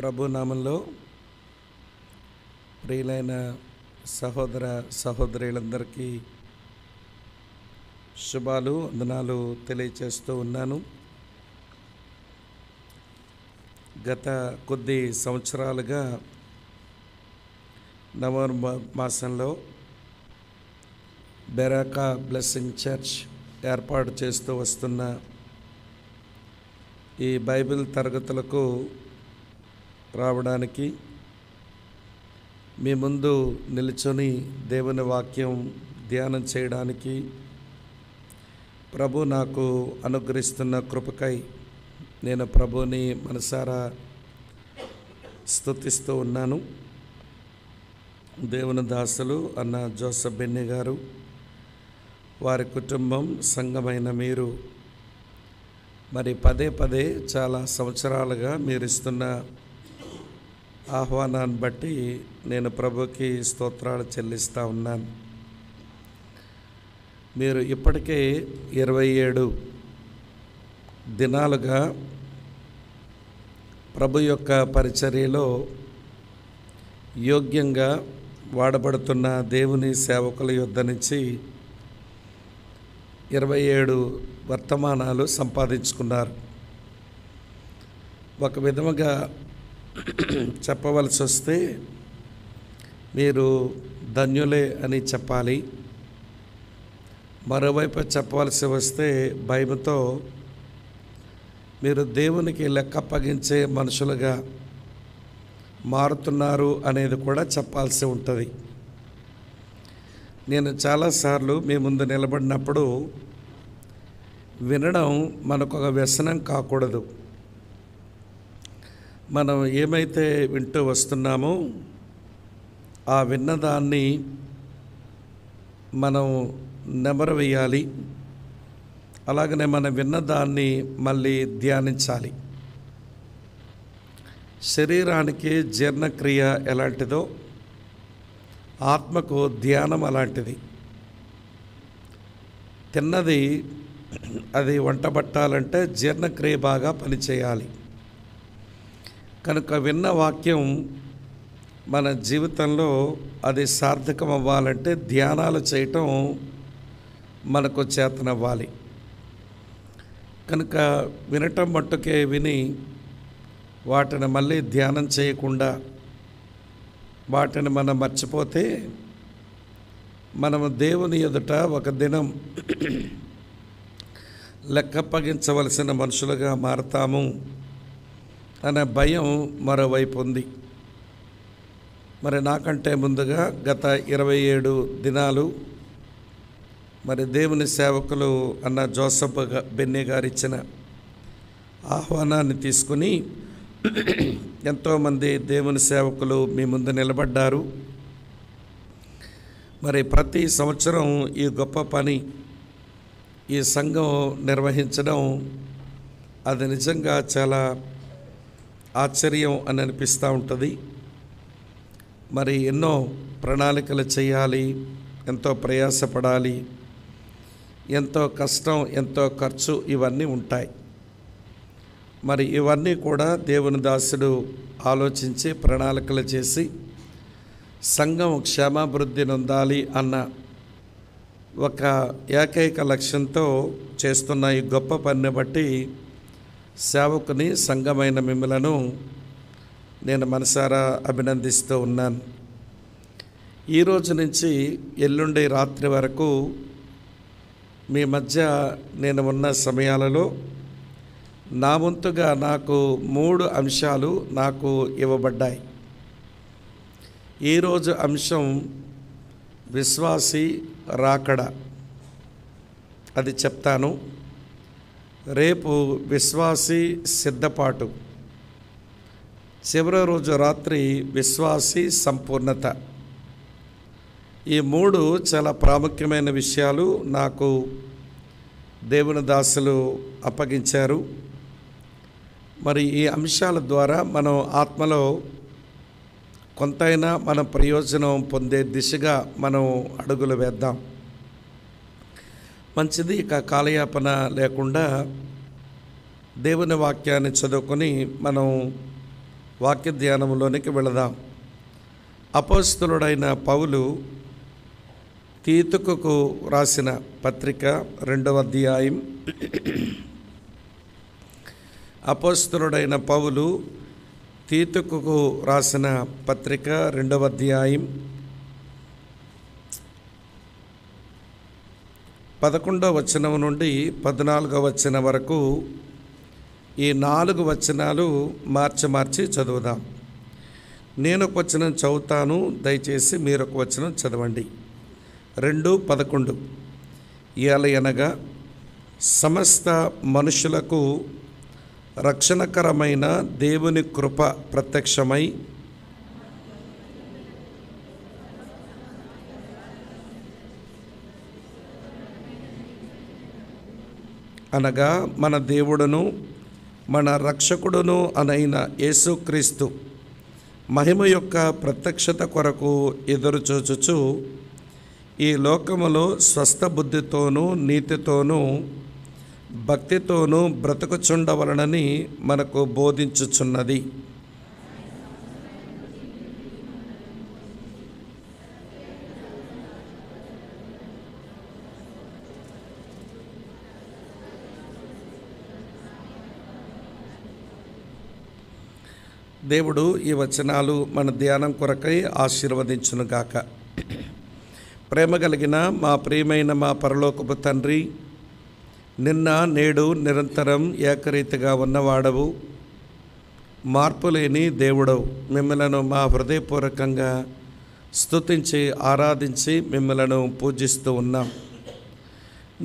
ప్రభు నామంలో ప్రియులైన సహోదర సహోదరులందరికీ శుభాలు వందనాలు తెలియచేస్తూ ఉన్నాను. గత కొద్ది సంవత్సరాలుగా నవంబర్ మాసంలో బెరాకా బ్లెస్సింగ్ చర్చ్ ఏర్పాటు చేస్తూ వస్తున్న ఈ బైబిల్ తరగతులకు రావడానికి మీ ముందు నిలుచొని దేవుని వాక్యం ధ్యానం చేయడానికి ప్రభు నాకు అనుగ్రహిస్తున్న కృపకై నేను ప్రభుని మనసారా స్తుతిస్తూ ఉన్నాను. దేవుని దాసులు అన్న జోసెఫ్ బెన్నీ గారు, వారి కుటుంబం, సంఘమైన మీరు మరి పదే పదే చాలా సంవత్సరాలుగా మీరు ఇస్తున్న ఆహ్వానాన్ని బట్టి నేను ప్రభుకి స్తోత్రాలు చెల్లిస్తూ ఉన్నాను. మీరు ఇప్పటికే 27 దినాలుగా ప్రభు యొక్క పరిచర్యలో యోగ్యంగా వాడబడుతున్న దేవుని సేవకుల యొద్ద నుంచి 27 వర్తమానాలు సంపాదించుకున్నారు. ఒక విధముగా చెప్పవలసి వస్తే మీరు ధన్యులే అని చెప్పాలి. మరోవైపు చెప్పవలసి వస్తే భయముతో మీరు దేవునికి లెక్క అప్పగించే మనుషులుగా మారుతున్నారు అనేది కూడా చెప్పాల్సి ఉంటుంది. నేను చాలాసార్లు మీ ముందు నిలబడినప్పుడు వినడం మనకు ఒక వ్యసనం కాకూడదు. మనం ఏమైతే వింటూ వస్తున్నామో ఆ విన్నదాన్ని మనం నెమరు వేయాలి. అలాగనే మనం విన్నదాన్ని మళ్ళీ ధ్యానించాలి. శరీరానికి జీర్ణక్రియ ఎలాంటిదో ఆత్మకు ధ్యానం అలాంటిది. తిన్నది అది వంటబట్టాలంటే జీర్ణక్రియ బాగా పనిచేయాలి. కనుక విన్న వాక్యం మన జీవితంలో అది సార్థకం అవ్వాలంటే ధ్యానాలు చేయటం మనకు చేతనవ్వాలి. కనుక వినటం మట్టుకే విని వాటిని మళ్ళీ ధ్యానం చేయకుండా వాటిని మనం మర్చిపోతే మనము దేవుని ఎదుట ఒక దినం లెక్కప్పగించవలసిన మనుషులుగా మారతాము అనే భయం మరోవైపు ఉంది. మరి నాకంటే ముందుగా గత 27 దినాలు మరి దేవుని సేవకులు అన్న జోసెఫ్ బెన్నీ గారు ఇచ్చిన ఆహ్వానాన్ని తీసుకుని ఎంతోమంది దేవుని సేవకులు మీ ముందు నిలబడ్డారు. మరి ప్రతి సంవత్సరం ఈ గొప్ప పని ఈ సంఘం నిర్వహించడం అది నిజంగా చాలా ఆశ్చర్యం అని అనిపిస్తూ ఉంటుంది. మరి ఎన్నో ప్రణాళికలు చేయాలి, ఎంతో ప్రయాసపడాలి, ఎంతో కష్టం, ఎంతో ఖర్చు ఇవన్నీ ఉంటాయి. మరి ఇవన్నీ కూడా దేవుని దాసుడు ఆలోచించి ప్రణాళికలు చేసి సంఘం క్షేమాభివృద్ధి నొందాలి అన్న ఒక ఏకైక లక్ష్యంతో చేస్తున్న ఈ గొప్ప పనిని బట్టి సేవకుని, సంఘమైన మిమ్మలను నేను మనసారా అభినందిస్తూ ఉన్నాను. ఈరోజు నుంచి ఎల్లుండి రాత్రి వరకు మీ మధ్య నేను ఉన్న సమయాలలో నా వంతుగా నాకు 3 అంశాలు నాకు ఇవ్వబడ్డాయి. ఈరోజు అంశం విశ్వాసి రాకడ, అది చెప్తాను. రేపు విశ్వాసి సిద్ధపాటు, చివరి రోజు రాత్రి విశ్వాసి సంపూర్ణత. ఈ 3 చాలా ప్రాముఖ్యమైన విషయాలు నాకు దేవుని దాసులు అప్పగించారు. మరి ఈ అంశాల ద్వారా మనం ఆత్మలో కొంతైనా మన ప్రయోజనం పొందే దిశగా మనం అడుగులు వేద్దాం. మంచిది. ఇక కాలయాపన లేకుండా దేవుని వాక్యాన్ని చదువుకొని మనం వాక్య ధ్యానంలోనికి వెళదాం. అపోస్తలుడైన పౌలు తీతుకుకు రాసిన పత్రిక 2వ అధ్యాయం. అపోస్తలుడైన పౌలు తీతుకుకు రాసిన పత్రిక 2వ అధ్యాయం 11వ వచనం నుండి 14వ వచనం వరకు ఈ 4 వచనాలు మార్చి చదువుదాం. నేను ఒక వచనం చదువుతాను, దయచేసి మీరు ఒక వచనం చదవండి. 2:11 ఏలయనగా సమస్త మనుషులకు రక్షణకరమైన దేవుని కృప ప్రత్యక్షమై అనగా మన దేవుడును మన రక్షకుడును అనైన యేసుక్రీస్తు మహిమ యొక్క ప్రత్యక్షత కొరకు ఎదురుచూచుచు ఈ లోకములో స్వస్థ బుద్ధితోనూ నీతితోనూ భక్తితోనూ బ్రతుకుచుండవలనని మనకు బోధించుచున్నది. దేవుడు ఈ వచనాలు మన ధ్యానం కొరకై ఆశీర్వదించునుగాక. ప్రేమ కలిగిన మా ప్రియమైన మా పరలోకపు తండ్రి, నిన్న నేడు నిరంతరం ఏకరీతిగా ఉన్నవాడవు, మార్పులేని దేవుడవు. మిమ్మలను మా హృదయపూర్వకంగా స్తుతించి ఆరాధించి మిమ్మలను పూజిస్తూ ఉన్నాం.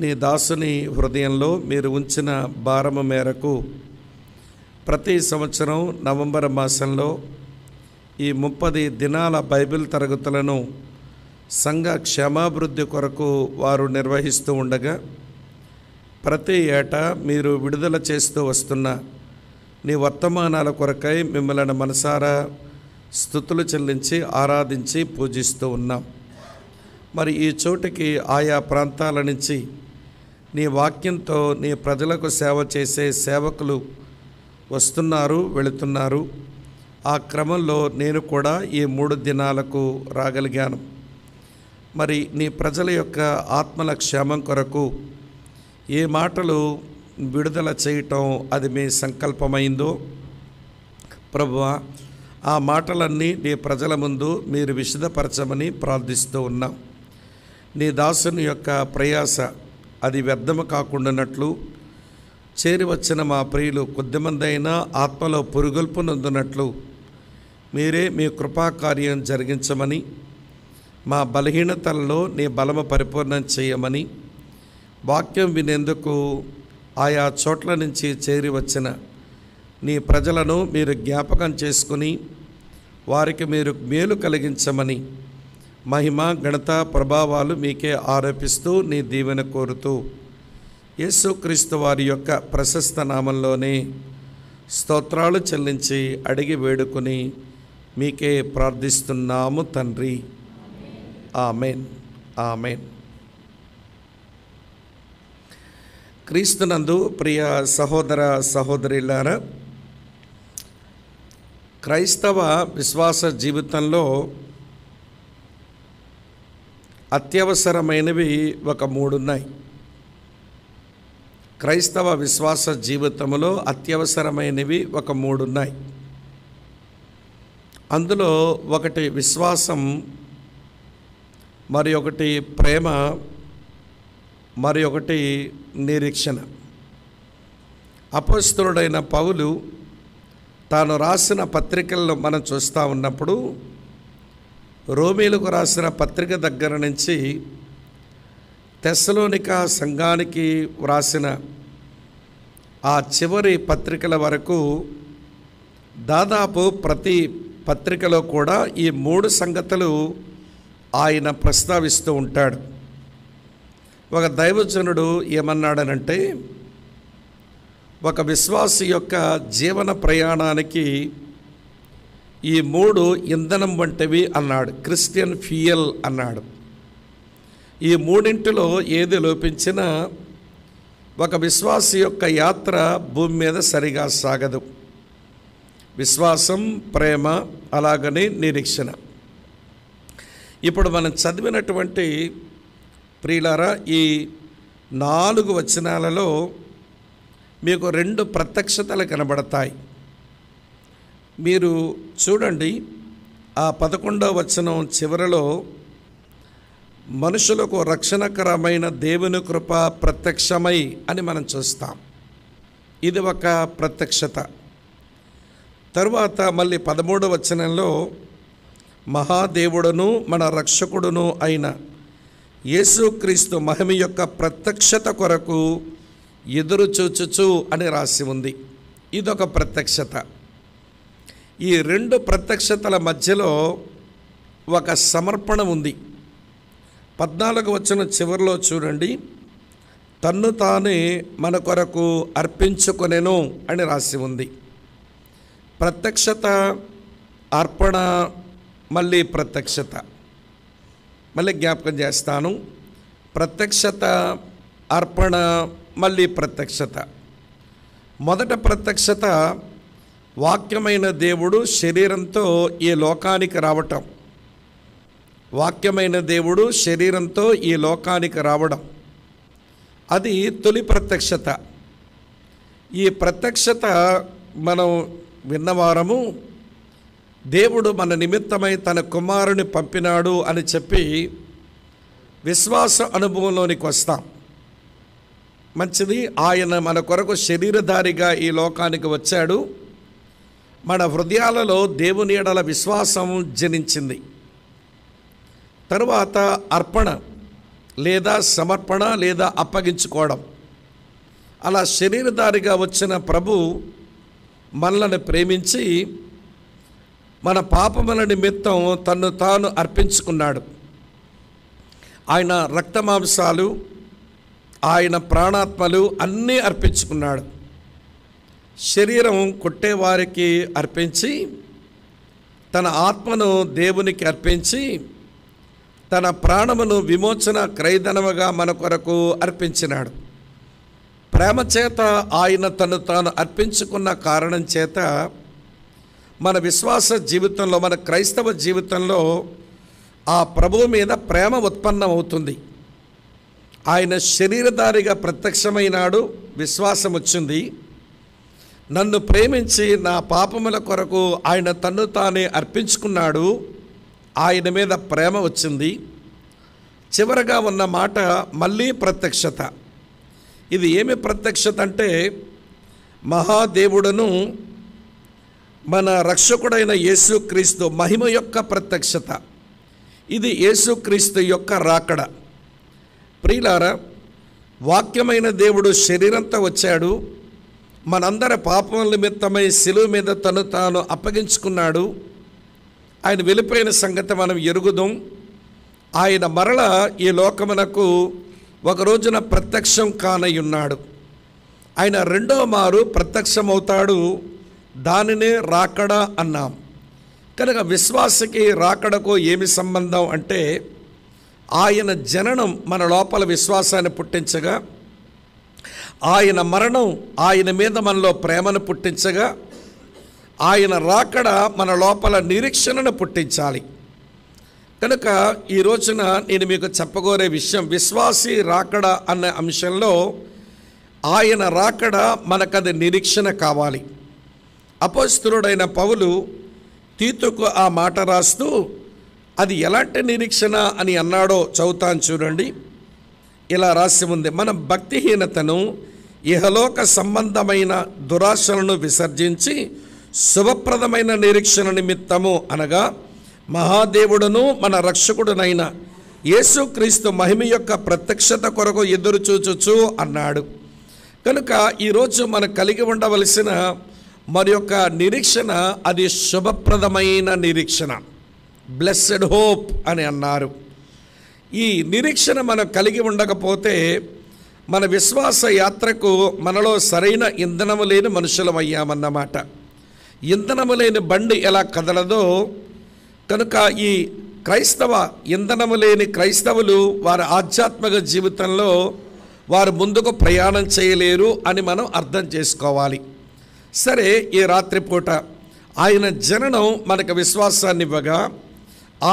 నీ దాసుని హృదయంలో మీరు ఉంచిన భారము మేరకు ప్రతి సంవత్సరం నవంబర్ మాసంలో ఈ 30 దినాల బైబిల్ తరగతులను సంఘ క్షేమాభివృద్ధి కొరకు వారు నిర్వహిస్తూ ఉండగా, ప్రతి ఏటా మీరు విడుదల చేస్తూ వస్తున్న నీ వర్తమానాల కొరకై మిమ్మల్ని మనసారా స్తుతులు చెల్లించి ఆరాధించి పూజిస్తూ ఉన్నాం. మరి ఈ చోటికి ఆయా ప్రాంతాల నుంచి నీ వాక్యంతో నీ ప్రజలకు సేవ చేసే సేవకులు వస్తున్నారు, వెళుతున్నారు. ఆ క్రమంలో నేను కూడా ఈ 3 దినాలకు రాగలిగాను. మరి నీ ప్రజల యొక్క ఆత్మల క్షేమం కొరకు ఏ మాటలు విడుదల చేయటం అది మీ సంకల్పమైందో ప్రభువా, ఆ మాటలన్నీ నీ ప్రజల ముందు మీరు విశదపరచమని ప్రార్థిస్తూ ఉన్నాం. నీ దాసుని యొక్క ప్రయాస అది వ్యర్థము కాకుండానట్లు, చేరి వచ్చిన మా ప్రియులు కొద్దిమంది అయినా ఆత్మలో పురుగొల్పునందునట్లు మీరే మీ కృపాకార్యం జరిగించమని, మా బలహీనతల్లో నీ బలము పరిపూర్ణం చేయమని, వాక్యం వినేందుకు ఆయా చోట్ల నుంచి చేరి వచ్చిన నీ ప్రజలను మీరు జ్ఞాపకం చేసుకుని వారికి మీరు మేలు కలిగించమని, మహిమ ఘనత ప్రభావాలు మీకే ఆరోపిస్తూ నీ దీవెన కోరుతూ యేసుక్రీస్తు వారి యొక్క ప్రశస్త నామంలోనే స్తోత్రాలు చెల్లించి అడిగి వేడుకొని మీకే ప్రార్థిస్తున్నాము తండ్రి. Amen, amen. క్రీస్తునందు ప్రియ సహోదర సహోదరులారా, క్రైస్తవ విశ్వాస జీవితంలో అత్యవసరమైనవి ఒక 3 ఉన్నాయి. క్రైస్తవ విశ్వాస జీవితంలో అత్యవసరమైనవి ఒక 3 ఉన్నాయి. అందులో ఒకటి విశ్వాసం, మరి ఒకటి ప్రేమ, మరి ఒకటి నిరీక్షణ. అపోస్తలుడైన పౌలు తాను రాసిన పత్రికల్లో మనం చూస్తూ ఉన్నప్పుడు రోమీలకు రాసిన పత్రిక దగ్గర నుంచి తెస్సలోనిక సంఘానికి వ్రాసిన ఆ చివరి పత్రికల వరకు దాదాపు ప్రతి పత్రికలో కూడా ఈ 3 సంగతులు ఆయన ప్రస్తావిస్తూ ఉంటాడు. ఒక దైవజనుడు ఏమన్నాడనంటే, ఒక విశ్వాసి యొక్క జీవన ప్రయాణానికి ఈ 3 ఇంధనం వంటివి అన్నాడు. క్రిస్టియన్ ఫ్యూయల్ అన్నాడు. ఈ 3 ఏది లోపించినా ఒక విశ్వాసి యొక్క యాత్ర భూమి మీద సరిగా సాగదు. విశ్వాసం, ప్రేమ, అలాగనే నిరీక్షణ. ఇప్పుడు మనం చదివినటువంటి ప్రియులారా ఈ 4 వచనాలలో మీకు 2 ప్రత్యక్షతలు కనబడతాయి. మీరు చూడండి, ఆ 11వ వచనం చివరలో మనుషులకు రక్షణకరమైన దేవుని కృప ప్రత్యక్షమై అని మనం చూస్తాం. ఇది ఒక ప్రత్యక్షత. తరువాత మళ్ళీ 13వ వచనంలో మహాదేవుడును మన రక్షకుడును అయిన యేసుక్రీస్తు మహిమ యొక్క ప్రత్యక్షత కొరకు ఎదురు చూచుచు అని రాసి ఉంది. ఇదొక ప్రత్యక్షత. ఈ 2 ప్రత్యక్షతల మధ్యలో ఒక సమర్పణ ఉంది. 14వ వచనం చివరిలో చూడండి, తన్ను తానే మన కొరకు అర్పించుకొనెను అని రాసి ఉంది. ప్రత్యక్షత, అర్పణ, మళ్ళీ ప్రత్యక్షత. మళ్ళీ జ్ఞాపకం చేస్తాను. ప్రత్యక్షత, అర్పణ, మళ్ళీ ప్రత్యక్షత. మొదట ప్రత్యక్షత వాక్యమైన దేవుడు శరీరంతో ఈ లోకానికి రావటం. వాక్యమైన దేవుడు శరీరంతో ఈ లోకానికి రావడం, అది తొలి ప్రత్యక్షత. ఈ ప్రత్యక్షత మనం విన్నవారము, దేవుడు మన నిమిత్తమై తన కుమారుని పంపినాడు అని చెప్పి విశ్వాస అనుభవంలోనికి వస్తాం. మంచిది. ఆయన మన కొరకు శరీరధారిగా ఈ లోకానికి వచ్చాడు. మన హృదయాలలో దేవుని యెడల విశ్వాసం జనించింది. తరువాత అర్పణ లేదా సమర్పణ లేదా అప్పగించుకోవడం. అలా శరీరధారిగా వచ్చిన ప్రభు మనలను ప్రేమించి మన పాపముల నిమిత్తం తన్ను తాను అర్పించుకున్నాడు. ఆయన రక్తమాంసాలు, ఆయన ప్రాణాత్మలు అన్నీ అర్పించుకున్నాడు. శరీరం కొట్టేవారికి అర్పించి, తన ఆత్మను దేవునికి అర్పించి, తన ప్రాణమును విమోచన క్రయధనముగా మన కొరకు అర్పించినాడు. ప్రేమ చేత ఆయన తను తాను అర్పించుకున్న కారణం చేత మన విశ్వాస జీవితంలో, మన క్రైస్తవ జీవితంలో ఆ ప్రభువు మీద ప్రేమ ఉత్పన్నమవుతుంది. ఆయన శరీరధారిగా ప్రత్యక్షమైనాడు, విశ్వాసం వచ్చింది. నన్ను ప్రేమించి నా పాపముల కొరకు ఆయన తన్ను తానే అర్పించుకున్నాడు, ఆయన మీద ప్రేమ వచ్చింది. చివరగా ఉన్న మాట మళ్ళీ ప్రత్యక్షత. ఇది ఏమి ప్రత్యక్షత అంటే, మహాదేవుడును మన రక్షకుడైన యేసుక్రీస్తు మహిమ యొక్క ప్రత్యక్షత. ఇది యేసుక్రీస్తు యొక్క రాకడ. ప్రియులారా, వాక్యమైన దేవుడు శరీరంతో వచ్చాడు, మనందరి పాపముల నిమిత్తమై శిలువ మీద తను తాను అప్పగించుకున్నాడు. ఆయన వెళ్ళిపోయిన సంగతి మనం ఎరుగుదాం. ఆయన మరల ఈ లోకమునకు ఒక రోజున ప్రత్యక్షం కానయ్యున్నాడు. ఆయన రెండవ మారు ప్రత్యక్షమవుతాడు. దానినే రాకడ అన్నాం. కనుక విశ్వాసకి రాకడకు ఏమి సంబంధం అంటే, ఆయన జననం మన లోపల విశ్వాసాన్ని పుట్టించగా, ఆయన మరణం ఆయన మీద మనలో ప్రేమను పుట్టించగా, ఆయన రాకడ మన లోపల నిరీక్షణను పుట్టించాలి. కనుక ఈ రోజున నేను మీకు చెప్పగోరే విషయం, విశ్వాసి రాకడ అన్న అంశంలో ఆయన రాకడ మనకది నిరీక్షణ కావాలి. అపోస్తలుడైన పౌలు తీతుకు ఆ మాట రాస్తూ అది ఎలాంటి నిరీక్షణ అని అన్నాడో చదువుతాను చూడండి. ఇలా రాసి ఉంది, మన భక్తిహీనతను, ఇహలోక సంబంధమైన దురాశలను విసర్జించి శుభప్రదమైన నిరీక్షణ నిమిత్తము, అనగా మహాదేవుడును మన రక్షకుడునైన యేసుక్రీస్తు మహిమ యొక్క ప్రత్యక్షత కొరకు ఎదురు చూచుచు అన్నాడు. కనుక ఈరోజు మనం కలిగి ఉండవలసిన మరి యొక్క నిరీక్షణ, అది శుభప్రదమైన నిరీక్షణ, బ్లెస్సెడ్ హోప్ అని అన్నారు. ఈ నిరీక్షణ మనం కలిగి ఉండకపోతే మన విశ్వాస యాత్రకు మనలో సరైన ఇంధనము లేని మనుషులం అయ్యామన్నమాట. ఇంధనము లేని బండి ఎలా కదలదో, కనుక ఈ క్రైస్తవ ఇంధనము లేని క్రైస్తవులు వారి ఆధ్యాత్మిక జీవితంలో వారు ముందుకు ప్రయాణం చేయలేరు అని మనం అర్థం చేసుకోవాలి. సరే, ఈ రాత్రిపూట ఆయన జననం మనకు విశ్వాసాన్ని ఇవ్వగా,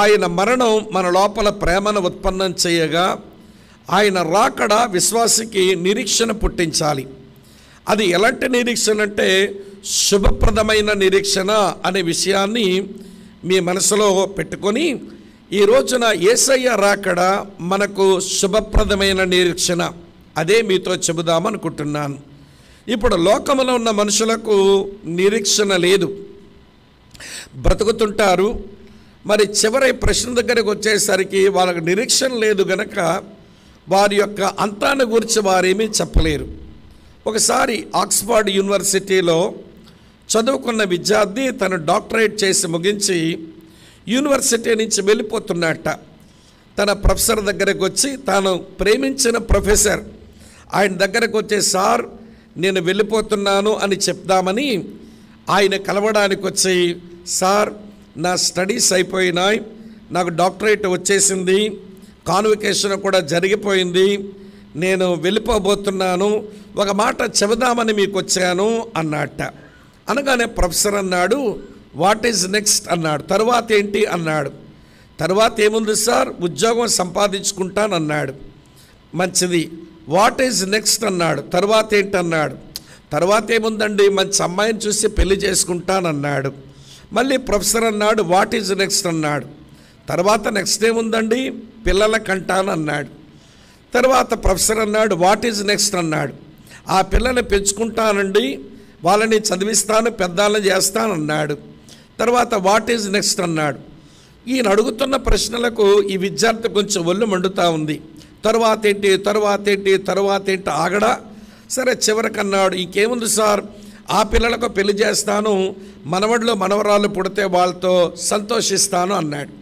ఆయన మరణం మన లోపల ప్రేమను ఉత్పన్నం చేయగా, ఆయన రాకడ విశ్వాసికి నిరీక్షణ పుట్టించాలి. అది ఎలాంటి నిరీక్షణ అంటే శుభప్రదమైన నిరీక్షణ అనే విషయాన్ని మీ మనసులో పెట్టుకొని, ఈ రోజున యేసయ్య రాకడ మనకు శుభప్రదమైన నిరీక్షణ, అదే మీతో చెబుదామనుకుంటున్నాను. ఇప్పుడు లోకంలో ఉన్న మనుషులకు నిరీక్షణ లేదు, బ్రతుకుతుంటారు. మరి చివరి ప్రశ్న దగ్గరకు వచ్చేసరికి వాళ్ళకి నిరీక్షణ లేదు గనక వారి యొక్క అంతాన్ని గురించి వారేమీ చెప్పలేరు. ఒకసారి ఆక్స్ఫర్డ్ యూనివర్సిటీలో చదువుకున్న విద్యార్థి తన డాక్టరేట్ చేసి ముగించి యూనివర్సిటీ నుంచి వెళ్ళిపోతున్నట్ట. తన ప్రొఫెసర్ దగ్గరకు వచ్చి, తాను ప్రేమించిన ప్రొఫెసర్ ఆయన దగ్గరకు వచ్చి, సార్ నేను వెళ్ళిపోతున్నాను అని చెప్దామని ఆయన కలవడానికి వచ్చి, సార్ నా స్టడీస్ అయిపోయినాయి, నాకు డాక్టరేట్ వచ్చేసింది, కాన్వకేషన్ కూడా జరిగిపోయింది, నేను వెళ్ళిపోబోతున్నాను, ఒక మాట చెబుదామని మీకు వచ్చాను అన్నట్ట. అనగానే ప్రొఫెసర్ అన్నాడు, వాట్ ఈజ్ నెక్స్ట్ అన్నాడు. తర్వాత ఏంటి అన్నాడు. తర్వాత ఏముంది సార్, ఉద్యోగం సంపాదించుకుంటానన్నాడు. మంచిది, వాట్ ఈజ్ నెక్స్ట్ అన్నాడు. తర్వాత ఏంటి అన్నాడు. తర్వాత ఏముందండి, మంచి అమ్మాయిని చూసి పెళ్లి చేసుకుంటానన్నాడు. మళ్ళీ ప్రొఫెసర్ అన్నాడు, వాట్ ఈజ్ నెక్స్ట్ అన్నాడు. తర్వాత నెక్స్ట్ ఏముందండి, పిల్లల కంటానన్నాడు. తర్వాత ప్రొఫెసర్ అన్నాడు, వాట్ ఈజ్ నెక్స్ట్ అన్నాడు. ఆ పిల్లల్ని పెంచుకుంటానండి, వాళ్ళని చదివిస్తాను, పెద్దాలను చేస్తానన్నాడు. తర్వాత వాట్ ఈజ్ నెక్స్ట్ అన్నాడు. ఈయన అడుగుతున్న ప్రశ్నలకు ఈ విద్యార్థి కొంచెం ఒళ్ళు మండుతూ ఉంది. తర్వాత ఏంటి, తర్వాత ఏంటి, తర్వాత ఏంటి ఆగడా. సరే చివరికి అన్నాడు, ఇంకేముంది సార్, ఆ పిల్లలకు పెళ్లి చేస్తాను, మనవడిలో మనవరాలు పుడితే వాళ్ళతో సంతోషిస్తాను అన్నాడు.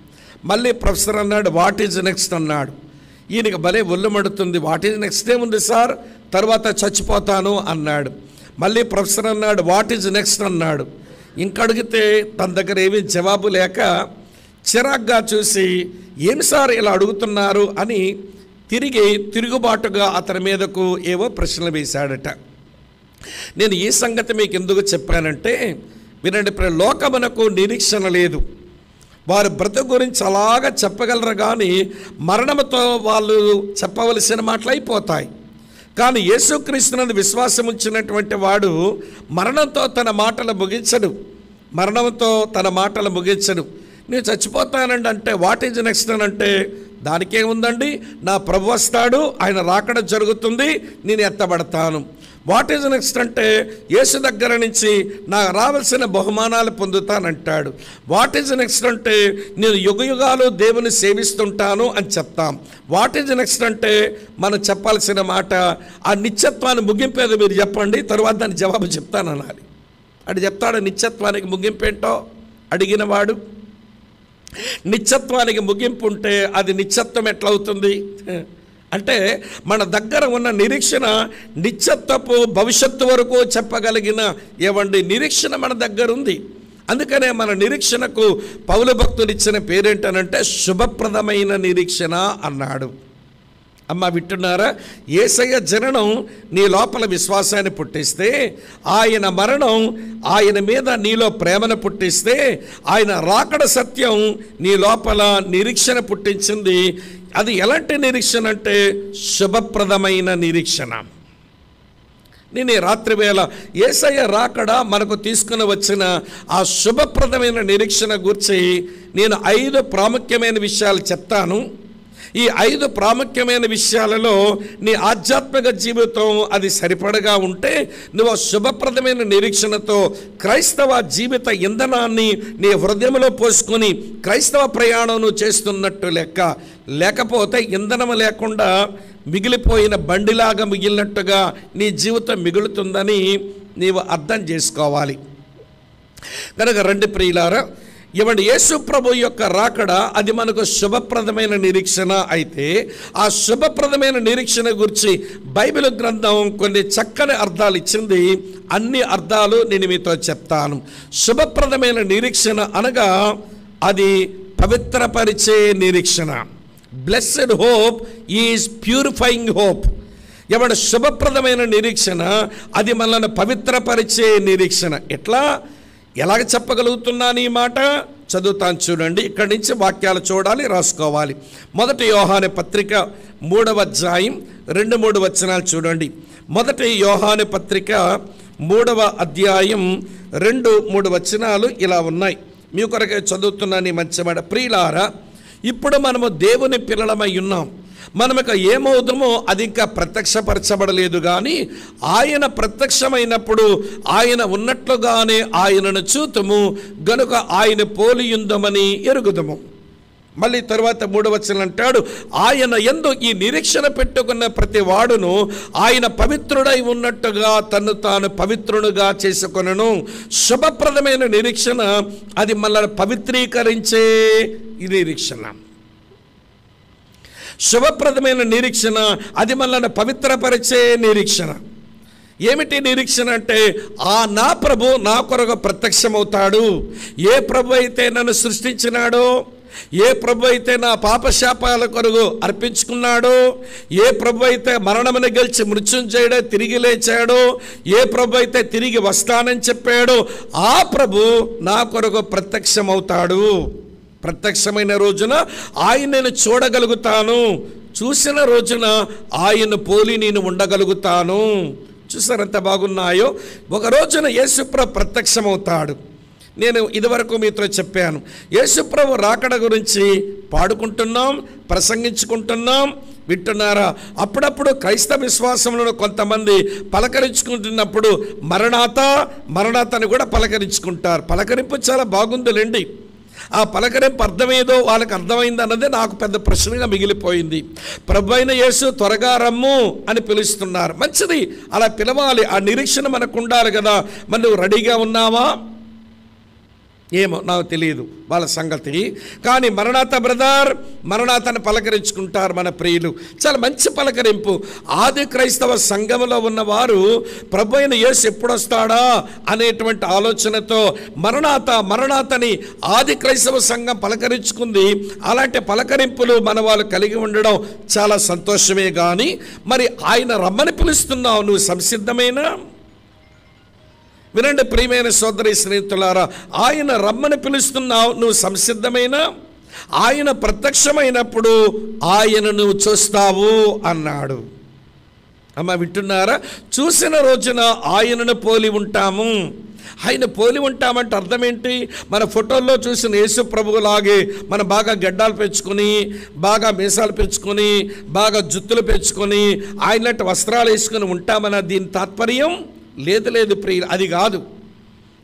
మళ్ళీ ప్రొఫెసర్ అన్నాడు, వాట్ ఈజ్ నెక్స్ట్ అన్నాడు. ఈయనకి భలే ఒళ్ళు మండుతుంది. వాట్ ఈజ్ నెక్స్ట్ ఏముంది సార్, తర్వాత చచ్చిపోతాను అన్నాడు. మళ్ళీ ప్రొఫెసర్ అన్నాడు, వాట్ ఈజ్ నెక్స్ట్ అన్నాడు. ఇంక అడిగితే తన దగ్గర ఏమీ జవాబు లేక చిరాగ్గా చూసి, ఏమి సార్ ఇలా అడుగుతున్నారు అని తిరుగుబాటుగా అతని మీదకు ఏవో ప్రశ్నలు వేశాడట. నేను ఈ సంగతి మీకు ఎందుకు చెప్పానంటే, వినండి, లోకమునకు నిరీక్షణ లేదు. వారి బ్రతుకు గురించి అలాగా చెప్పగలరు కానీ మరణంతో వాళ్ళు చెప్పవలసిన మాటలు అయిపోతాయి. కానీ యేసుక్రీస్తునందు విశ్వాసం ఉంచినటువంటి వాడు మరణంతో తన మాటలు ముగించడు, మరణంతో తన మాటలు ముగించడు. నేను చచ్చిపోతానండి అంటే వాట్ ఈజ్ నెక్స్ట్ అని అంటే దానికేముందండి, నా ప్రభు వస్తాడు, ఆయన రాకడ జరుగుతుంది, నేను ఎత్తబడతాను. వాట్ ఈజ్ నెక్స్ట్ అంటే యేసు దగ్గర నుంచి నాకు రావాల్సిన బహుమానాలు పొందుతానంటాడు. వాట్ ఈజ్ నెక్స్ట్ అంటే నేను యుగయుగాలు దేవుని సేవిస్తుంటాను అని చెప్తాం. వాట్ ఈజ్ నెక్స్ట్ అంటే మనం చెప్పాల్సిన మాట, ఆ నిత్యత్వాన్ని ముగింపేది మీరు చెప్పండి, తర్వాత దాని జవాబు చెప్తాననాలి. అటు చెప్తాడు, నిత్యత్వానికి ముగింపేంటో అడిగినవాడు. నిత్యత్వానికి ముగింపు ఉంటే అది నిత్యత్వం ఎట్లవుతుంది అంటే, మన దగ్గర ఉన్న నిరీక్షణ నిత్యత్వపు భవిష్యత్తు వరకు చెప్పగలిగిన నిరీక్షణ మన దగ్గర ఉంది. అందుకనే మన నిరీక్షణకు పౌలు భక్తులు ఇచ్చిన పేరేంటనంటే శుభప్రదమైన నిరీక్షణ అన్నాడు. అమ్మ వింటున్నారా? యేసయ్య జననం నీ లోపల విశ్వాసాన్ని పుట్టిస్తే, ఆయన మరణం ఆయన మీద నీలో ప్రేమను పుట్టిస్తే, ఆయన రాకడ సత్యం నీ లోపల నిరీక్షణ పుట్టించింది. అది ఎలాంటి నిరీక్షణ అంటే శుభప్రదమైన నిరీక్షణ. నేను ఈ రాత్రి వేళ యేసయ్య రాకడ మనకు తీసుకుని వచ్చిన ఆ శుభప్రదమైన నిరీక్షణ గురించి నేను 5 ప్రాముఖ్యమైన విషయాలు చెప్తాను. ఈ 5 ప్రాముఖ్యమైన విషయాలలో నీ ఆధ్యాత్మిక జీవితం అది సరిపడగా ఉంటే నువ్వు శుభప్రదమైన నిరీక్షణతో క్రైస్తవ జీవిత ఇంధనాన్ని నీ హృదయంలో పోసుకొని క్రైస్తవ ప్రయాణం నువ్వు చేస్తున్నట్టు లెక్క. లేకపోతే ఇంధనం లేకుండా మిగిలిపోయిన బండిలాగా మిగిలినట్టుగా నీ జీవితం మిగులుతుందని నీవు అర్థం చేసుకోవాలి. కనుక రండి ప్రియులారా, యేసు ప్రభు యొక్క రాకడ అది మనకు శుభప్రదమైన నిరీక్షణ అయితే, ఆ శుభప్రదమైన నిరీక్షణ గురించి బైబిల్ గ్రంథం కొన్ని చక్కని అర్థాలు ఇచ్చింది. అన్ని అర్థాలు నేను మీతో చెప్తాను. శుభప్రదమైన నిరీక్షణ అనగా అది పవిత్రపరిచే నిరీక్షణ. Blessed hope is purifying hope. శుభప్రదమైన నిరీక్షణ అది మనల్ని పవిత్రపరిచే నిరీక్షణ. ఎట్లా? ఎలాగ చెప్పగలుగుతున్నాను ఈ మాట? చదువుతాను చూడండి. ఇక్కడి నుంచి వాక్యాలు చూడాలి, రాసుకోవాలి. 1 యోహాను పత్రిక 3వ అధ్యాయం 2-3 వచనాలు చూడండి. 1 యోహాను పత్రిక 3వ అధ్యాయం 2-3 వచనాలు ఇలా ఉన్నాయి. మీ కొరకే చదువుతున్నాను ఈ మంచి మాట. ప్రియులారా, ఇప్పుడు మనము దేవుని పిల్లలమై ఉన్నాం. మనం ఇక ఏమవుతామో అది ఇంకా ప్రత్యక్షపరచబడలేదు, కానీ ఆయన ప్రత్యక్షమైనప్పుడు ఆయన ఉన్నట్లుగానే ఆయనను చూతుము, గనుక ఆయన పోలియుందమని ఎరుగుదము. మళ్ళీ తరువాత 3వ వచనం అంటాడు, ఆయన యందు ఈ నిరీక్షణ పెట్టుకున్న ప్రతి వాడును ఆయన పవిత్రుడై ఉన్నట్టుగా తన్ను తాను పవిత్రునుగా చేసుకొనును. శుభప్రదమైన నిరీక్షణ అది మనల్ని పవిత్రీకరించే ఈ నిరీక్షణ. శుభప్రదమైన నిరీక్షణ అది మనల్ని పవిత్రపరిచే నిరీక్షణ. ఏమిటి నిరీక్షణ అంటే, నా ప్రభు నా కొరకు ప్రత్యక్షమవుతాడు. ఏ ప్రభు అయితే నన్ను సృష్టించినాడో, ఏ ప్రభు అయితే నా పాపశాపాల కొరకు అర్పించుకున్నాడో, ఏ ప్రభు అయితే మరణమును గెలిచి మృత్యుంజయుడో తిరిగి లేచాడో, ఏ ప్రభు అయితే తిరిగి వస్తానని చెప్పాడో, ఆ ప్రభు నా కొరకు ప్రత్యక్షమవుతాడు. ప్రత్యక్షమైన రోజున ఆయనను చూడగలుగుతాను. చూసిన రోజున ఆయన పోలి నేను ఉండగలుగుతాను. చూసారంత బాగున్నాయో. ఒక రోజున యేసుప్రభు ప్రత్యక్షమవుతాడు. నేను ఇదివరకు మీతో చెప్పాను, యేసుప్రభు రాకడ గురించి పాడుకుంటున్నాం, ప్రసంగించుకుంటున్నాం. వింటున్నారా? అప్పుడప్పుడు క్రైస్తవ విశ్వాసంలో కొంతమంది పలకరించుకుంటున్నప్పుడు మరణాత మరణాతని కూడా పలకరించుకుంటారు. పలకరింపు చాలా బాగుందిలేండి. ఆ పలకరింపు అర్థమేదో వాళ్ళకి అర్థమైంది అన్నదే నాకు పెద్ద ప్రశ్నగా మిగిలిపోయింది. ప్రభువైన యేసు త్వరగా రమ్ము అని పిలుస్తున్నారు. మంచిది, అలా పిలవాలి. ఆ నిరీక్షణ మనకు ఉండాలి కదా. మరి నువ్వు రెడీగా ఉన్నావా? ఏమో నాకు తెలియదు వాళ్ళ సంగతి. కానీ మరణాత బ్రదర్, మరణాతని పలకరించుకుంటారు మన ప్రియులు. చాలా మంచి పలకరింపు. ఆది క్రైస్తవ సంఘంలో ఉన్నవారు ప్రభు అయిన యేసు ఎప్పుడొస్తాడా అనేటువంటి ఆలోచనతో మరణాత మరణాతని ఆది క్రైస్తవ సంఘం పలకరించుకుంది. అలాంటి పలకరింపులు మన వాళ్ళు కలిగి ఉండడం చాలా సంతోషమే. కానీ మరి ఆయన రమ్మని పిలుస్తున్నావు, నువ్వు సంసిద్ధమేనా? వినండి ప్రియమైన సోదరి స్నేహితులారా, ఆయన రమ్మని పిలుస్తున్నావు, నువ్వు సంసిద్ధమైనా? ఆయన ప్రత్యక్షమైనప్పుడు ఆయన నువ్వు చూస్తావు అన్నాడు. అమ్మ వింటున్నారా? చూసిన రోజున ఆయనను పోలి ఉంటాము. ఆయన పోలి ఉంటామంటే అర్థం ఏంటి? మన ఫోటోల్లో చూసిన యేసు ప్రభువులాగే మనం బాగా గడ్డాలు పెంచుకొని, బాగా మీసాలు పెంచుకొని, బాగా జుత్తులు పెంచుకొని, ఆయనట్టు వస్త్రాలు వేసుకొని ఉంటామన్న దీని తాత్పర్యం లేదు ప్రియులు. అది కాదు.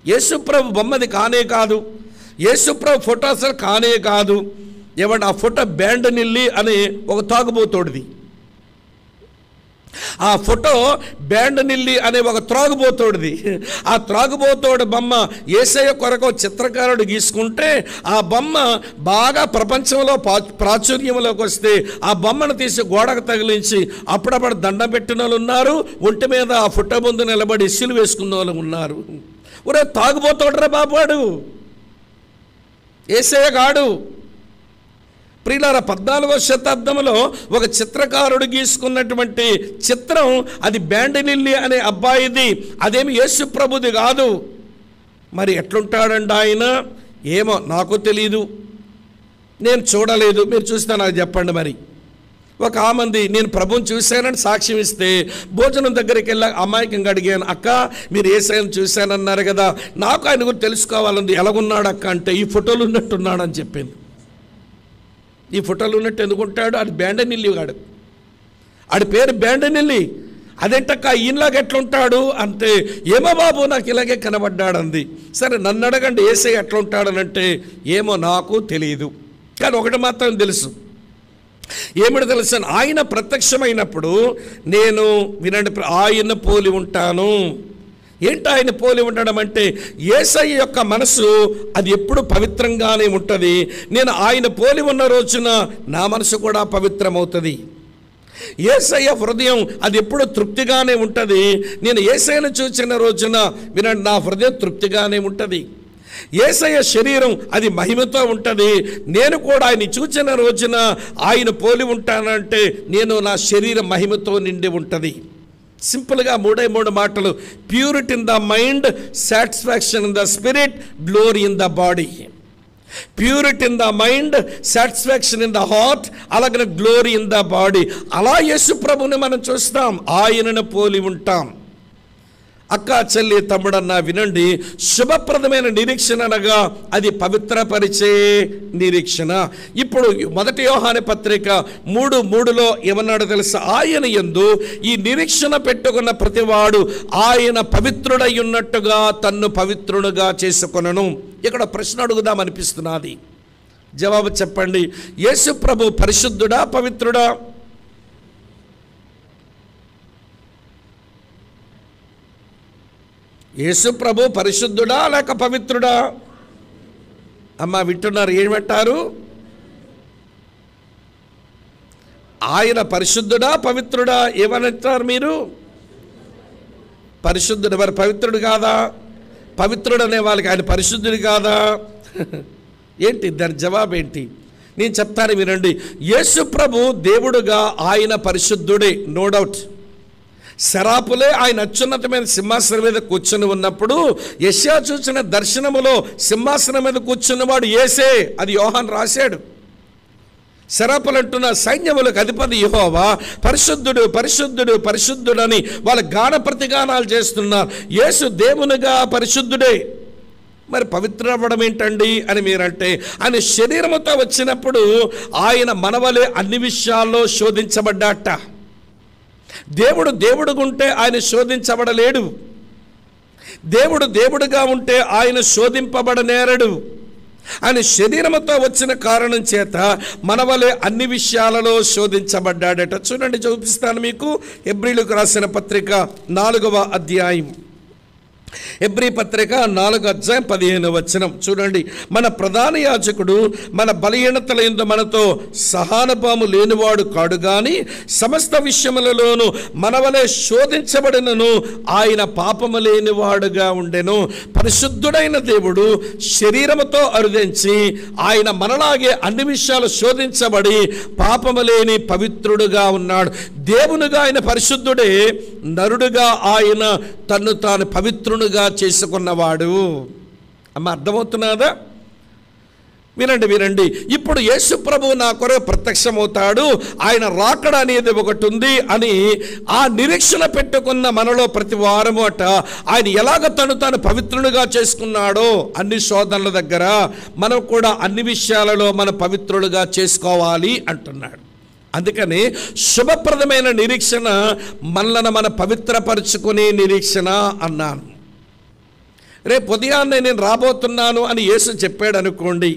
యేసుప్రభు బొమ్మది కానే కాదు. యేసుప్రభు ఫోటో అసలు కానే కాదు. ఏమంటే ఆ ఫోటో బ్యాండ్ నిల్లి అనే ఒక తాగుబోతోడిది. ఆ ఫోటో బ్యాండ్ నిల్లి అనే ఒక త్రాగుబోతోడిది. ఆ త్రాగుబోతోడు బొమ్మ యేసయ్య కొరకు చిత్రకారుడు గీసుకుంటే ఆ బొమ్మ బాగా ప్రపంచంలో ప్రాచుర్యంలోకి వస్తే ఆ బొమ్మను తీసి గోడకు తగిలించి అప్పుడప్పుడు దండం పెట్టిన వాళ్ళు ఉన్నారు, ఒంటి మీద ఆ ఫోటో ముందు నిలబడి ఇసులు వేసుకున్న వాళ్ళు ఉన్నారు. ఒరే తాగుబోతోడరా బాబాడు, యేసయ్య గాడు. ప్రియులారా, 14వ శతాబ్దంలో ఒక చిత్రకారుడు గీసుకున్నటువంటి చిత్రం అది బ్యాండినిల్లి అనే అబ్బాయిది, అదేమి యేసు ప్రభుది కాదు. మరి ఎట్లుంటాడండి ఆయన? ఏమో నాకు తెలీదు, నేను చూడలేదు. మీరు చూస్తే నాకు చెప్పండి. మరి ఒక ఆమంది నేను ప్రభుని చూశానని సాక్ష్యం ఇస్తే భోజనం దగ్గరికి వెళ్ళి అమాయకంగా అడిగాను, అక్క మీరు యేసయ్యను చూశానన్నారు కదా, నాకు ఆయన గురించి తెలుసుకోవాలంది. ఎలాగున్నాడు అక్క అంటే ఈ ఫోటోలు ఉన్నట్టున్నాడు అని చెప్పింది. ఈ ఫోటోలు ఉన్నట్టు ఎందుకుంటాడు? అది బ్యాండనిల్లి గాడు, ఆడి పేరు బ్యాండనిల్లి. అదేంటక్క ఈయనలాగా ఎట్లుంటాడు అంటే, ఏమో బాబు నాకు ఇలాగే కనబడ్డాడంది. సరే నన్ను అడగండి యేసయ్య ఎట్లుంటాడనంటే, ఏమో నాకు తెలియదు. కానీ ఒకటి మాత్రం తెలుసు. ఏమిటి తెలుసు? ఆయన ప్రత్యక్షమైనప్పుడు నేను వినండి ఆయన పోలి ఉంటాను. ఏంటి ఆయన పోలి ఉండడం అంటే, యేసయ్య యొక్క మనసు అది ఎప్పుడు పవిత్రంగానే ఉంటుంది. నేను ఆయన పోలి ఉన్న రోజున నా మనసు కూడా పవిత్రమవుతుంది. యేసయ్య హృదయం అది ఎప్పుడు తృప్తిగానే ఉంటుంది. నేను యేసయ్యను చూసిన రోజున వినండి నా హృదయం తృప్తిగానే ఉంటుంది. యేసయ్య శరీరం అది మహిమతో ఉంటుంది. నేను కూడా ఆయన చూచిన రోజున ఆయన పోలి ఉంటానంటే నేను నా శరీరం మహిమతో నిండి ఉంటుంది. సింపుల్గా 3 మాటలు: purity in the mind, satisfaction in the spirit, glory in the body. Purity in the mind, satisfaction in the heart, అలాగే గ్లోరీ ఇన్ ద బాడీ. అలా యేసు ప్రభుని మనం చూస్తాం, ఆయనను పోలి ఉంటాం. అక్క, చెల్లి, తమ్ముడన్నా వినండి, శుభప్రదమైన నిరీక్షణ అనగా అది పవిత్రపరిచే నిరీక్షణ. ఇప్పుడు 1 యోహాను పత్రిక 3:3లో ఏమన్నాడో తెలుసా? ఆయన యందు ఈ నిరీక్షణ పెట్టుకున్న ప్రతివాడు ఆయన పవిత్రుడై ఉన్నట్టుగా తన్ను పవిత్రుడుగా చేసుకొనను. ఇక్కడ ప్రశ్న అడుగుదాం అనిపిస్తున్నది. జవాబు చెప్పండి. యేసు ప్రభు పరిశుద్ధుడా, పవిత్రుడా? యేసు ప్రభు పరిశుద్ధుడా లేక పవిత్రుడా? అమ్మ వింటున్నారు? ఏమంటారు? ఆయన పరిశుద్ధుడా, పవిత్రుడా? ఏమనంటారు మీరు? పరిశుద్ధుడు. మరి పవిత్రుడు కాదా? పవిత్రుడు అనే వాళ్ళకి ఆయన పరిశుద్ధుడు కాదా? ఏంటి దాని జవాబు ఏంటి? నేను చెప్తాను వినండి. యేసు ప్రభు దేవుడుగా ఆయన పరిశుద్ధుడే, నో డౌట్. శరాపులే ఆయన అత్యున్నతమైన సింహాసనం మీద కూర్చొని ఉన్నప్పుడు యెషయా చూసిన దర్శనములో సింహాసనం మీద కూర్చున్నవాడు యేసే, అది యోహాను రాశాడు. శరాపులు అంటున్న సైన్యములకు అధిపతి యెహోవా పరిశుద్ధుడు, పరిశుద్ధుడు, పరిశుద్ధుడని వాళ్ళ గాన ప్రతిగానాలు చేస్తున్నారు. యేసు దేవునిగా పరిశుద్ధుడే. మరి పవిత్ర అవ్వడం ఏంటండి అని మీరంటే, ఆయన శరీరముతో వచ్చినప్పుడు ఆయన మనవలే అన్ని విషయాల్లో శోధించబడ్డాట. దేవుడు దేవుడుగా ఉంటే ఆయన శోధించబడలేడు. దేవుడు దేవుడుగా ఉంటే ఆయన శోధింపబడనేరడు. ఆయన శరీరముతో వచ్చిన కారణం చేత మనవలే అన్ని విషయాలలో శోధించబడ్డాడట. చూడండి, చూపిస్తాను మీకు. హెబ్రీయులకు రాసిన పత్రిక 4వ అధ్యాయం. హెబ్రీ పత్రిక 4:15 చూడండి. మన ప్రధాన యాజకుడు మన బలహీనతల యందు మనతో సహానుభావము లేనివాడు కాడు గాని సమస్త విషయములలోనూ మనవలే శోధించబడినను ఆయన పాపము లేనివాడుగా ఉండెను. పరిశుద్ధుడైన దేవుడు శరీరముతో అరుదించి ఆయన మనలాగే అన్ని విషయాలు శోధించబడి పాపము లేని పవిత్రుడుగా ఉన్నాడు. దేవునిగా ఆయన పరిశుద్ధుడే, నరుడుగా ఆయన తన్ను తాను పవిత్రునిగా చేసుకున్నవాడు. అమ్మ అర్థమవుతున్నదా? వినండి. ఇప్పుడు యేసు ప్రభువు నా కొరకు ప్రత్యక్షమవుతాడు, ఆయన రాకడ అనేది ఒకటి ఉంది అని ఆ నిరీక్షణ పెట్టుకున్న మనలో ప్రతి వారము అట ఆయన ఎలాగ తను తాను పవిత్రునిగా చేసుకున్నాడో అన్ని శోధనల దగ్గర మనం కూడా అన్ని విషయాలలో మనం పవిత్రులుగా చేసుకోవాలి అంటున్నాడు. అందుకని శుభప్రదమైన నిరీక్షణ మనలను మన పవిత్రపరుచుకునే నిరీక్షణ అన్నాను. రేపు ఉదయాన్నే నేను రాబోతున్నాను అని యేసు చెప్పాడు అనుకోండి.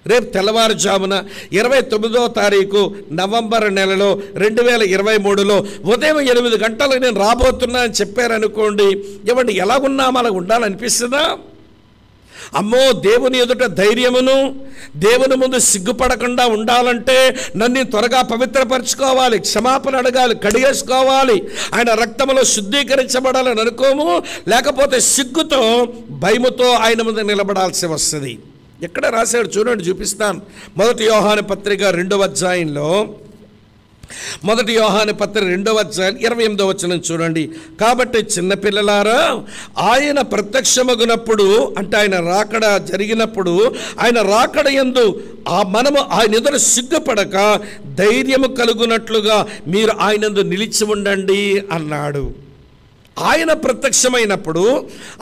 రేపు తెల్లవారుజామున 29వ తారీఖు నవంబర్ నెలలో 2023లో ఉదయం 8 గంటలకు నేను రాబోతున్నా అని చెప్పారనుకోండి. ఏమండి, ఎలాగున్నాం అలా ఉండాలనిపిస్తుందా? అమ్మో, దేవుని ఎదుట ధైర్యమును, దేవుని ముందు సిగ్గుపడకుండా ఉండాలంటే నన్ను త్వరగా పవిత్రపరచుకోవాలి, క్షమాపణ అడగాలి, కడిగేసుకోవాలి, ఆయన రక్తములో శుద్ధీకరించబడాలని అనుకోము. లేకపోతే సిగ్గుతో, భయముతో ఆయన ముందు నిలబడాల్సి వస్తుంది. ఎక్కడ రాశాడు చూడండి, చూపిస్తాను. 1 యోహాను పత్రిక 2వ అధ్యాయంలో 1 యోహాను పత్రిక 2వ అధ్యాయం 28వ చూడండి. కాబట్టి చిన్నపిల్లలారా, ఆయన ప్రత్యక్షమగునప్పుడు అంటే ఆయన రాకడ జరిగినప్పుడు, ఆయన రాకడ యందు మనము ఆయన ఎదురు సిగ్గుపడక ధైర్యము కలుగునట్లుగా మీరు ఆయనందు నిలిచి ఉండండి అన్నాడు. ఆయన ప్రత్యక్షమైనప్పుడు,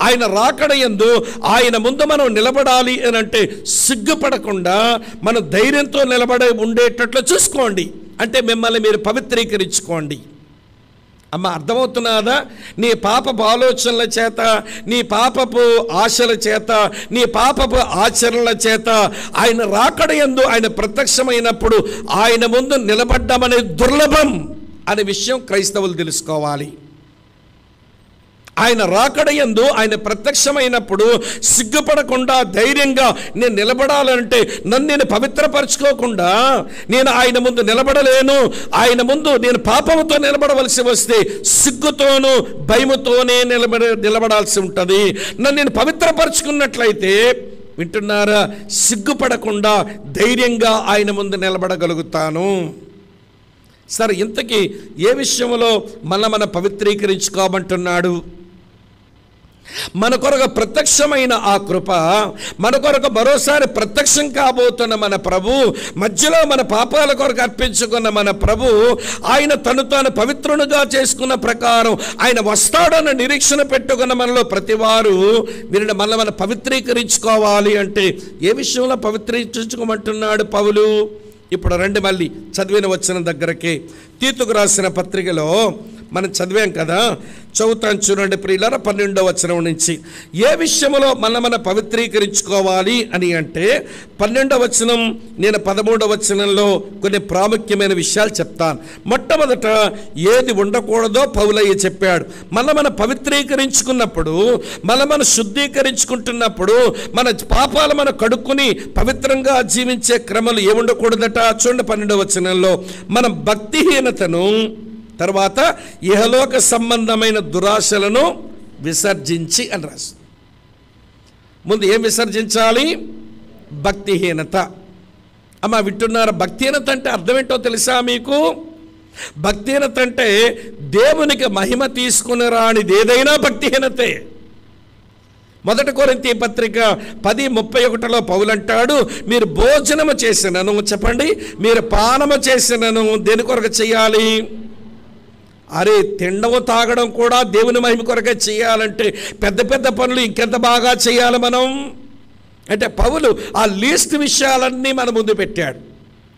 ఆయన రాకడ యందు ఆయన ముందు మనం నిలబడాలి అని అంటే సిగ్గుపడకుండా మనం ధైర్యంతో నిలబడి ఉండేటట్లు చూసుకోండి. అంటే మిమ్మల్ని మీరు పవిత్రీకరించుకోండి. అమ్మ అర్థమవుతున్నదా? నీ పాపపు ఆలోచనల చేత, నీ పాపపు ఆశల చేత, నీ పాపపు ఆచరణల చేత ఆయన రాకడ యందు ఆయన ప్రత్యక్షమైనప్పుడు ఆయన ముందు నిలబడ్డామనే దుర్లభం అనే విషయం క్రైస్తవులు తెలుసుకోవాలి. ఆయన రాకడ యందు ఆయన ప్రత్యక్షమైనప్పుడు సిగ్గుపడకుండా ధైర్యంగా నేను నిలబడాలంటే నన్ను నేను పవిత్రపరచుకోకుండా నేను ఆయన ముందు నిలబడలేను. ఆయన ముందు నేను పాపముతో నిలబడవలసి వస్తే సిగ్గుతోనూ భయముతోనే నిలబడాల్సి ఉంటుంది. నన్ను నేను పవిత్రపరచుకున్నట్లయితే, వింటున్నారా, సిగ్గుపడకుండా ధైర్యంగా ఆయన ముందు నిలబడగలుగుతాను. సరే, ఇంతకీ ఏ విషయంలో మన పవిత్రీకరించుకోమంటున్నాడు? మన కొరకు ప్రత్యక్షమైన ఆ కృప, మన కొరకు మరోసారి ప్రత్యక్షం కాబోతున్న మన ప్రభు, మధ్యలో మన పాపాల కొరకు అర్పించుకున్న మన ప్రభు, ఆయన తాను పవిత్రునిగా చేసుకున్న ప్రకారం ఆయన వస్తాడన్న నిరీక్షణ పెట్టుకున్న మనలో ప్రతివారు వీరిని మన పవిత్రీకరించుకోవాలి. అంటే ఏ విషయంలో పవిత్రీకరించుకోమంటున్నాడు పౌలు? ఇప్పుడు రండి, మళ్ళీ చదివిన వచ్చిన దగ్గరికి. తీతుకు రాసిన పత్రికలో మనం చదివాం కదా, చదువుతాను చూడండి ప్రియులారా, 12వ వచనం నుంచి. ఏ విషయంలో మన పవిత్రీకరించుకోవాలి అని అంటే 12వ వచనం, నేను 13వ వచనంలో కొన్ని ప్రాముఖ్యమైన విషయాలు చెప్తాను. మొట్టమొదట ఏది ఉండకూడదో పౌలయ్య చెప్పాడు. మన పవిత్రీకరించుకున్నప్పుడు, మన శుద్ధీకరించుకుంటున్నప్పుడు, మన పాపాలు మనం కడుక్కుని పవిత్రంగా జీవించే క్రమాలు ఏముండకూడదట. చూడండి 12వ వచనంలో, మనం భక్తిహీనతను, తర్వాత ఇహలోక సంబంధమైన దురాశలను విసర్జించి అని రాసి. ముందు ఏం విసర్జించాలి? భక్తిహీనత. అమ్మ వింటున్నారా? భక్తిహీనత అంటే అర్థం ఏంటో తెలుసా మీకు? భక్తిహీనత అంటే దేవునికి మహిమ తీసుకుని రానిది ఏదైనా భక్తిహీనతే. 1 కొరింథీ పత్రిక 10:31లో పౌలు అంటాడు, మీరు భోజనము చేసినను, చెప్పండి, మీరు పానము చేసినను దేని కొరకు చేయాలి? అరే, తినడం తాగడం కూడా దేవుని మహిమ కొరకే చేయాలంటే పెద్ద పెద్ద పనులు ఇంకెంత బాగా చేయాలి మనం అంటే, పౌలు ఆ లీస్ట్ విషయాలన్నీ మన ముందు పెట్టాడు.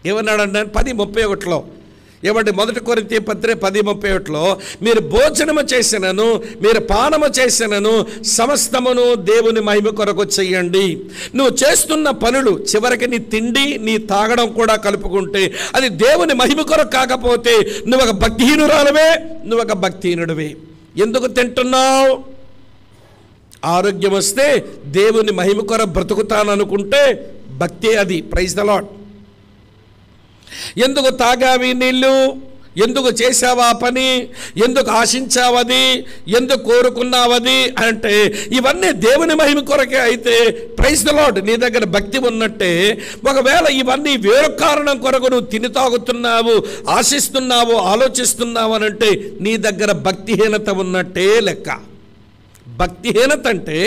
ఏమన్నాడంటే 10:31లో, ఏమంటే 1 కొరింథీ పత్రిక 10:31లో, మీరు భోజనము చేసినను, మీరు పానము చేసినను సమస్తమును దేవుని మహిమ కొరకు చెయ్యండి. నువ్వు చేస్తున్న పనులు చివరికి నీ తిండి, నీ తాగడం కూడా కలుపుకుంటే అది దేవుని మహిమ కొరకు కాకపోతే నువ్వు ఒక భక్తిహీనురాలవే, నువ్వు ఒక భక్తిహీనుడివే. ఎందుకు తింటున్నావు? ఆరోగ్యం వస్తే దేవుని మహిమ కొరకు బ్రతుకుతాననుకుంటే భక్తే అది. Praise the Lord. ఎందుకు తాగావి నీళ్ళు? ఎందుకు చేసావా పని? ఎందుకు ఆశించావది? ఎందుకు కోరుకున్నావది అంటే ఇవన్నీ దేవుని మహిమ కొరకే అయితే ప్రైజ్ ద లార్డ్, నీ దగ్గర భక్తి ఉన్నట్టే. ఒకవేళ ఇవన్నీ వేరొక కారణం కొరకు నువ్వు తిని తాగుతున్నావు, ఆశిస్తున్నావు, ఆలోచిస్తున్నావు అని అంటే నీ దగ్గర భక్తిహీనత ఉన్నట్టే లెక్క. భక్తిహీనత అంటే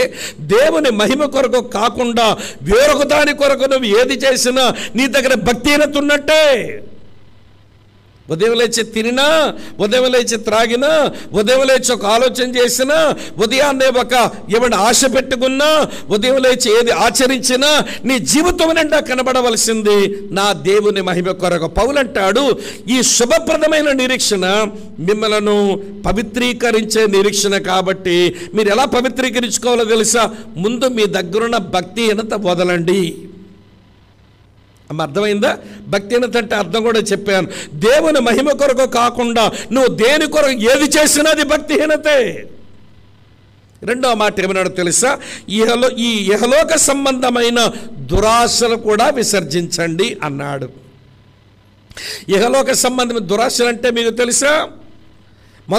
దేవుని మహిమ కొరకు కాకుండా వేరొక దాని కొరకు నువ్వు ఏది చేసినా నీ దగ్గర భక్తిహీనత ఉన్నట్టే. ఉదయం లేచి తినినా, ఉదయం లేచి త్రాగినా, ఉదయం లేచి ఒక ఆలోచన చేసినా, ఉదయాన్నే ఒక ఏమైనా ఆశ పెట్టుకున్నా, ఉదయం లేచి ఏది ఆచరించినా నీ జీవితం నిండా కనబడవలసింది నా దేవుని మహిమ కొరకు. పౌలు అంటాడు, ఈ శుభప్రదమైన నిరీక్షణ మిమ్మలను పవిత్రీకరించే నిరీక్షణ కాబట్టి మీరు ఎలా పవిత్రీకరించుకోవాలో తెలుసా? ముందు మీ దగ్గరున్న భక్తిహీనత వదలండి. అర్థమైందా? భక్తిహీనత అంటే అర్థం కూడా చెప్పాను. దేవుని మహిమ కొరకు కాకుండా నువ్వు దేని కొరకు ఏది చేసినా అది భక్తిహీనతే. రెండో మాట ఏమన్నాడో తెలుసా? ఈ ఇహలోక సంబంధమైన దురాశలు కూడా విసర్జించండి అన్నాడు. ఇహలోక సంబంధమైన దురాశలు అంటే మీకు తెలుసా?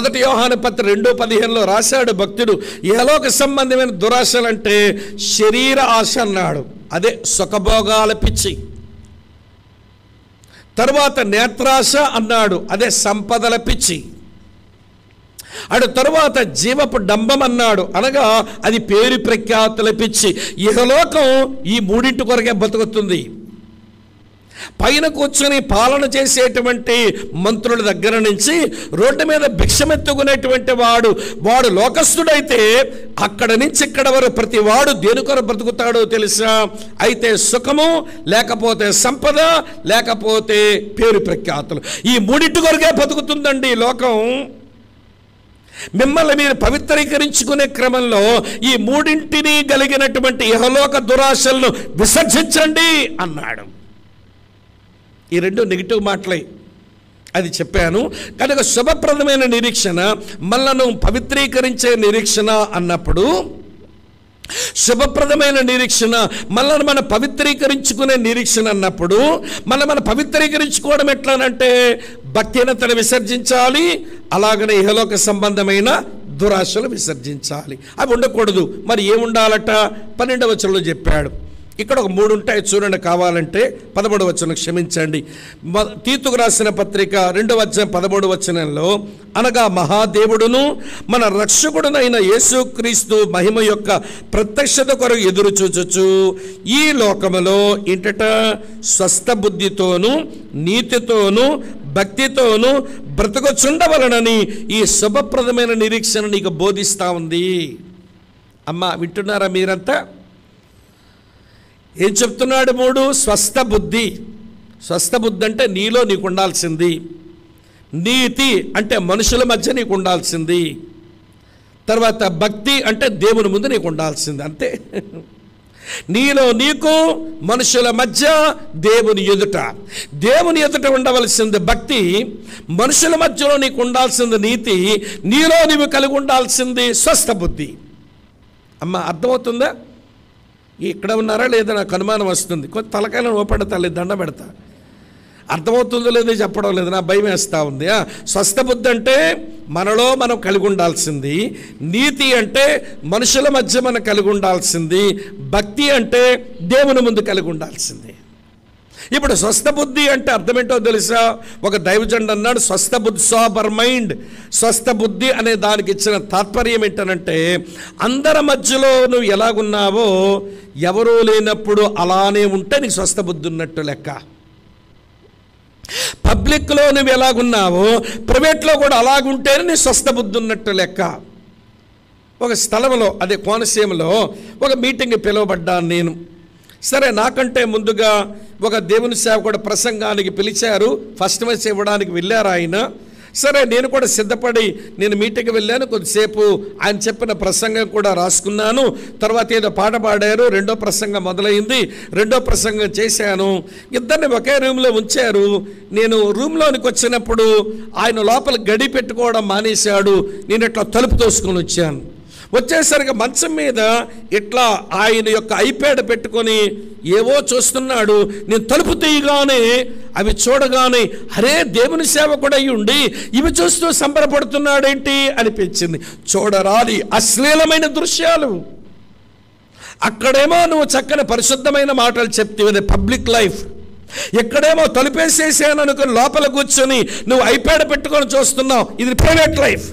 1 యోహాను పత్రిక 2:15లో రాశాడు భక్తుడు, ఇహలోక సంబంధమైన దురాశలు అంటే శరీర ఆశ అన్నాడు. అదే సుఖభోగాల పిచ్చి. తరువాత నేత్రాశ అన్నాడు, అదే సంపదల పిచ్చి. అటు తరువాత జీవపు డంబం అన్నాడు, అనగా అది పేరు ప్రఖ్యాతుల పిచ్చి. ఇహలోకం ఈ మూడింటి కొరకే బతుకుతుంది. పైన కూర్చొని పాలన చేసేటువంటి మంత్రుల దగ్గర నుంచి రోడ్డు మీద భిక్షమెత్తుకునేటువంటి వాడు లోకస్తుడైతే అక్కడ నుంచి ఇక్కడ వరకు ప్రతి వాడు దేని కొరకు బ్రతుకుతాడో తెలుసా? అయితే సుఖము, లేకపోతే సంపద, లేకపోతే పేరు ప్రఖ్యాతులు. ఈ మూడింటి కొరకే బతుకుతుందండి లోకం. మిమ్మల్ని మీరు పవిత్రీకరించుకునే క్రమంలో ఈ మూడింటిని కలిగినటువంటి ఇహలోక దురాశలను విసర్జించండి అన్నాడు. ఈ రెండు నెగిటివ్ మాటలే, అది చెప్పాను. కనుక శుభప్రదమైన నిరీక్షణ మనలను పవిత్రీకరించే నిరీక్షణ అన్నప్పుడు, శుభప్రదమైన నిరీక్షణ మనల్ని మనం పవిత్రీకరించుకునే నిరీక్షణ అన్నప్పుడు, మనం పవిత్రీకరించుకోవడం ఎట్లానంటే భక్తిహీనతను విసర్జించాలి, అలాగనే ఇహలోక సంబంధమైన దురాశలు విసర్జించాలి. అవి ఉండకూడదు. మరి ఏముండాలట? 12వ వచనంలో చెప్పాడు, ఇక్కడ ఒక 3 ఉంటాయి చూడండి, కావాలంటే 13వ వచనం, క్షమించండి, తీతుకు రాసిన పత్రిక 2వ అధ్యాయం 13వ వచనంలో, అనగా మహాదేవుడును మన రక్షకుడునైన యేసుక్రీస్తు మహిమ యొక్క ప్రత్యక్షత కొరకు ఎదురు చూచుచు ఈ లోకములో ఇంటట స్వస్థ బుద్ధితోనూ నీతితోనూ భక్తితోనూ బ్రతుకుచుండవలనని ఈ శుభప్రదమైన నిరీక్షణ నీకు బోధిస్తూ ఉంది. అమ్మ వింటున్నారా మీరంతా? ఏం చెప్తున్నాడు? 3 స్వస్థ బుద్ధి. స్వస్థ బుద్ధి అంటే నీలో నీకు ఉండాల్సింది. నీతి అంటే మనుషుల మధ్య నీకు ఉండాల్సింది. తర్వాత భక్తి అంటే దేవుని ముందు నీకు ఉండాల్సింది. అంతే. నీలో నీకు, మనుషుల మధ్య, దేవుని ఎదుట. దేవుని ఎదుట ఉండవలసింది భక్తి, మనుషుల మధ్యలో నీకు ఉండాల్సింది నీతి, నీలో నీవు కలిగి ఉండాల్సింది స్వస్థ బుద్ధి. అమ్మ అర్థమవుతుందా? ఇక్కడ ఉన్నారా లేదా నాకు అనుమానం వస్తుంది. కొంత తలకాయలను ఓపెడ తల్లి దండ పెడతా. అర్థమవుతుందో లేదో చెప్పడం లేదు, నా భయం వేస్తూ ఉంది. స్వస్థ బుద్ధి అంటే మనలో మనం కలిగి ఉండాల్సింది, నీతి అంటే మనుషుల మధ్య మనం కలిగి ఉండాల్సింది, భక్తి అంటే దేవుని ముందు కలిగి ఉండాల్సింది. ఇప్పుడు స్వస్థ బుద్ధి అంటే అర్థమేంటో తెలుసా? ఒక దైవజనుడు అన్నాడు, స్వస్థ బుద్ధి, సోబర్ మైండ్. స్వస్థ బుద్ధి అనే దానికి ఇచ్చిన తాత్పర్యం ఏంటనంటే, అందరి మధ్యలో నువ్వు ఎలాగున్నావో ఎవరూ లేనప్పుడు అలానే ఉంటే నీకు స్వస్థ బుద్ధి ఉన్నట్టు లెక్క. పబ్లిక్లో నువ్వు ఎలాగున్నావో ప్రైవేట్లో కూడా అలాగుంటేనే నీ స్వస్థ బుద్ధి ఉన్నట్టు లెక్క. ఒక స్థలంలో, అదే కోనసీమలో ఒక మీటింగ్ పిలువబడ్డాను నేను. సరే, నాకంటే ముందుగా ఒక దేవుని సేవకుడు ప్రసంగానికి పిలిచారు. ఫస్ట్ వర్స్ ఇవ్వడానికి వెళ్ళారు ఆయన. సరే, నేను కూడా సిద్ధపడి నేను మీటింగ్కి వెళ్ళాను. కొద్దిసేపు ఆయన చెప్పిన ప్రసంగం కూడా రాసుకున్నాను. తర్వాత ఏదో పాట పాడారు, రెండో ప్రసంగం మొదలైంది, రెండో ప్రసంగం చేశాను. ఇద్దరిని ఒకే రూమ్లో ఉంచారు. నేను రూమ్లోనికి వచ్చినప్పుడు ఆయన లోపల గడి పెట్టుకోవడం మానేశాడు. నేను ఇట్లా తలుపు తోసుకొని వచ్చాను. వచ్చేసరికి మంచం మీద ఇట్లా ఆయన యొక్క ఐప్యాడ్ పెట్టుకొని ఏవో చూస్తున్నాడు. నేను తలుపు తీయగానే అవి చూడగానే, అరే దేవుని సేవకుడు అయి ఉండి ఇవి చూస్తూ సంబరపడుతున్నాడేంటి అనిపించింది. చూడరాని అశ్లీలమైన దృశ్యాలు. అక్కడేమో నువ్వు చక్కని పరిశుద్ధమైన మాటలు చెప్తే పబ్లిక్ లైఫ్, ఎక్కడేమో తలుపేసేసాను అనుకుని లోపల కూర్చొని నువ్వు ఐప్యాడ్ పెట్టుకొని చూస్తున్నావు, ఇది ప్రైవేట్ లైఫ్.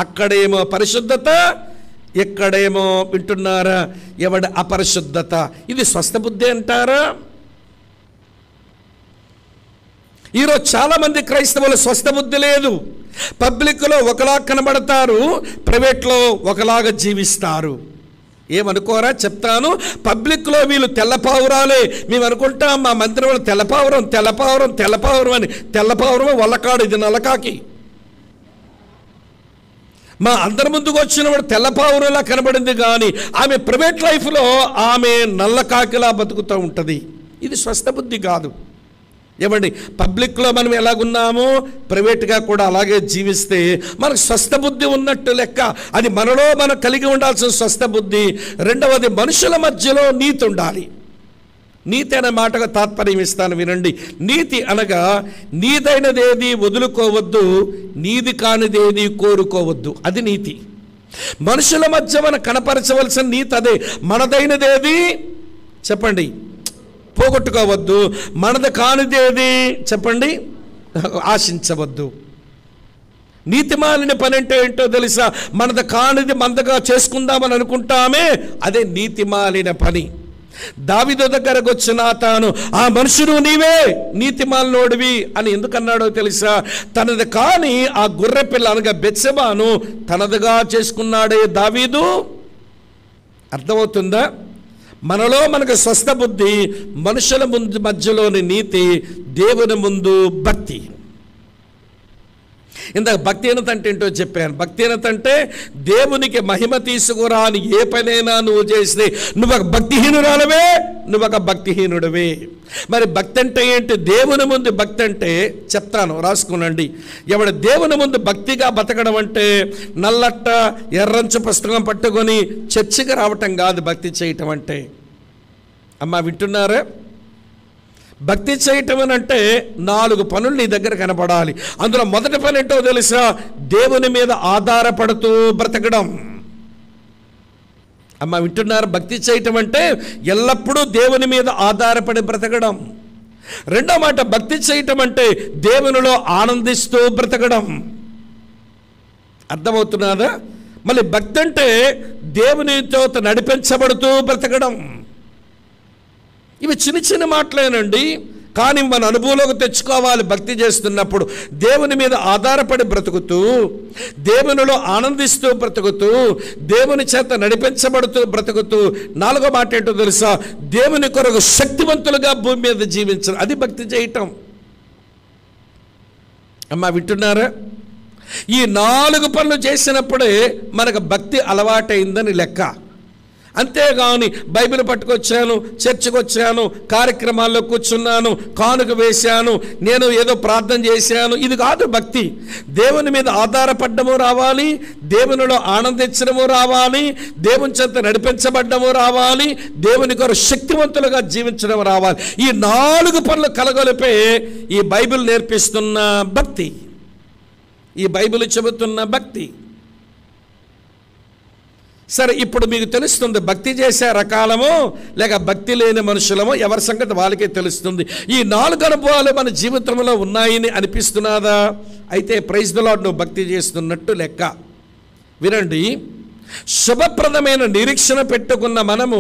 అక్కడేమో పరిశుద్ధత, ఎక్కడేమో వింటున్నారా ఎవడి అపరిశుద్ధత. ఇది స్వస్థ బుద్ధి అంటారా? ఈరోజు చాలామంది క్రైస్తవులు స్వస్థ బుద్ధి లేదు. పబ్లిక్లో ఒకలా కనబడతారు, ప్రైవేట్లో ఒకలాగా జీవిస్తారు. ఏమనుకోరా చెప్తాను. పబ్లిక్లో వీళ్ళు తెల్లపావురాలే. మేము అనుకుంటాం మా మందిరంలో తెల్లపావురం తెల్లపావురం తెల్లపావురం అని. తెల్లపావురం వల్లకాడు, ఇది నల్లకాకి. మా అందరి ముందుకు వచ్చిన వాడు తెల్లపావురులా కనబడింది, కానీ ఆమె ప్రైవేట్ లైఫ్లో ఆమె నల్లకాకిలా బతుకుతూ ఉంటుంది. ఇది స్వస్థ బుద్ధి కాదు. ఏమండి, పబ్లిక్లో మనం ఎలాగున్నామో ప్రైవేట్గా కూడా అలాగే జీవిస్తే మనకు స్వస్థ బుద్ధి ఉన్నట్టు లెక్క. అది మనలో మనం కలిగి ఉండాల్సిన స్వస్థ బుద్ధి. రెండవది, మనుషుల మధ్యలో నీతి ఉండాలి. నీతి అనే మాటగా తాత్పర్యం ఇస్తాను, వినండి. నీతి అనగా నీదైనదేది వదులుకోవద్దు, నీది కానిదేది కోరుకోవద్దు. అది నీతి. మనుషుల మధ్య మనం కనపరచవలసిన నీతి అదే. మనదైనదేది చెప్పండి పోగొట్టుకోవద్దు, మనది కానిదేది చెప్పండి ఆశించవద్దు. నీతిమాలిన పని అంటే ఏంటో తెలుసా? మనది కానిది మందగా చేసుకుందామని అనుకుంటామే, అదే నీతిమాలిన పని. దావీదు దగ్గరకు వచ్చిన తాను, ఆ మనుషుడు నీవే నీతిమాలినోడివి అని ఎందుకన్నాడో తెలుసా? తనది కాని ఆ గొర్రె పిల్ల అనగా బెత్షెబాను తనదిగా చేసుకున్నాడే దావీదు. అర్థమవుతుందా? మనలో మనకు స్వస్థ బుద్ధి, మనుషుల ముందు మధ్యలోని నీతి, దేవుని ముందు భక్తి. ఇందాక భక్తిహీనత అంటే ఏంటో చెప్పాను. భక్తిహీనత అంటే దేవునికి మహిమ తీసుకురా అని ఏ పనైనా నువ్వు చేస్తే నువ్వు ఒక భక్తిహీనురాలవే, నువ్వు ఒక భక్తిహీనుడివే. మరి భక్తి అంటే ఏంటి? దేవుని ముందు భక్తి అంటే చెప్తాను, రాసుకునండి. ఎవడు దేవుని ముందు భక్తిగా బతకడం అంటే నల్లట్ట ఎర్రంచు పుస్తకం పట్టుకొని చర్చికి రావటం కాదు భక్తి చేయటం అంటే. అమ్మా వింటున్నారా? భక్తి చేయటం అని అంటే 4 పనులు నీ దగ్గర కనపడాలి. అందులో మొదటి పని ఏంటో తెలుసా? దేవుని మీద ఆధారపడుతూ బ్రతకడం. అమ్మ వింటున్నారు? భక్తి చేయటం అంటే ఎల్లప్పుడూ దేవుని మీద ఆధారపడి బ్రతకడం. రెండో మాట, భక్తి చేయటం అంటే దేవునిలో ఆనందిస్తూ బ్రతకడం. అర్థమవుతున్నదా? మళ్ళీ భక్తి అంటే దేవునితో నడిపించబడుతూ బ్రతకడం. ఇవి చిన్న చిన్న మాటలేనండి, కానీ మన అనుభవంలోకి తెచ్చుకోవాలి. భక్తి చేస్తున్నప్పుడు దేవుని మీద ఆధారపడి బ్రతుకుతూ, దేవునిలో ఆనందిస్తూ బ్రతుకుతూ, దేవుని చేత నడిపించబడుతూ బ్రతుకుతూ, నాలుగో మాట ఏంటో తెలుసా? దేవుని కొరకు శక్తివంతులుగా భూమి మీద జీవించడం. అది భక్తి చేయటం. అమ్మా వింటున్నారా? ఈ 4 పనులు చేసినప్పుడే మనకు భక్తి అలవాటైందని లెక్క. అంతేగాని బైబిల్ పట్టుకొచ్చాను, చర్చికి వచ్చాను, కార్యక్రమాల్లో కూర్చున్నాను, కానుక వేశాను, నేను ఏదో ప్రార్థన చేశాను, ఇది కాదు భక్తి. దేవుని మీద ఆధారపడ్డము రావాలి, దేవునిలో ఆనందించడము రావాలి, దేవుని చేత నడిపించబడ్డము రావాలి, దేవుని కొరకు శక్తివంతులుగా జీవించడం రావాలి. ఈ 4 పనులు కలగలిపే ఈ బైబిల్ నేర్పిస్తున్న భక్తి, ఈ బైబిల్ చెబుతున్న భక్తి. సరే, ఇప్పుడు మీకు తెలుస్తుంది భక్తి చేసే రకాలమో లేక భక్తి లేని మనుషులమో ఎవరి సంగతి వాళ్ళకే తెలుస్తుంది. ఈ 4 అనుభవాలు మన జీవితంలో ఉన్నాయని అనిపిస్తున్నదా? అయితే ప్రైజ్ ది లార్డ్, నువ్వు భక్తి చేస్తున్నట్టు లెక్క. వినండి, శుభప్రదమైన నిరీక్షణ పెట్టుకున్న మనము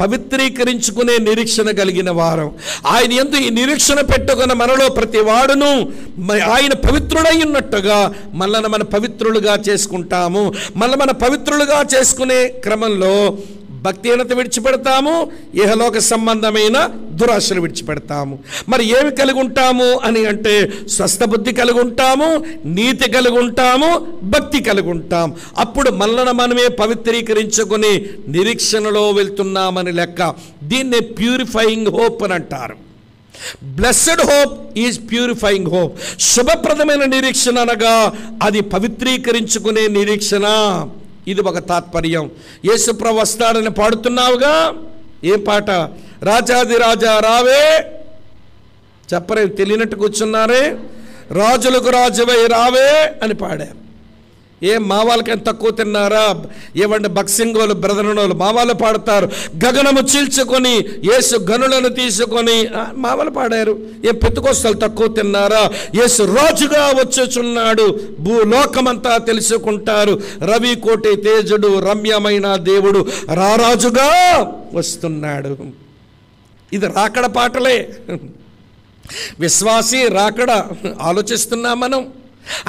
పవిత్రీకరించుకునే నిరీక్షణ కలిగిన వారం. ఆయన యందు ఈ నిరీక్షణ పెట్టుకున్న మనలో ప్రతి వాడును ఆయన పవిత్రుడై ఉన్నట్టుగా మనల్ని మన పవిత్రులుగా చేసుకుంటాము. మన పవిత్రులుగా చేసుకునే క్రమంలో భక్తిహీనత విడిచిపెడతాము, ఇహలోక సంబంధమైన దురాశలు విడిచిపెడతాము. మరి ఏమి కలిగి ఉంటాము అని అంటే స్వస్థ బుద్ధి కలిగి ఉంటాము, నీతి కలిగి ఉంటాము, భక్తి కలిగి ఉంటాం. అప్పుడు మనమే పవిత్రీకరించుకుని నిరీక్షణలో వెళ్తున్నామని లెక్క. దీన్నే ప్యూరిఫైయింగ్ హోప్ అని అంటారు. Blessed hope is purifying hope. శుభప్రదమైన నిరీక్షణ అనగా అది పవిత్రీకరించుకునే నిరీక్షణ. ఇది ఒక తాత్పర్యం. యేసుప్రభు వస్తాడని పాడుతున్నావుగా, ఏం పాట? రాజాది రాజా రావే, చెప్పరే, తెలియనట్టు కూర్చున్నారే. రాజులకు రాజువై రావే అని పాడారు. ఏం మా వాళ్ళకి తక్కువ తిన్నారా? ఏమంటే బక్సింగోలు బ్రదరనోళ్ళు మా వాళ్ళు పాడతారు. గగనము చీల్చుకొని యేసు గనులను తీసుకొని మా వాళ్ళు పాడారు. ఏం పెతుకొస్తలు తక్కువ తిన్నారా? యేసు రాజుగా వచ్చుచున్నాడు, భూలోకమంతా తెలుసుకుంటారు. రవి కోటి తేజుడు, రమ్యమైన దేవుడు రారాజుగా వస్తున్నాడు. ఇది రాకడ పాటలే. విశ్వాసి రాకడ ఆలోచిస్తున్నాం మనం.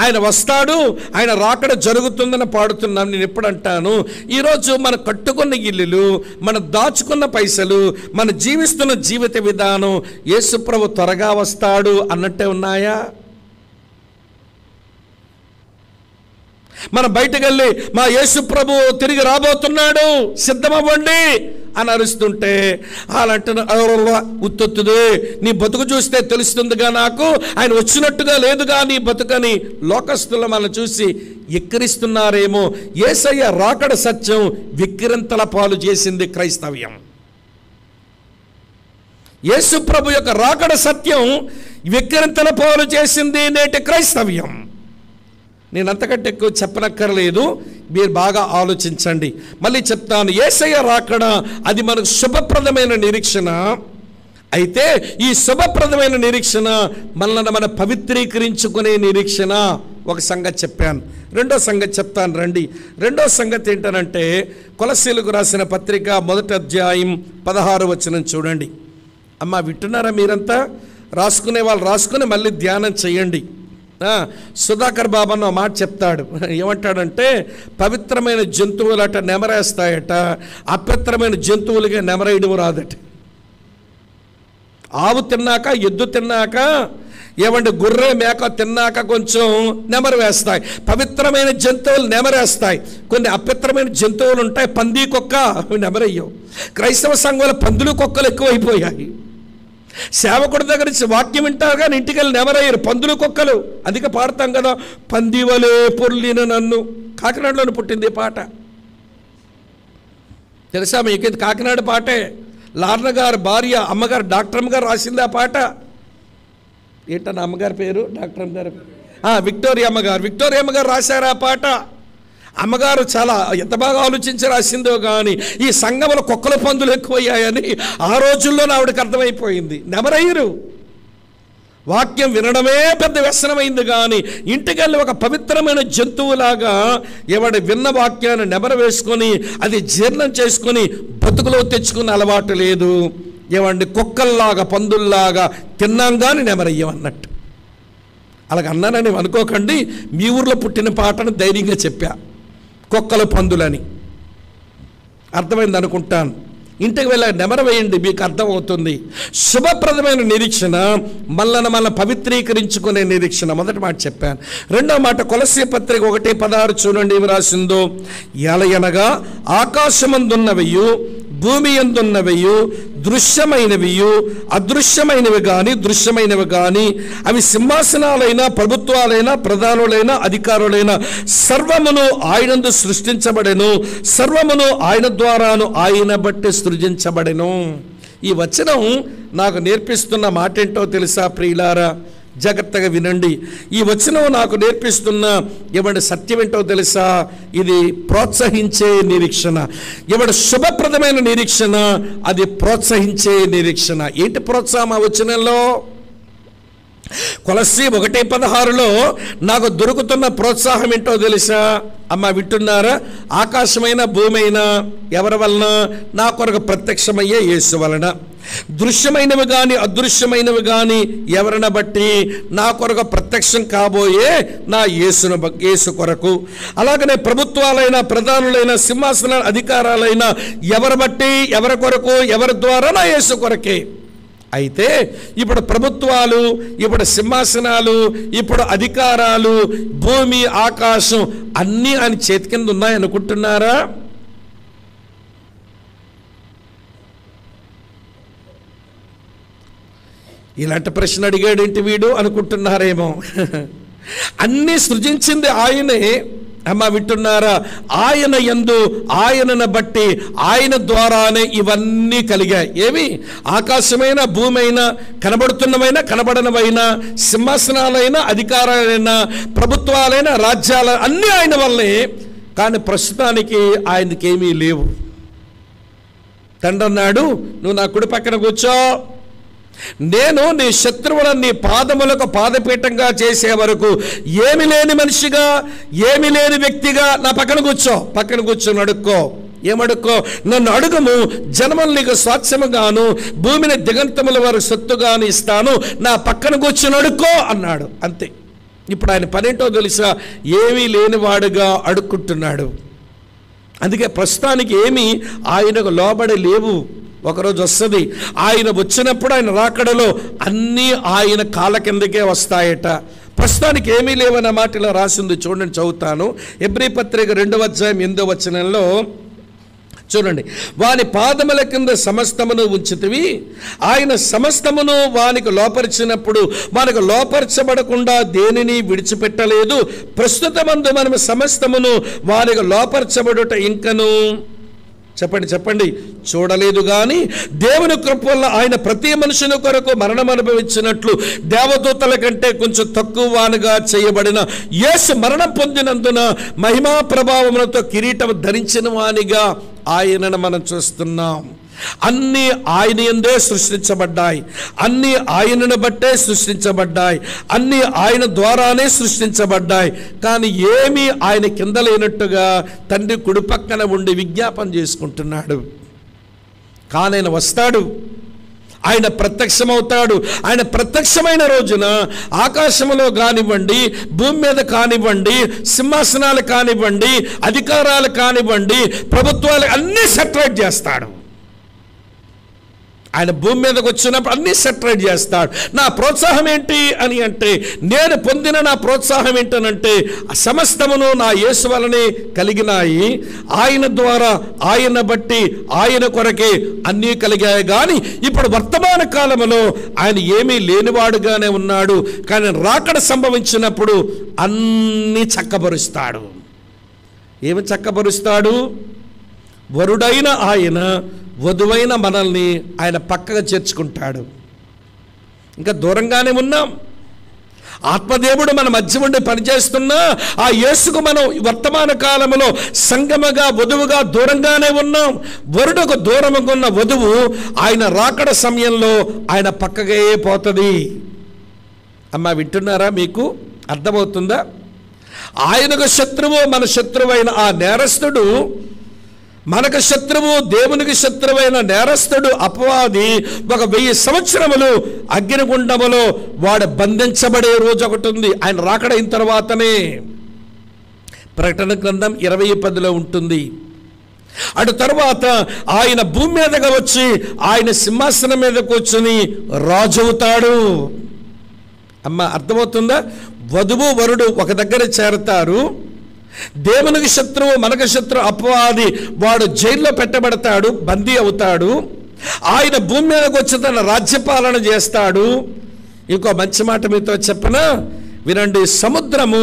ఆయన వస్తాడు, ఆయన రాకడ జరుగుతుందని పాడుతున్నాం. నేను ఎప్పుడు అంటాను, ఈరోజు మనం కట్టుకున్న ఇల్లులు, మనం దాచుకున్న పైసలు, మనం జీవిస్తున్న జీవిత విధానం యేసుప్రభు త్వరగా వస్తాడు అన్నట్టే ఉన్నాయా? మనం బయటకు వెళ్ళి మా యేసుప్రభు తిరిగి రాబోతున్నాడు, సిద్ధమవ్వండి అని అరుస్తుంటే వాళ్ళంటున్నా, ఉత్తొత్తుదే నీ బతుకు చూస్తే తెలుస్తుందిగా, నాకు ఆయన వచ్చినట్టుగా లేదుగా నీ బతుకని లోకస్తులు మనం చూసి ఎక్కిరిస్తున్నారేమో. యేసయ్య రాకడ సత్యం విక్కిరింతల పాలు చేసింది క్రైస్తవ్యం. యేసు ప్రభు యొక్క రాకడ సత్యం విక్కిరింతల పాలు చేసింది నేటి క్రైస్తవ్యం. నేను అంతకంటే ఎక్కువ చెప్పనక్కర్లేదు, మీరు బాగా ఆలోచించండి. మళ్ళీ చెప్తాను, యేసయ్య రాకడ అది మనకు శుభప్రదమైన నిరీక్షణ. అయితే ఈ శుభప్రదమైన నిరీక్షణ మనల్ని మన పవిత్రీకరించుకునే నిరీక్షణ. ఒక సంగతి చెప్పాను, రెండో సంగతి చెప్తాను రండి. రెండో సంగతి ఏంటనంటే కొలస్సీలకు రాసిన పత్రిక 1వ అధ్యాయం 16వ వచనం చూడండి. అమ్మ వింటున్నారా? మీరంతా రాసుకునే వాళ్ళు రాసుకుని మళ్ళీ ధ్యానం చేయండి. సుధాకర్ బాబు అన్న మాట చెప్తాడు. ఏమంటాడంటే, పవిత్రమైన జంతువులు అట నెమరేస్తాయట, అపవిత్రమైన జంతువులుగా నెమరేయడం రాదట. ఆవు తిన్నాక, ఎద్దు తిన్నాక, ఏమంటే గుర్రె మేక తిన్నాక కొంచెం నెమరు వేస్తాయి. పవిత్రమైన జంతువులు నెమరేస్తాయి. కొన్ని అపవిత్రమైన జంతువులు ఉంటాయి, పంది కుక్క, అవి నెమరయ్యవు. క్రైస్తవ సంఘంలో పందులు కుక్కలు ఎక్కువైపోయాయి. సేవకుడి దగ్గర నుంచి వాక్యం వింటారు కానీ ఇంటికి వెళ్ళి నెమరయ్యారు, పందులు కుక్కలు. అందుకే పాడతాం కదా, పందివలే పొర్లిన నన్ను. కాకినాడలోనే పుట్టింది పాట, తెలుసా మీకు? కాకినాడ పాటే. లార్న గారు భార్య, అమ్మగారు డాక్టర్ అమ్మగారు రాసింది ఆ పాట. ఏంటన్న అమ్మగారి పేరు? డాక్టర్ అమ్మగారు విక్టోరియా అమ్మగారు. విక్టోరియా అమ్మగారు రాశారు ఆ పాట. అమ్మగారు చాలా ఎంత బాగా ఆలోచించి రాసిందో కానీ ఈ సంఘంలో కుక్కల పందులు ఎక్కువయ్యాయని ఆ రోజుల్లోనే ఆవిడకి అర్థమైపోయింది. నెమరయ్యరు. వాక్యం వినడమే పెద్ద వ్యసనమైంది కానీ ఇంటికెళ్ళి ఒక పవిత్రమైన జంతువులాగా ఎవడి విన్న వాక్యాన్ని నెమర వేసుకొని అది జీర్ణం చేసుకొని బతుకులో తెచ్చుకున్న అలవాటు లేదు. ఏమండి, కుక్కల్లాగా పందుల్లాగా తిన్నాం కానీ నెమరయ్యమన్నట్టు. అలాగ అన్నానని అనుకోకండి. మీ ఊర్లో పుట్టిన పాటను ధైర్యంగా చెప్పా, కుక్కల పందులని. అర్థమైంది అనుకుంటాను. ఇంటికి వెళ్ళి నెమర వేయండి, మీకు అర్థమవుతుంది. శుభప్రదమైన నిరీక్షణ మళ్ళీ పవిత్రీకరించుకునే నిరీక్షణ. మొదటి మాట చెప్పాను. రెండో మాట కొలస్సీ పత్రిక 1:16 చూడండి ఏమి రాసిందో. ఎలయనగా ఆకాశమందున్నవయు భూమి యందున్నవయు దృశ్యమైనవియు అదృశ్యమైనవి కానీ దృశ్యమైనవి కానీ అవి సింహాసనాలైన ప్రభుత్వాలైన ప్రధానులైన అధికారులైన సర్వమును ఆయనందు సృష్టించబడెను, సర్వమును ఆయన ద్వారాను ఆయన బట్టి సృజించబడెను. ఈ వచనం నాకు నేర్పిస్తున్న మాట ఏంటో తెలుసా ప్రియులారా? జాగ్రత్తగా వినండి. ఈ వచనం నాకు నేర్పిస్తున్న ఎవడి సత్యం ఏంటో తెలుసా? ఇది ప్రోత్సహించే నిరీక్షణ. ఎవడి శుభప్రదమైన నిరీక్షణ అది ప్రోత్సహించే నిరీక్షణ. ఏంటి ప్రోత్సాహం ఆ వచనంలో? కొలస్సీ 1:16లో నాకు దొరుకుతున్న ప్రోత్సాహం ఏంటో తెలుసా? అమ్మ వింటున్నారా? ఆకాశమైన భూమి అయినా ఎవరి వలన? నా కొరకు ప్రత్యక్షమయ్యే యేసు వలన. దృశ్యమైనవి కానీ అదృశ్యమైనవి కానీ ఎవరిని బట్టి? నా కొరకు ప్రత్యక్షం కాబోయే నా యేసు కొరకు. అలాగనే ప్రభుత్వాలైన ప్రధానులైన సింహాసన అధికారాలైన ఎవరి బట్టి? ఎవరి కొరకు? ఎవరి ద్వారా? నా యేసు కొరకే. అయితే ఇప్పుడు ప్రభుత్వాలు, ఇప్పుడు సింహాసనాలు, ఇప్పుడు అధికారాలు, భూమి ఆకాశం అన్నీ ఆయన చేతి కింద ఉన్నాయనుకుంటున్నారా? ఇలాంటి ప్రశ్న అడిగాడేంటి వీడు అనుకుంటున్నారేమో. అన్నీ సృజించింది ఆయనే. అమ్మ వింటున్నారా? ఆయన యందు, ఆయనను బట్టి, ఆయన ద్వారానే ఇవన్నీ కలిగాయి. ఏమి? ఆకాశమైన భూమి అయినా, కనబడుతున్నవైనా కనబడనవైనా, సింహాసనాలైనా అధికారాలైనా ప్రభుత్వాలైనా రాజ్యాల అన్నీ ఆయన వల్లే. కానీ ప్రస్తుతానికి ఆయనకేమీ లేవు. తండ్రి అన్నాడు, నువ్వు నా కుడి పక్కన కూర్చో, నేను నీ శత్రువులను నీ పాదములకు పాదపీఠంగా చేసే వరకు ఏమి లేని మనిషిగా, ఏమి లేని వ్యక్తిగా నా పక్కన కూర్చో. పక్కన కూర్చొని అడుక్కో. ఏమడుక్కో? నన్ను అడుగుము, జనములు నీకు స్వాస్థ్యముగాను భూమిని దిగంతముల వరకు సొత్తుగాను ఇస్తాను, నా పక్కన కూర్చొని అడుక్కో అన్నాడు. అంతే. ఇప్పుడు ఆయన పనేంటో తెలుసా? ఏమీ లేనివాడుగా అడుక్కుంటున్నాడు. అందుకే ప్రస్తుతానికి ఏమీ ఆయనకు లోబడి లేవు. ఒకరోజు వస్తుంది, ఆయన వచ్చినప్పుడు ఆయన రాకడలో అన్నీ ఆయన కాళ్ళ కిందకే వస్తాయట. ప్రస్తుతానికి ఏమీ లేవన్న మాట ఇలా రాసింది. చూడండి, చదువుతాను. హెబ్రీ పత్రిక 2:8 చూడండి. వాని పాదముల కింద సమస్తమును ఉంచితివి, ఆయన సమస్తమును వానికి లోపరిచినప్పుడు మనకు లోపరచబడకుండా దేనిని విడిచిపెట్టలేదు. ప్రస్తుతమందు మనము సమస్తమును వానికి లోపరచబడుట ఇంకను చెప్పండి చూడలేదు. కానీ దేవుని కృప వల్ల ఆయన ప్రతి మనుషుని కొరకు మరణం అనుభవించినట్లు దేవదూతల కంటే కొంచెం తక్కువ వానుగా చేయబడిన యేసు మరణం పొందినందున మహిమా ప్రభావములతో కిరీటం ధరించిన వానిగా ఆయనను మనం చూస్తున్నాం. అన్నీ ఆయన యందే సృష్టించబడ్డాయి, అన్నీ ఆయనను బట్టే సృష్టించబడ్డాయి, అన్నీ ఆయన ద్వారానే సృష్టించబడ్డాయి. కానీ ఏమీ ఆయన కింద లేనట్టుగా తండ్రి కుడి పక్కన ఉండి విజ్ఞాపన చేసుకుంటున్నాడు. కానీ ఆయన వస్తాడు, ఆయన ప్రత్యక్షమవుతాడు. ఆయన ప్రత్యక్షమైన రోజున ఆకాశంలో కానివ్వండి, భూమి మీద కానివ్వండి, సింహాసనాలు కానివ్వండి, అధికారాలు కానివ్వండి, ప్రభుత్వాలు అన్నీ సెటరేట్ చేస్తాడు. ఆయన భూమి మీదకి వచ్చినప్పుడు అన్నీ సెటరేట్ చేస్తాడు. నా ప్రోత్సాహం ఏంటి అని అంటే, నేను పొందిన నా ప్రోత్సాహం ఏంటనంటే, సమస్తమును నా యేసు వలనే కలిగినాయి, ఆయన ద్వారా, ఆయన బట్టి, ఆయన కొరకే అన్నీ కలిగాయి. కానీ ఇప్పుడు వర్తమాన కాలంలో ఆయన ఏమీ లేనివాడుగానే ఉన్నాడు. కానీ రాకడ సంభవించినప్పుడు అన్నీ చక్కబరుస్తాడు. ఏమి చక్కబరుస్తాడు? వరుడైన ఆయన, వధువైన మనల్ని ఆయన పక్కగా చేర్చుకుంటాడు. ఇంకా దూరంగానే ఉన్నాం. ఆత్మదేవుడు మన మధ్య ఉండి పనిచేస్తున్నా ఆ యేసుకు మనం వర్తమాన కాలంలో సంగమగా వధువుగా దూరంగానే ఉన్నాం. వరుడుకు దూరంగా ఉన్న వధువు ఆయన రాకడ సమయంలో ఆయన పక్కగే పోతుంది. అమ్మా వింటున్నారా? మీకు అర్థమవుతుందా? ఆయనకు శత్రువు మన శత్రువైన ఆ నేరస్తుడు, మనకు శత్రువు దేవునికి శత్రువైన నేరస్తుడు అపవాది 1000 సంవత్సరములు అగ్నిగుండములో వాడు బంధించబడే రోజు ఒకటి ఉంది. ఆయన రాకడైన తర్వాతనే. ప్రకటన గ్రంథం 20:10 ఉంటుంది. అటు తర్వాత ఆయన భూమి మీదగా వచ్చి ఆయన సింహాసనం మీద కూర్చుని రాజు అవుతాడు. అమ్మ అర్థమవుతుందా? వధువు వరుడు ఒక దగ్గర చేరతారు. దేవునికి శత్రువు మనకు శత్రువు అపవాది వాడు జైల్లో పెట్టబడతాడు, బందీ అవుతాడు. ఆయన భూమి మీదకి వచ్చి తన రాజ్యపాలన చేస్తాడు. ఇంకో మంచి మాట మీతో చెప్పనా? వినండి. సముద్రము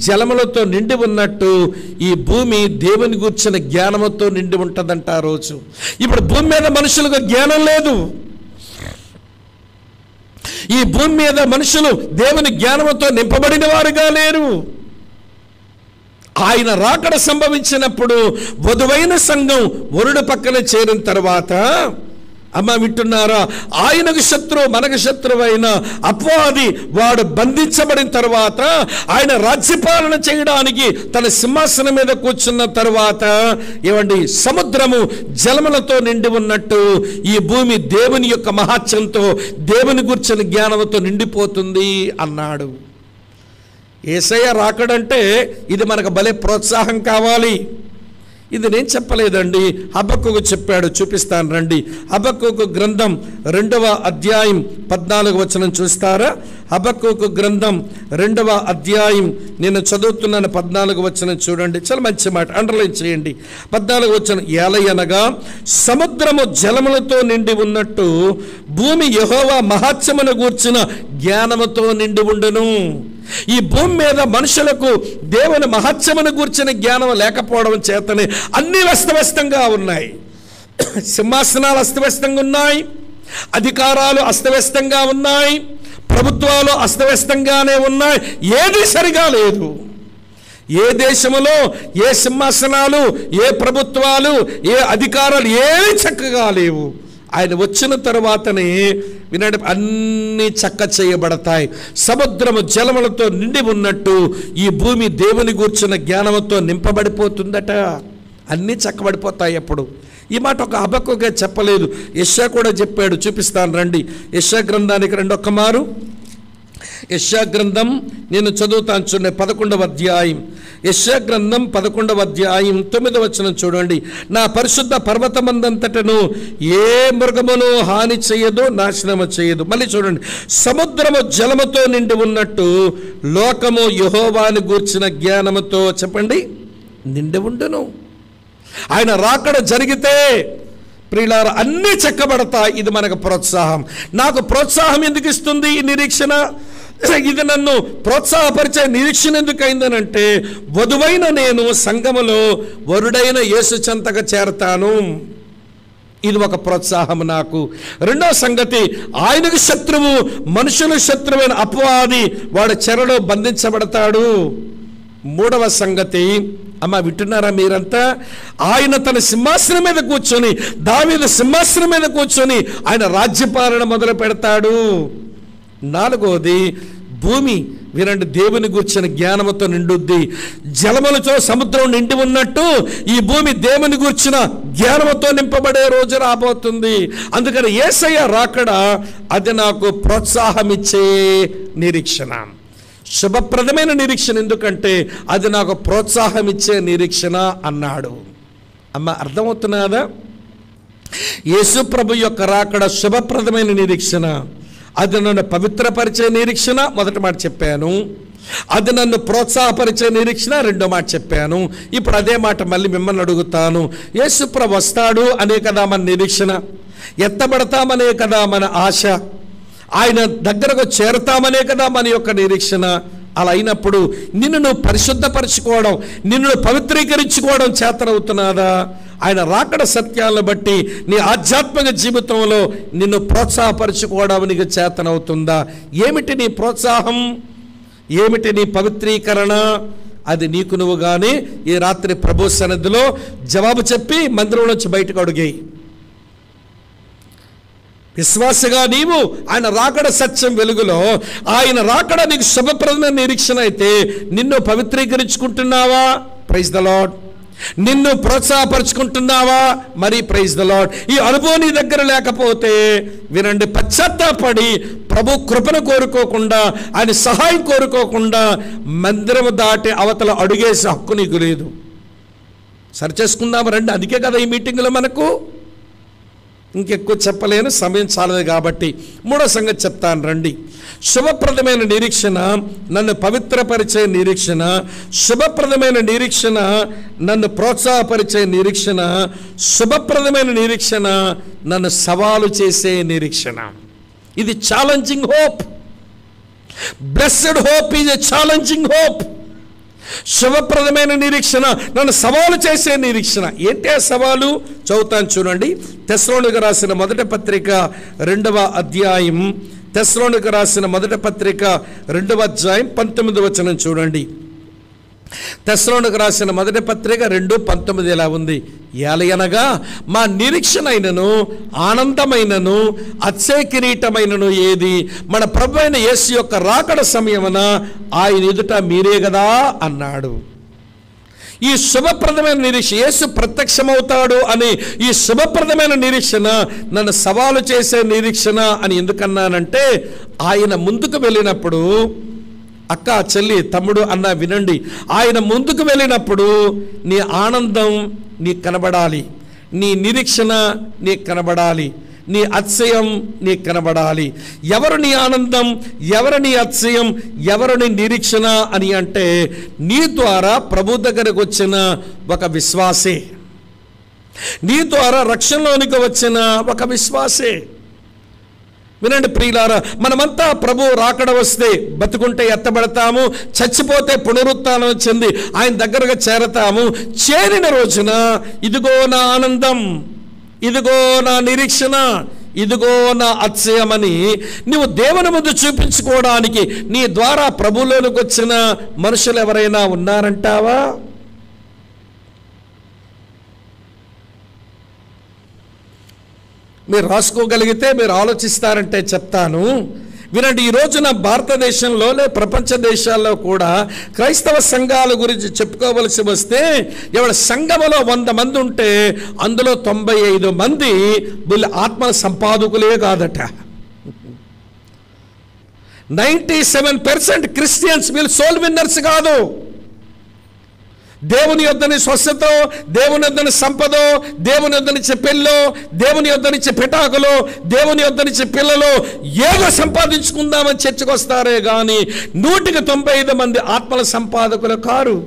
జలములతో నిండి ఉన్నట్టు ఈ భూమి దేవుని గూర్చిన జ్ఞానముతో నిండి ఉంటుందంట ఆ రోజు. ఇప్పుడు భూమి మీద మనుషులకు జ్ఞానం లేదు. ఈ భూమి మీద మనుషులు దేవుని జ్ఞానముతో నింపబడిన వారుగా లేరు. ఆయన రాకడ సంభవించినప్పుడు వధువైన సంఘం వరుడు పక్కన చేరిన తర్వాత, అమ్మ వింటున్నారా, ఆయనకు శత్రువు మనకు శత్రువైన అపవాది వాడు బంధించబడిన తర్వాత ఆయన రాజ్యపాలన చేయడానికి తన సింహాసనం మీద కూర్చున్న తర్వాత ఏమండి, సముద్రము జలములతో నిండి ఉన్నట్టు ఈ భూమి దేవుని యొక్క మహాత్యంతో దేవుని గుర్చిన జ్ఞానంతో నిండిపోతుంది అన్నాడు. యేసయ్య రాకడంటే ఇది మనకు భలే ప్రోత్సాహం కావాలి. ఇది నేను చెప్పలేదండి, హబక్కూకు చెప్పాడు. చూపిస్తాను రండి. హబక్కూకు గ్రంథం 2వ అధ్యాయం 14వ వచనం చూస్తారా? హబక్కూకు గ్రంథం 2వ అధ్యాయం నేను చదువుతున్నాను. 14వ వచనం చూడండి. చాలా మంచి మాట, అండర్లైన్ చేయండి. 14వ వచనం, ఏలయనగా సముద్రము జలములతో నిండి ఉన్నట్టు భూమి యెహోవా మహాత్మ్యమును గూర్చిన జ్ఞానముతో నిండి ఉండును. ఈ భూమి మీద మనుషులకు దేవుని మహత్యమును గూర్చిన జ్ఞానం లేకపోవడం చేతనే అన్ని అస్తవ్యస్తంగా ఉన్నాయి. సింహాసనాలు అస్తవ్యస్తంగా ఉన్నాయి, అధికారాలు అస్తవ్యస్తంగా ఉన్నాయి, ప్రభుత్వాలు అస్తవ్యస్తంగానే ఉన్నాయి. ఏది సరిగా లేదు. ఏ దేశంలో ఏ సింహాసనాలు, ఏ ప్రభుత్వాలు, ఏ అధికారాలు ఏవి చక్కగా లేవు. ఆయన వచ్చిన తర్వాతనే వినండి అన్నీ చక్క చేయబడతాయి. సముద్రము జలములతో నిండి ఉన్నట్టు ఈ భూమి దేవుని గూర్చిన జ్ఞానంతో నింపబడిపోతుందట. అన్నీ చక్కబడిపోతాయి. అప్పుడు ఈ మాట ఒక హబక్కూకే చెప్పలేదు, యెషయా కూడా చెప్పాడు. చూపిస్తాను రండి. యెషయా గ్రంథానికి రండి ఒక్కమారు. యెషయా గ్రంథం నేను చదువుతాను చూడండి. 11వ అధ్యాయం. యెషయా గ్రంథం 11వ అధ్యాయం 9వ వచనం చూడండి. నా పరిశుద్ధ పర్వతమందంతటను ఏ మృగమును హాని చేయదు, నాశనము చేయదు. మళ్ళీ చూడండి. సముద్రము జలముతో నిండి ఉన్నట్టు లోకము యెహోవాను గూర్చిన జ్ఞానముతో చెప్పండి నిండి ఉండును. ఆయన రాకడ జరిగితే ప్రియులారా అన్నీ చక్కబడతాయి. ఇది మనకు ప్రోత్సాహం. నాకు ప్రోత్సాహం ఎందుకు ఇస్తుంది ఈ నిరీక్షణ? ఇది నన్ను ప్రోత్సాహపరిచే నిరీక్షణ ఎందుకు అయిందనంటే, వధువైన నేను సంఘములో వరుడైన యేసు చెంతగా చేరతాను. ఇది ఒక ప్రోత్సాహం నాకు. రెండో సంగతి, ఆయనకు శత్రువు మనుషుల శత్రువైన అపవాది వాడు చెరలో బంధించబడతాడు. మూడవ సంగతి, అమ్మ వింటున్నారా మీరంతా? ఆయన తన సింహాసనం మీద కూర్చొని, దావీదు సింహాసనం మీద కూర్చొని ఆయన రాజ్యపాలన మొదలు పెడతాడు. నాలుగోది, భూమి వినండి దేవుని గూర్చిన జ్ఞానముతో నిండుద్ది. జలములతో సముద్రం నిండి ఉన్నట్టు ఈ భూమి దేవుని గూర్చిన జ్ఞానముతో నింపబడే రోజు రాబోతుంది. అందుకని యేసయ్య రాకడ అది నాకు ప్రోత్సాహం ఇచ్చే నిరీక్షణ, శుభప్రదమైన నిరీక్షణ. ఎందుకంటే అది నాకు ప్రోత్సాహం ఇచ్చే నిరీక్షణ అన్నాడు. అమ్మ అర్థమవుతున్నదా? యేసు ప్రభు యొక్క రాకడ శుభప్రదమైన నిరీక్షణ. అది నన్ను పవిత్రపరిచే నిరీక్షణ, మొదటి మాట చెప్పాను. అది నన్ను ప్రోత్సాహపరిచే నిరీక్షణ, రెండో మాట చెప్పాను. ఇప్పుడు అదే మాట మళ్ళీ మిమ్మల్ని అడుగుతాను. యేసు ప్రభు వస్తాడు అనే కదా మన నిరీక్షణ, ఎత్తబడతామనే కదా మన ఆశ, ఆయన దగ్గరకు చేరతామనే కదా మన యొక్క నిరీక్షణ. అలా అయినప్పుడు నిన్ను నువ్వు పరిశుద్ధపరచుకోవడం, నిన్ను పవిత్రీకరించుకోవడం చేతనవుతున్నదా? ఆయన రాకడ సత్యాలను బట్టి నీ ఆధ్యాత్మిక జీవితంలో నిన్ను ప్రోత్సాహపరచుకోవడం నీకు చేతనవుతుందా? ఏమిటి నీ ప్రోత్సాహం? ఏమిటి నీ పవిత్రీకరణ? అది నీకు నువ్వుగానే ఈ రాత్రి ప్రభు సన్నిధిలో జవాబు చెప్పి మందిరం నుంచి బయటకు అడుగేయి. విశ్వాసగా నీవు ఆయన రాకడ సత్యం వెలుగులో ఆయన రాకడ నీకు శుభప్రదమైన నిరీక్షణ అయితే నిన్ను పవిత్రీకరించుకుంటున్నావా? Praise the lord. నిన్ను ప్రోత్సాహపరుచుకుంటున్నావా? మరి ప్రైజ్ ద లార్డ్. ఈ అనుభవం నీ దగ్గర లేకపోతే వినండి, పశ్చాత్తాపడి ప్రభు కృపను కోరుకోకుండా ఆయన సహాయం కోరుకోకుండా మందిరం దాటి అవతల అడుగేసే హక్కు నీకు లేదు. సరిచేసుకుందాం రండి. అందుకే కదా ఈ మీటింగ్లో మనకు. ఇంకెక్కువ చెప్పలేను, సమయం చాలదు కాబట్టి మూడో సంగతి చెప్తాను రండి. శుభప్రదమైన నిరీక్షణ నన్ను పవిత్రపరిచే నిరీక్షణ, శుభప్రదమైన నిరీక్షణ నన్ను ప్రోత్సాహపరిచే నిరీక్షణ, శుభప్రదమైన నిరీక్షణ నన్ను సవాలు చేసే నిరీక్షణ. ఇది challenging hope. Blessed hope is a challenging hope. శుభప్రదమైన నిరీక్షణ నన్ను సవాలు చేసే నిరీక్షణ. ఏంటి ఆ సవాలు? చదువుతాను చూడండి. తెస్సలోనికీయులకు రాసిన మొదటి పత్రిక 2వ అధ్యాయం, తెస్సలోనికీయులకు రాసిన మొదటి పత్రిక 2వ అధ్యాయం 19వ వచనం చూడండి. తెస్సలోనికీయులకు రాసిన మొదటి పత్రిక 2:19 ఎలా ఉంది? ఏలయనగా మా నిరీక్షణ అయినను ఆనందమైనను అతిశయ కిరీటమైనను ఏది? మన ప్రభు అయిన యేసు యొక్క రాకడ సమయమున ఆయన ఎదుట మీరే కదా అన్నాడు. ఈ శుభప్రదమైన నిరీక్షణ, యేసు ప్రత్యక్షమవుతాడు అని ఈ శుభప్రదమైన నిరీక్షణ నన్ను సవాలు చేసే నిరీక్షణ అని ఎందుకన్నానంటే, ఆయన ముందుకు వెళ్ళినప్పుడు, అక్క చెల్లి తమ్ముడు అన్న వినండి, ఆయన ముందుకు వెళ్ళినప్పుడు నీ ఆనందం నీకు కనబడాలి, నీ నిరీక్షణ నీకు కనబడాలి, నీ అతిశయం నీకు కనబడాలి. ఎవరు నీ ఆనందం, ఎవరు నీ అతిశయం, ఎవరు నీ నిరీక్షణ అని అంటే నీ ద్వారా ప్రభు దగ్గరకు వచ్చిన ఒక విశ్వాసే, నీ ద్వారా రక్షణలోనికి వచ్చిన ఒక విశ్వాసే. వినండి ప్రియులారా, మనమంతా ప్రభు రాకడ వస్తే బతుకుంటే ఎత్తబడతాము, చచ్చిపోతే పునరుత్థానం చెంది ఆయన దగ్గరగా చేరతాము. చేరిన రోజున ఇదిగో నా ఆనందం, ఇదిగో నా నిరీక్షణ, ఇదిగో నా అతిశయమని నువ్వు దేవుని ముందు చూపించుకోవడానికి నీ ద్వారా ప్రభువులోనికి వచ్చిన మనుషులు ఎవరైనా ఉన్నారంటావా? మీరు రాసుకోగలిగితే, మీరు ఆలోచిస్తారంటే చెప్తాను. వినండి, ఈ రోజున భారతదేశంలో ప్రపంచ దేశాల్లో కూడా క్రైస్తవ సంఘాల గురించి చెప్పుకోవలసి వస్తే ఎవరి సంఘములో 100 మంది ఉంటే అందులో 95 మంది వీళ్ళు ఆత్మల సంపాదకులే కాదట. 97% క్రిస్టియన్స్ వీళ్ళు సోల్ విన్నర్స్ కాదు. దేవుని యొద్దని స్వస్థత, దేవుని యొద్దని సంపద, దేవుని యొద్దనిచ్చే పెళ్ళో, దేవుని యొద్దనిచ్చే పెటాకులో, దేవుని యొద్దనిచ్చే పిల్లలో ఏదో సంపాదించుకుందామని చర్చకు వస్తారే కానీ 195 మంది ఆత్మల సంపాదకులు కారు.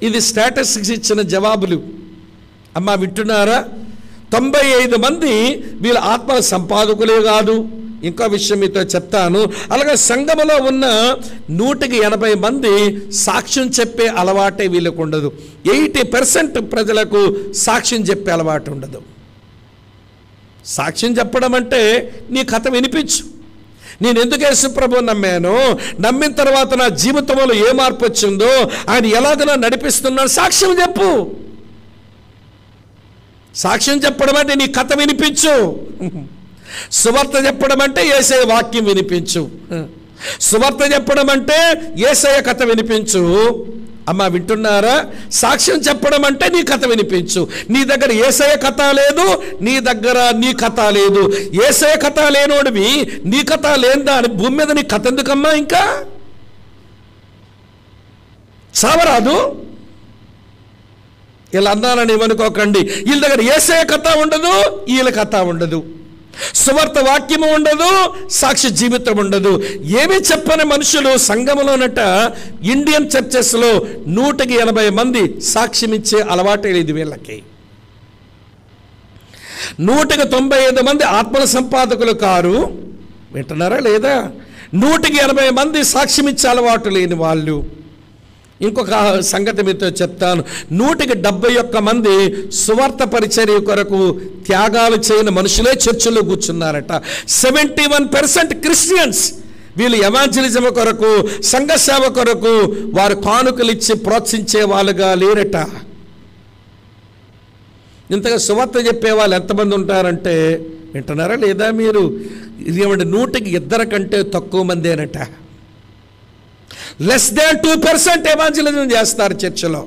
ఇది స్టాటిస్టిక్స్ ఇచ్చిన జవాబులు. అమ్మా వింటున్నారా? 95 మంది వీళ్ళ ఆత్మల సంపాదకులే కాదు. ఇంకో విషయం మీతో చెప్తాను. అలాగే సంఘములో ఉన్న 180 మంది సాక్ష్యం చెప్పే అలవాటే వీళ్ళకు ఉండదు. 80% ప్రజలకు సాక్ష్యం చెప్పే అలవాటు ఉండదు. సాక్ష్యం చెప్పడం అంటే నీ కథ వినిపించు, నేను ఎందుకు యేసు ప్రభువుని నమ్మాను, నమ్మిన తర్వాత నా జీవితంలో ఏ మార్పు వచ్చిందో, ఆయన ఎలాగైనా నడిపిస్తున్నాడు, సాక్ష్యం చెప్పు. సాక్ష్యం చెప్పడం అంటే నీ కథ వినిపించు. సువార్త చెప్పడం అంటే యేసయ్య వాక్యం వినిపించు. సువార్త చెప్పడం అంటే యేసయ్య కథ వినిపించు. అమ్మా వింటున్నారా? సాక్ష్యం చెప్పడం అంటే నీ కథ వినిపించు. నీ దగ్గర యేసయ్య కథ లేదు, నీ దగ్గర నీ కథ లేదు. యేసయ్య కథ లేనోడివి, నీ కథ లేనిదా అని భూమి మీద నీ కథ ఎందుకమ్మా? ఇంకా చావరాదు. ఇలా అన్నానని ఏమనుకోకండి. వీళ్ళ దగ్గర యేసయ్య కథ ఉండదు, వీళ్ళ కథ ఉండదు, సువార్త వాక్యము ఉండదు, సాక్షి జీవితం ఉండదు. ఏమీ చెప్పని మనుషులు సంఘములోనట ఇండియన్ చర్చెస్లో 180 మంది సాక్ష్యం ఇచ్చే అలవాటే లేదు వీళ్ళకి. 195 మంది ఆత్మల సంపాదకులు కారు. వింటున్నారా లేదా? 180 మంది సాక్ష్యం ఇచ్చే అలవాటు లేని వాళ్ళు. ఇంకొక సంగతి మీతో చెప్తాను. 171 మంది సువార్త పరిచర్య కొరకు త్యాగాలు చేయని మనుషులే చర్చిలో కూర్చున్నారట. 71% క్రిస్టియన్స్ వీళ్ళు ఎవాంజలిజం కొరకు, సంఘ సేవ కొరకు వారు కానుకలు ఇచ్చి ప్రోత్సహించే వాళ్ళుగా లేరట. ఇంతగా సువార్త చెప్పే వాళ్ళు ఎంతమంది ఉంటారంటే, వింటున్నారా లేదా మీరు? ఇదేమంటే 100కి 2 కంటే తక్కువ మందేనట. లెస్ దాన్ 2% ఎవాంజలిజం చేస్తారు చర్చిలో.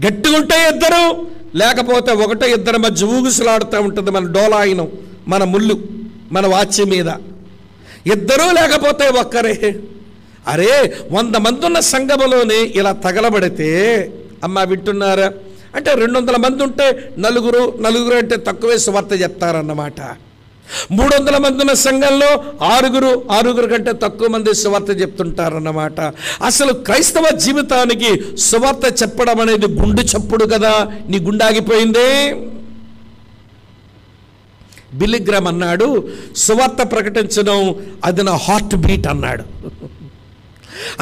గట్టిగా ఉంటే 2, లేకపోతే 1-2 మధ్య ఊగుసలాడుతూ ఉంటుంది మన డోలాయనం, మన ముళ్ళు, మన వాచి మీద. 2 లేకపోతే 1. అరే 100 మంది ఉన్న సంఘములోనే ఇలా తగలబడితే, అమ్మ వింటున్నారా అంటే 200 మంది ఉంటే నలుగురు అంటే తక్కువే సువార్త చెప్తారన్నమాట. 300 మంది ఉన్న సంఘంలో 6 కంటే తక్కువ మంది సువార్త చెప్తుంటారన్నమాట. అసలు క్రైస్తవ జీవితానికి సువార్త చెప్పడం అనేది గుండు చప్పుడు కదా. నీ గుండాగిపోయిందే. బిల్లీ గ్రామ్ అన్నాడు, సువార్త ప్రకటించడం అది నా హార్ట్ బీట్ అన్నాడు.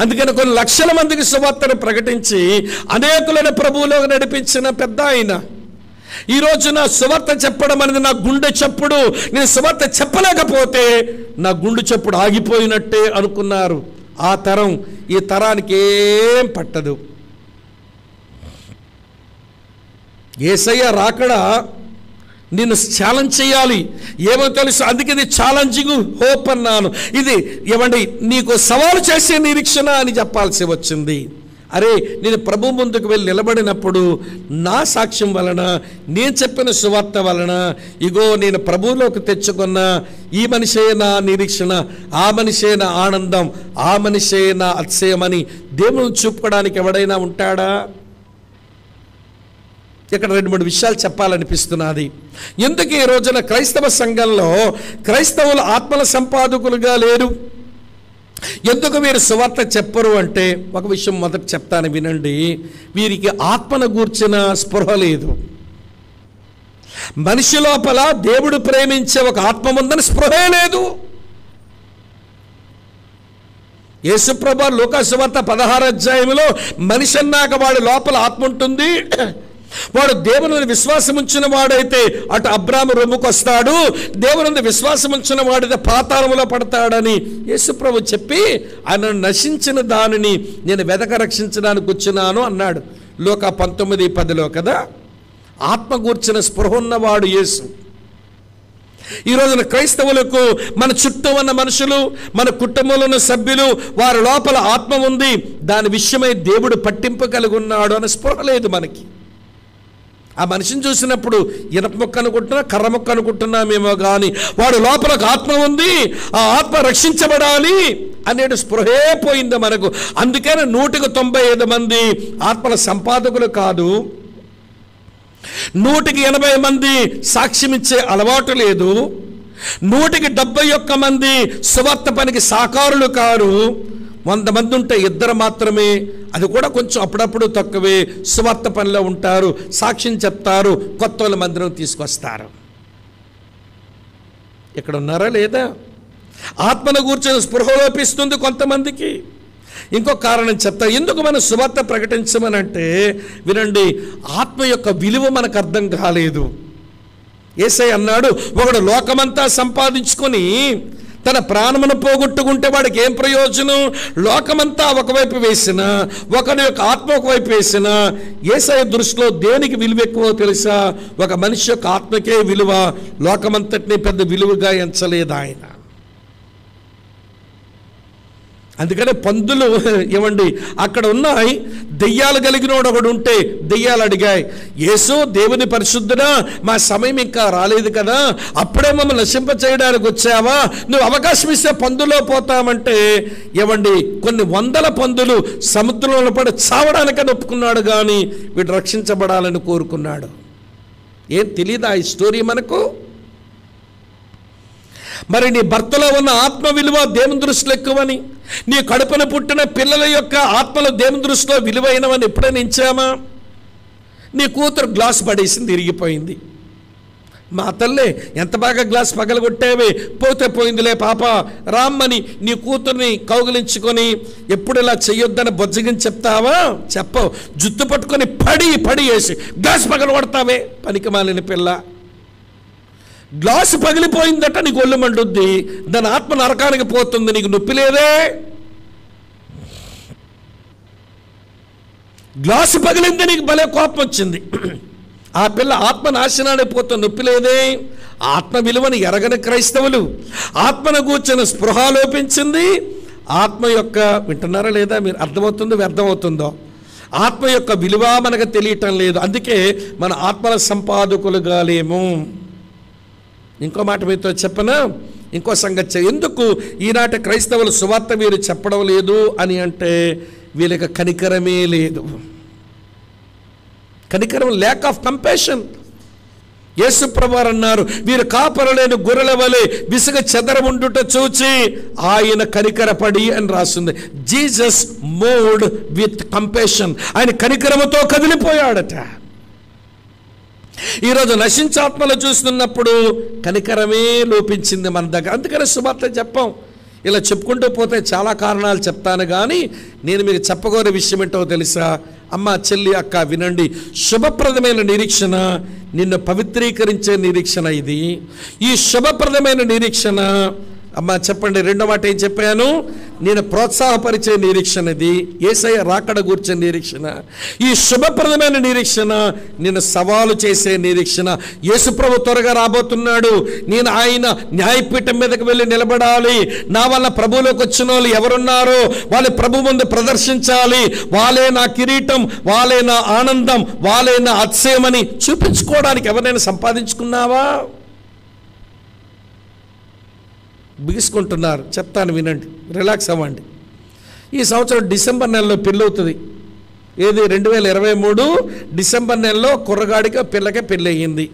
అందుకని కొన్ని లక్షల మందికి సువార్తను ప్రకటించి అనేకులను ప్రభువులోకి నడిపించిన పెద్ద ఆయన. ఈ రోజున సువార్త చెప్పడం అనేది నా గుండె చప్పుడు. నేను సువార్త చెప్పలేకపోతే నా గుండె చప్పుడు ఆగిపోయినట్టే అనుకున్నారు. ఆ తరం ఈ తరానికి ఏం పట్టదు. యేసయ్య రాకడా నిన్ను ఛాలెంజ్ చేయాలి. ఏమో తెలుసు, అందుకే ఇది ఛాలెంజింగ్ హోప్ అన్నాను. ఇది ఏమండి నీకు సవాలు చేసే నిరీక్షణ అని చెప్పాల్సి వచ్చింది. అరే నేను ప్రభు ముందుకు వెళ్ళి నిలబడినప్పుడు నా సాక్ష్యం వలన, నేను చెప్పిన సువార్త వలన, ఇగో నేను ప్రభువులోకి తెచ్చుకున్న ఈ మనిషే నా నిరీక్షణ, ఆ మనిషే నా ఆనందం, ఆ మనిషే నా అతిశయమని దేవుని చూపుకోవడానికి ఎవడైనా ఉంటాడా? ఇక్కడ 2-3 విషయాలు చెప్పాలనిపిస్తున్నది. ఎందుకు ఈ రోజున క్రైస్తవ సంఘంలో క్రైస్తవులు ఆత్మల సంపాదకులుగా లేరు? ఎందుకు వీరు సువార్త చెప్పరు అంటే, ఒక విషయం మొదట చెప్తాను వినండి. వీరికి ఆత్మను గూర్చిన స్పృహ లేదు. మనిషి లోపల దేవుడు ప్రేమించే ఒక ఆత్మ ఉందని స్పృహే లేదు. యేసుప్రభు లూకా సువార్త 16వ అధ్యాయంలో మనిషి అన్నాక వాడి లోపల ఆత్మ ఉంటుంది, వాడు దేవుని విశ్వాసం ఉంచిన వాడైతే అటు అబ్రాము రొమ్ముకు వస్తాడు, దేవుని విశ్వాసం ఉంచిన వాడైతే పాతాళములో పడతాడని యేసుప్రభు చెప్పి ఆయన నశించిన దానిని నేను వెదక రక్షించడానికి వచ్చినాను అన్నాడు. లూకా 19:10 కదా. ఆత్మ గూర్చిన స్పృహ ఉన్నవాడు యేసు. ఈ రోజున క్రైస్తవులకు మన చుట్టూ ఉన్న మనుషులు, మన కుటుంబంలో ఉన్న సభ్యులు, వారి లోపల ఆత్మ ఉంది, దాని విషయమై దేవుడు పట్టింపు కలిగి ఉన్నాడు అని స్పృహ లేదు మనకి. ఆ మనిషిని చూసినప్పుడు ఇనప మొక్క అనుకుంటున్నా, కర్ర మొక్క అనుకుంటున్నామేమో కానీ వాడు లోపల ఆత్మ ఉంది, ఆ ఆత్మ రక్షించబడాలి అనేది స్పృహే పోయింది మనకు. అందుకని 195 మంది ఆత్మల సంపాదకులు కాదు, 180 మంది సాక్ష్యమిచ్చే అలవాటు లేదు, 171 మంది సువార్త పనికి సాకారులు కారు. 100 మంది ఉంటే 2 మాత్రమే, అది కూడా కొంచెం అప్పుడప్పుడు తక్కువే, సువార్త పనిలో ఉంటారు, సాక్ష్యం చెప్తారు, కొత్త వాళ్ళ మందిరం తీసుకొస్తారు. ఇక్కడ ఉన్నారా లేదా? ఆత్మను కూర్చొని స్పృహ లోపిస్తుంది కొంతమందికి. ఇంకొక కారణం చెప్తా, ఎందుకు మనం సువార్త ప్రకటించమనంటే వినండి, ఆత్మ యొక్క విలువ మనకు అర్థం కాలేదు. యేసయ్య అన్నాడు, ఒకడు లోకమంతా సంపాదించుకొని తన ప్రాణమును పోగొట్టుకుంటే వాడికి ఏం ప్రయోజనం? లోకమంతా ఒకవైపు వేసిన, ఒకరి యొక్క ఆత్మ ఒకవైపు వేసిన. యేసయ్య దృష్టిలో దేనికి విలువ ఎక్కువ తెలుసా? ఒక మనిషి యొక్క ఆత్మకే విలువ, లోకమంతటిని పెద్ద విలువగా ఎంచలేదు ఆయన. అందుకనే పందులు ఏమండి అక్కడ ఉన్నాయి, దెయ్యాలు కలిగినోడు ఒకడు ఉంటే దెయ్యాలు అడిగాయి, యేసు దేవుని పరిశుద్ధుడా, మా సమయం ఇంకా రాలేదు కదా, అప్పుడే మమ్మల్ని నశింప చేయడానికి వచ్చావా? నువ్వు అవకాశం ఇస్తే పందులో పోతామంటే ఏమండి కొన్ని 100 పందులు సముద్రంలో పడి చావడానికని ఒప్పుకున్నాడు, కానీ వీడు రక్షించబడాలని కోరుకున్నాడు. ఏం తెలియదా ఈ స్టోరీ మనకు? మరి నీ భర్తలో ఉన్న ఆత్మ విలువ దేవుని దృష్టిలో ఎక్కువని, నీ కడుపున పుట్టిన పిల్లల యొక్క ఆత్మలు దేవుని దృష్టిలో విలువైనవని ఎప్పుడైనా ఇచ్చామా? నీ కూతురు గ్లాస్ పడేసింది, తిరిగిపోయింది. మా తల్లే ఎంత బాగా గ్లాస్ పగలగొట్టావే, పోతే పోయిందిలే పాప రామ్మని నీ కూతుర్ని కౌగిలించుకొని ఎప్పుడు ఇలా చెయ్యొద్దని బొజ్జగిని చెప్తావా? చెప్పవు. జుత్తు పట్టుకొని పడి వేసి గ్లాస్ పగలగొడతావే, పనికి మాలిన పిల్ల. గ్లాసు పగిలిపోయిందట, నీకు ఒళ్ళు మండుద్ది. దాని ఆత్మ నరకానికి పోతుంది, నీకు నొప్పి లేదే? గ్లాసు పగిలింది, నీకు భలే కోపం వచ్చింది. ఆ పిల్ల ఆత్మ నాశనానికి పోతుంది, నొప్పి లేదే? ఆత్మ విలువని ఎరగని క్రైస్తవులు, ఆత్మను కూర్చొని స్పృహ లోపించింది. ఆత్మ యొక్క, వింటున్నారా లేదా మీరు? అర్థమవుతుందో వ్యర్థమవుతుందో? ఆత్మ యొక్క విలువ మనకు తెలియటం లేదు. అందుకే మన ఆత్మల సంపాదకులుగా లేము. ఇంకో మాట మీతో చెప్పనా? ఇంకో సంగతి, ఎందుకు ఈనాటి క్రైస్తవులు సువార్త వీరు చెప్పడం లేదు అని అంటే, వీళ్ళకి కనికరమే లేదు. కనికరం, ల్యాక్ ఆఫ్ కంపాషన్. యేసుప్రభువారు అన్నారు, వీరు కాపరలేని గొర్రెల వలె విసుగ చెదరముండుట చూచి ఆయన కనికరపడి అని రాస్తుంది. Jesus moved with compassion. ఆయన కనికరముతో కదిలిపోయాడట. ఈరోజు నశించాత్మలు చూస్తున్నప్పుడు కనికరమే లోపించింది మన దగ్గర. అందుకని సువార్త చెప్పాం. ఇలా చెప్పుకుంటూ పోతే చాలా కారణాలు చెప్తాను, కానీ నేను మీకు చెప్పగోరే విషయం ఏంటో తెలుసా? అమ్మ, చెల్లి, అక్క, వినండి. శుభప్రదమైన నిరీక్షణ నిన్ను పవిత్రీకరించే నిరీక్షణ ఇది. ఈ శుభప్రదమైన నిరీక్షణ, అమ్మ చెప్పండి, రెండో మాట ఏం చెప్పాను? నేను ప్రోత్సాహపరిచే నిరీక్షణ ఇది. యేసయ్య రాకడ గూర్చే నిరీక్షణ. ఈ శుభప్రదమైన నిరీక్షణ నిన్ను సవాలు చేసే నిరీక్షణ. యేసుప్రభు త్వరగా రాబోతున్నాడు. నేను ఆయన న్యాయపీఠం మీదకి వెళ్ళి నిలబడాలి. నా వల్ల ప్రభువులోకి వచ్చిన వాళ్ళు ఎవరున్నారో వాళ్ళు ప్రభు ముందు ప్రదర్శించాలి. వాళ్ళే నా కిరీటం, వాళ్ళే నా ఆనందం, వాళ్ళే నా అతిశయమని చూపించుకోవడానికి ఎవరైనా సంపాదించుకున్నావా? బిగుసుకుంటున్నారు. చెప్తాను, వినండి, రిలాక్స్ అవ్వండి. ఈ సంవత్సరం డిసెంబర్ నెలలో పెళ్ళి అవుతుంది. ఏది? 2023 డిసెంబర్ నెలలో కుర్రగాడికి పిల్లకే పెళ్ళి అయ్యింది.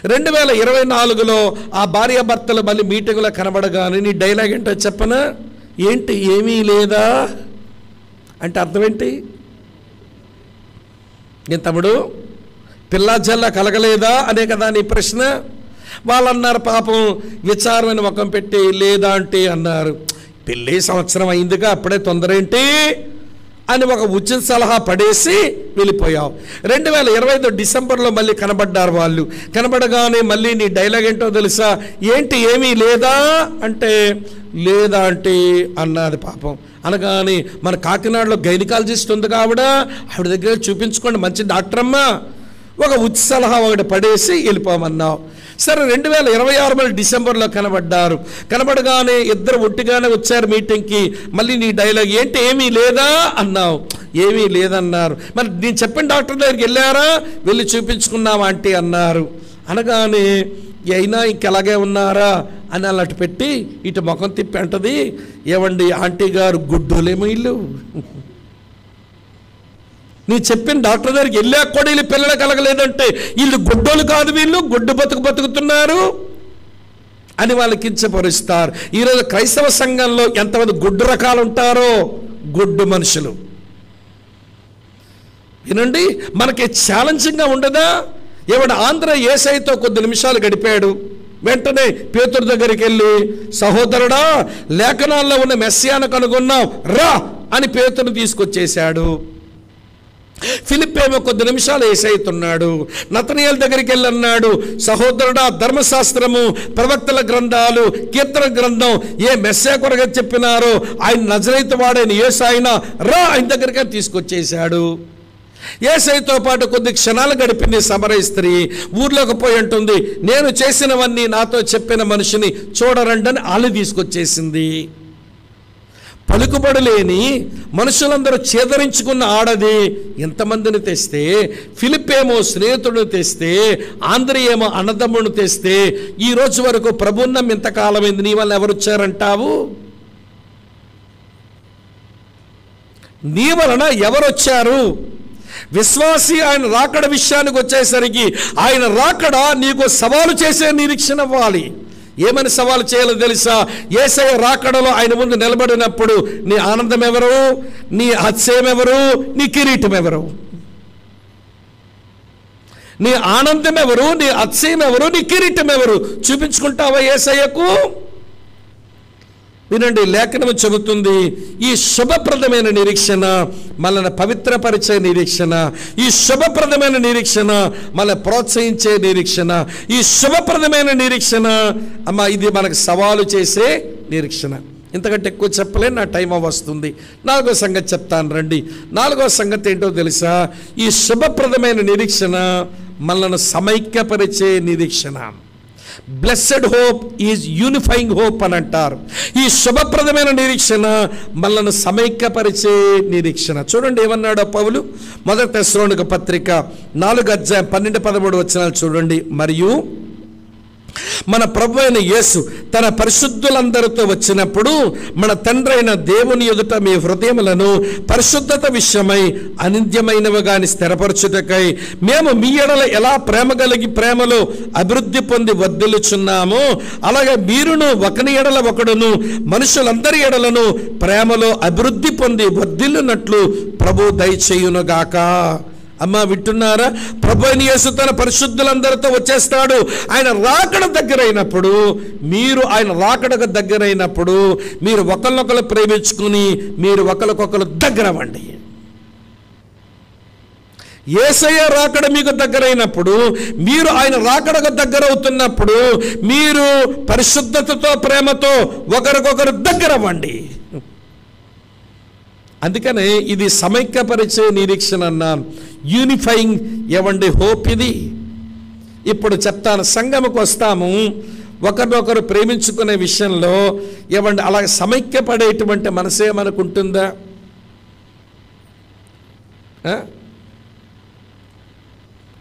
2024లో ఆ భార్యాభర్తలు మళ్ళీ మీటింగ్లో కనబడగానే నీ డైలాగ్ ఏంటో చెప్పనా? ఏంటి, ఏమీ లేదా అంటే అర్థం ఏంటి? ఏం తమ్ముడు, పిల్లా జల్లా కలగలేదా అనే కదా నీ ప్రశ్న. వాళ్ళు అన్నారు, పాపం విచారమైన ముఖం పెట్టి లేదా అంటే అన్నారు, పెళ్ళి సంవత్సరం అయిందిగా అప్పుడే తొందర ఏంటి అని ఒక ఉచిత సలహా పడేసి వెళ్ళిపోయావు. 2025 డిసెంబర్లో మళ్ళీ కనబడ్డారు వాళ్ళు. కనబడగానే మళ్ళీ నీ డైలాగ్ ఏంటో తెలుసా? ఏంటి, ఏమీ లేదా అంటే లేదా అంటే అన్నది. పాపం అనగానే మన కాకినాడలో గైనకాలజిస్ట్ ఉంది ఆవిడ దగ్గర చూపించుకోండి, మంచి డాక్టర్ అమ్మా, ఒక ఉచిత సలహా ఒకటి పడేసి వెళ్ళిపోమన్నావు. సరే, 2026 డిసెంబర్లో కనబడ్డారు. కనబడగానే ఇద్దరు ఒట్టిగానే వచ్చారు మీటింగ్కి. మళ్ళీ నీ డైలాగ్ ఏంటి, ఏమీ లేదా అన్నావు. ఏమీ లేదన్నారు. మరి నేను చెప్పిన డాక్టర్ దగ్గరికి వెళ్ళారా? వెళ్ళి చూపించుకున్నావా ఆంటీ అన్నారు. అనగానే అయినా ఇంకెలాగే ఉన్నారా అని అన్నట్టు పెట్టి ఇటు ముఖం తిప్పి అంటది, ఏమండి ఆంటీ గారు గుడ్డోలేమో ఇల్లు, నీ చెప్పిన డాక్టర్ దగ్గరికి వెళ్ళాక కూడా వీళ్ళు పిల్లలు కలగలేదంటే వీళ్ళు గుడ్డోలు కాదు, వీళ్ళు గుడ్డు బతుకుతున్నారు అని వాళ్ళు కించపరుస్తారు. ఈరోజు క్రైస్తవ సంఘంలో ఎంతమంది గుడ్డు రకాలు ఉంటారో, గుడ్డు మనుషులు. వినండి, మనకి ఛాలెంజింగ్గా ఉండదా? ఏమంటే ఆంధ్ర యేసయ్యతో కొద్ది నిమిషాలు గడిపాడు. వెంటనే పేతురు దగ్గరికి వెళ్ళి, సహోదరుడా, లేఖనాల్లో ఉన్న మెస్సియాను కనుగొన్నాం రా అని పేతురుని తీసుకొచ్చేశాడు. ఫిలిప్ ఏమో కొద్ది నిమిషాలు యేసయ్యతున్నాడు. నతనయేలు దగ్గరికి వెళ్ళి అన్నాడు, సహోదరుడా, ధర్మశాస్త్రము, ప్రవక్తల గ్రంథాలు, కీర్తన గ్రంథం ఏ మెస్సియా కొరగా చెప్పినారో ఆయన నజరేతు వాడైన యేసు ఆయన రా ఆయన దగ్గరికి తీసుకొచ్చేశాడు. యేసయ్యతో పాటు కొద్ది క్షణాలు గడిపింది సమరయ స్త్రీ. ఊర్లోకి పోయి అంటుంది, నేను చేసినవన్నీ నాతో చెప్పిన మనిషిని చూడరండని ఆళ్ళు తీసుకొచ్చేసింది. పలుకుబడలేని మనుషులందరూ చేదరించుకున్న ఆడది ఎంతమందిని తెస్తే, ఫిలిప్ ఏమో స్నేహితుడిని తెస్తే, ఆంధ్ర ఏమో అన్నదమ్ముడిని తెస్తే, ఈ రోజు వరకు ప్రభుత్వం ఇంతకాలమైంది, నీ వల్ల ఎవరు వచ్చారంటావు? నీ వలన ఎవరు వచ్చారు? విశ్వాసి ఆయన రాకడ విషయానికి వచ్చేసరికి ఆయన రాకడ నీకు సవాలు చేసే నిరీక్షణ అవ్వాలి. ఏమని సవాలు చేయాలో తెలుసా? యేసయ్య రాకడలో ఆయన ముందు నిలబడినప్పుడు నీ ఆనందం ఎవరు, నీ అతిశయం ఎవరు, నీ కిరీటం ఎవరు? నీ ఆనందం ఎవరు, నీ అతిశయం ఎవరు, నీ కిరీటం ఎవరు? చూపించుకుంటావా యేసయ్యకు? వినండి, లేఖనము చెబుతుంది, ఈ శుభప్రదమైన నిరీక్షణ మనల్ని పవిత్రపరిచే నిరీక్షణ, ఈ శుభప్రదమైన నిరీక్షణ మనల్ని ప్రోత్సహించే నిరీక్షణ, ఈ శుభప్రదమైన నిరీక్షణ అమ్మ ఇది మనకు సవాలు చేసే నిరీక్షణ. ఇంతకంటే ఎక్కువ చెప్పలేను, నా టైం వస్తుంది. 4వ సంగతి చెప్తాను రండి. 4వ సంగతి ఏంటో తెలుసా? ఈ శుభప్రదమైన నిరీక్షణ మనల్ని సమైక్యపరిచే నిరీక్షణ. Blessed hope is unifying hope అని అంటారు. ఈ శుభప్రదమైన నిరీక్షణ మనల్ని సమైక్యపరిచే నిరీక్షణ. చూడండి ఏమన్నాడో పౌలు, 1 తెస్సలోనిక పత్రిక 4:12-13 చూడండి. మరియు మన ప్రభు అయిన యేసు తన పరిశుద్ధులందరితో వచ్చినప్పుడు మన తండ్రి అయిన దేవుని ఎదుట మీ హృదయములను పరిశుద్ధత విషయమై అనింద్యమైనవిగా స్థిరపరచుటకై మేము మీ ఎడల ఎలా ప్రేమ కలిగి ప్రేమలో అభివృద్ధి పొంది వర్ధిల్లుచున్నామో అలాగే మీరును ఒకని ఎడల ఒకడును మనుషులందరి ఎడలను ప్రేమలో అభివృద్ధి పొంది వర్ధిల్లునట్లు ప్రభు దయచేయునుగాక. అమ్మ వింటున్నారా? ప్రభు అయిన యేసు తన పరిశుద్ధులందరితో వచ్చేస్తాడు. ఆయన రాకడ దగ్గరైనప్పుడు, మీరు ఆయన రాకడకు దగ్గరైనప్పుడు మీరు ఒకరినొకరు ప్రేమించుకుని మీరు ఒకరికొకరు దగ్గర అవ్వండి. యేసయ్య రాకడ మీకు దగ్గరైనప్పుడు, మీరు ఆయన రాకడకు దగ్గర అవుతున్నప్పుడు మీరు పరిశుద్ధతతో ప్రేమతో ఒకరికొకరు దగ్గర అవ్వండి. అందుకనే ఇది సమైక్యపరిచే నిరీక్షణ అన్నాను. యూనిఫైయింగ్ ఏవండి హోప్ ఇది. ఇప్పుడు చెప్తాను, సంఘముకు వస్తాము, ఒకరినొకరు ప్రేమించుకునే విషయంలో ఏవండి అలాగే సమైక్యపడేటువంటి మనసే మనకు ఉంటుందా?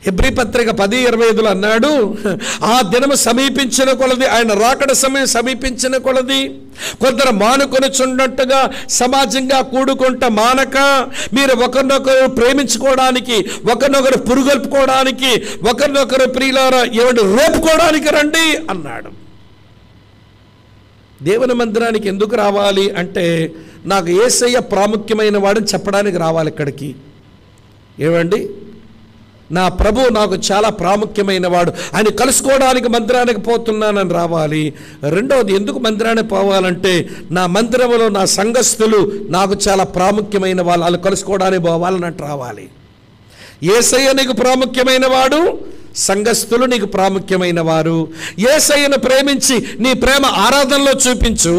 హెబ్రీ పత్రిక 10:25 అన్నాడు, ఆ దినము సమీపించిన కొలది, ఆయన రాకడ సమయం సమీపించిన కొలది కొందరు మానుకొని చున్నట్టుగా సమాజంగా కూడుకుంట మానక మీరు ఒకరినొకరు ప్రేమించుకోవడానికి, ఒకరినొకరు పురుగొల్పుకోవడానికి, ఒకరినొకరు ప్రియులారా ఏమంటే రేపుకోవడానికి రండి అన్నాడు. దేవుని మందిరానికి ఎందుకు రావాలి అంటే, నాకు యేసయ్య ప్రాముఖ్యమైన వాడని చెప్పడానికి రావాలి ఇక్కడికి. ఏమండి, నా ప్రభు నాకు చాలా ప్రాముఖ్యమైన వాడు, ఆయన కలుసుకోవడానికి మందిరానికి పోతున్నానని రావాలి. రెండవది, ఎందుకు మందిరానికి పోవాలంటే నా మందిరంలో నా సంఘస్థులు నాకు చాలా ప్రాముఖ్యమైన వాళ్ళు, వాళ్ళు కలుసుకోవడానికి పోవాలన్నట్టు రావాలి. యేసయ్య నీకు ప్రాముఖ్యమైన వాడు, సంఘస్థులు నీకు ప్రాముఖ్యమైన వారు. యేసయ్యను ప్రేమించి నీ ప్రేమ ఆరాధనలో చూపించు,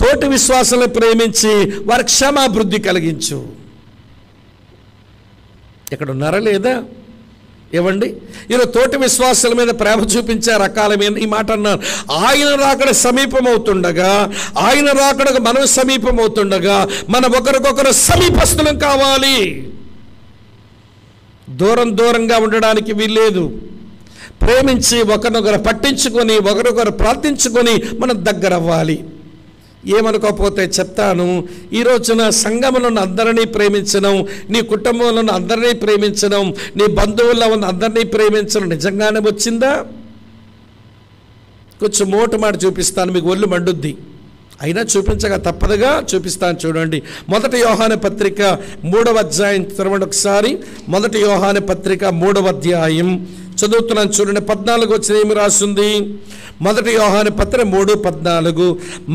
తోటి విశ్వాసాలను ప్రేమించి వారి క్షమాభివృద్ధి కలిగించు. ఇక్కడ ఉన్నారా లేదా? ఏవండి, ఈరోజు తోటి విశ్వాసాల మీద ప్రేమ చూపించే రకాల మీద ఈ మాట అన్నారు. ఆయన రాకడ సమీపం అవుతుండగా, ఆయన రాకడకు మనం సమీపం అవుతుండగా మనం ఒకరికొకరు సమీపస్తులం కావాలి. దూరంగా ఉండడానికి వీల్లేదు. ప్రేమించి ఒకరినొకరు పట్టించుకొని ఒకరొకరు ప్రార్థించుకొని మనం దగ్గర అవ్వాలి. ఏమనుకోకపోతే చెప్తాను, ఈ రోజున సంఘములో ఉన్న అందరినీ ప్రేమించడం, నీ కుటుంబంలో ఉన్న అందరినీ ప్రేమించడం, నీ బంధువుల్లో ఉన్న అందరినీ ప్రేమించడం నిజంగానే వచ్చిందా? కొంచెం మోటు మాట చూపిస్తాను, మీకు ఒళ్ళు మండుద్ది, అయినా చూపించగా తప్పదుగా చూపిస్తాను. చూడండి, 1 యోహాను పత్రిక 3వ అధ్యాయం తెరవండి ఒకసారి. 1 యోహాను పత్రిక 3వ అధ్యాయం చదువుతున్నాను చూడండి. 14 ఏమి రాస్తుంది? 1 యోహాను పత్రిక 3:14,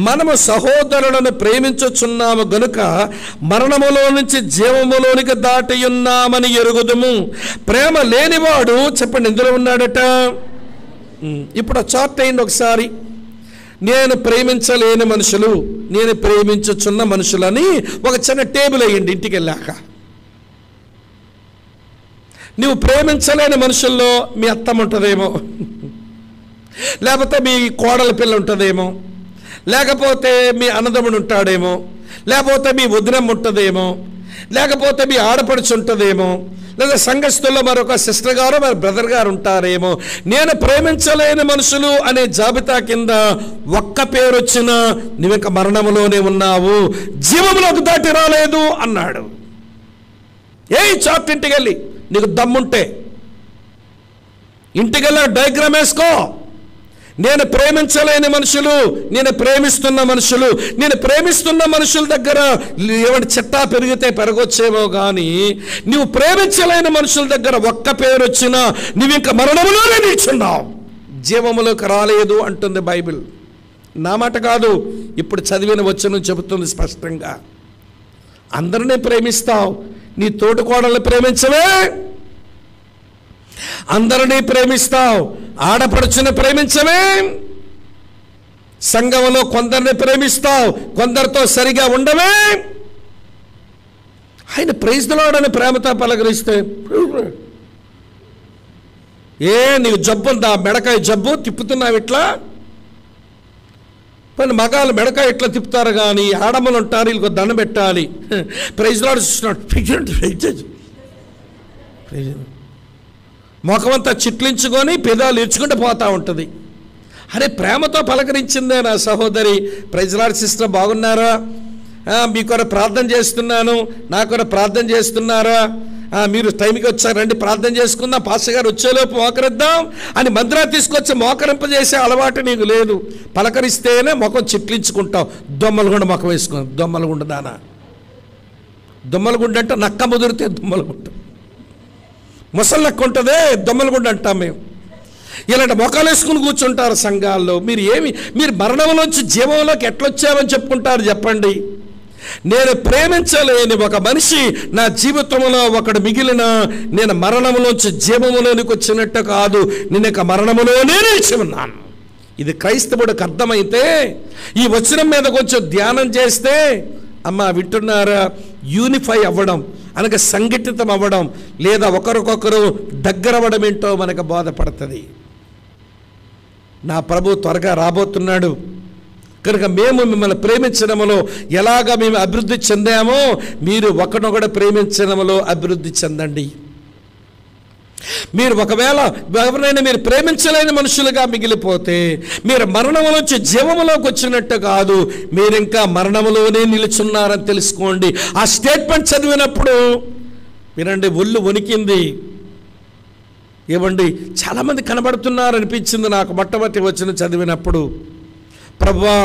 మనము సహోదరులను ప్రేమించుచున్నాము గనుక మరణములో నుంచి జీవములోనికి దాటి ఉన్నామని ఎరుగుదుము. ప్రేమ లేనివాడు చెప్పండి ఎందులో ఉన్నాడట? ఇప్పుడు చార్ట్ అయింది ఒకసారి. నేను ప్రేమించలేని మనుషులు, నేను ప్రేమించుచున్న మనుషులని ఒక చిన్న టేబుల్ అయ్యండి ఇంటికి వెళ్ళాక. నువ్వు ప్రేమించలేని మనుషుల్లో మీ అత్తమ్మ ఉంటుందేమో, లేకపోతే మీ కోడల పిల్ల ఉంటుందేమో, లేకపోతే మీ అన్నదమ్ముడు ఉంటాడేమో, లేకపోతే మీ వదినమ్మ ఉంటుందేమో, లేకపోతే మీ ఆడపడుచు ఉంటుందేమో, లేదా సంఘస్థుల్లో మరొక సిస్టర్ గారు మరి బ్రదర్ గారు ఉంటారేమో. నేను ప్రేమించలేని మనుషులు అనే జాబితా కింద ఒక్క పేరు వచ్చినా నువ్వు ఇంకా మరణములోనే ఉన్నావు, జీవంలోకి దాటి రాలేదు అన్నాడు. ఏ చాట్ ఇంటికి వెళ్ళి నీకు దమ్ముంటే ఇంటికెళ్ళి డయాగ్రామ్ వేసుకో. నేను ప్రేమించలేని మనుషులు, నేను ప్రేమిస్తున్న మనుషులు, నేను ప్రేమిస్తున్న మనుషుల దగ్గర ఏమంటే చిట్టా పెరిగితే పెరగొచ్చేమో కానీ నువ్వు ప్రేమించలేని మనుషుల దగ్గర ఒక్క పేరు వచ్చినా నువ్వు ఇంకా మరణములోనే నిల్చున్నావు, జీవములోకి రాలేదు అంటుంది బైబిల్. నా మాట కాదు, ఇప్పుడు చదివిన వచనం చెబుతుంది స్పష్టంగా. అందరినీ ప్రేమిస్తావు, నీ తోటికోడల్ని ప్రేమించవే? అందరినీ ప్రేమిస్తావు, ఆడపడుచుని ప్రేమించవే? సంఘంలో కొందరిని ప్రేమిస్తావు, కొందరితో సరిగా ఉండవే? ఆయన ప్రైజ్ ది లార్డ్ అని ప్రేమతో పలకరిస్తే, నీకు జబ్బు ఉందా, మెడకాయ జబ్బు తిప్పుతున్నావు ఇట్లా? పని మగాళ్ళు మెడకాయ ఇట్లా తిప్పుతారు, కానీ ఆడమ్మలు ఉంటారు, వీళ్ళకి దండం పెట్టాలి. ప్రైజ్ ది లార్డ్ ముఖమంతా చిట్లించుకొని పెదాలు ఇచ్చుకుంటూ పోతూ ఉంటుంది. అరే, ప్రేమతో పలకరించిందే నా సహోదరి. ప్రైజ్ ది లార్డ్ సిస్టర్, బాగున్నారా? మీ కొర ప్రార్థన చేస్తున్నాను, నా కొర ప్రార్థన చేస్తున్నారా? మీరు టైంకి వచ్చారు, రండి ప్రార్థన చేసుకుందాం, పాస్టర్ గారు వచ్చేలోపు మోకరిద్దాం అని మందిరా తీసుకొచ్చి మోకరింపజేసే అలవాటు నీకు లేదు. పలకరిస్తేనే ముఖం చిట్లించుకుంటావు. దొమ్మలగుండ ముఖం వేసుకున్నాం. దొమ్మలగుండ దానా? దొమ్మలగుండ అంటే నక్క ముదిరితే దొమ్మలగుంట, ముసలి నక్క ఉంటుందే దొమ్మలగుండ అంటాం మేము. ఇలాంటి మొక్కలు వేసుకుని కూర్చుంటారు సంఘాల్లో. మీరు మరణంలోంచి జీవంలోకి ఎట్లొచ్చామని చెప్పుకుంటారు చెప్పండి? నేను ప్రేమించలేని ఒక మనిషి నా జీవితంలో ఒకడు మిగిలిన, నేను మరణంలోంచి జీవములోనికి వచ్చినట్టు కాదు, నేను ఇక మరణములోనే నిలిచి ఉన్నాను. ఇది క్రైస్తవుడికి అర్థమైతే ఈ వచనం మీద కొంచెం ధ్యానం చేస్తే, అమ్మ వింటున్నారా, యూనిఫై అవ్వడం అనగా సంఘటితం అవ్వడం, లేదా ఒకరికొకరు దగ్గర అవ్వడం ఏంటో మనకు బోధపడుతుంది. నా ప్రభు త్వరగా రాబోతున్నాడు కనుక మేము మిమ్మల్ని ప్రేమించడంలో ఎలాగా మేము అభివృద్ధి చెందామో మీరు ఒకనొకడు ప్రేమించడంలో అభివృద్ధి చెందండి. మీరు ఒకవేళ ఎవరైనా మీరు ప్రేమించలేని మనుషులుగా మిగిలిపోతే మీరు మరణంలోంచి జీవములోకి వచ్చినట్టు కాదు, మీరు ఇంకా మరణములోనే నిలుచున్నారని తెలుసుకోండి. ఆ స్టేట్మెంట్ చదివినప్పుడు వినండి, ఒళ్ళు వణికింది. ఏమండి, చాలామంది కనబడుతున్నారు అనిపించింది నాకు మొట్టమొదటి వచనం చదివినప్పుడు. ప్రభువా,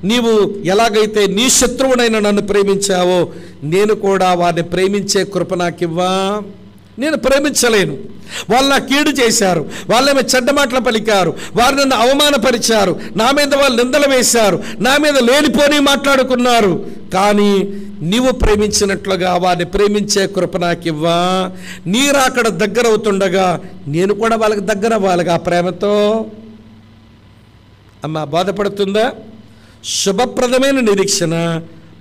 నీవు ఎలాగైతే నీ శత్రువునైన నన్ను ప్రేమించావో నేను కూడా వారిని ప్రేమించే కృప నాకివ్వా. నేను ప్రేమించలేను. వాళ్ళు నా కీడు చేశారు, వాళ్ళేమో చెడ్డ మాటలు పలికారు, వారు నన్ను అవమానపరిచారు, నా మీద వాళ్ళు నిందలు వేశారు, నా మీద లేనిపోని మాట్లాడుకున్నారు. కానీ నీవు ప్రేమించినట్లుగా వారిని ప్రేమించే కృప నాకివ్వా. నీరు అక్కడ దగ్గర అవుతుండగా నేను కూడా వాళ్ళకి దగ్గర అవ్వాలిగా ప్రేమతో. అమ్మ బాధపడుతుందా? శుభప్రదమైన నిరీక్షణ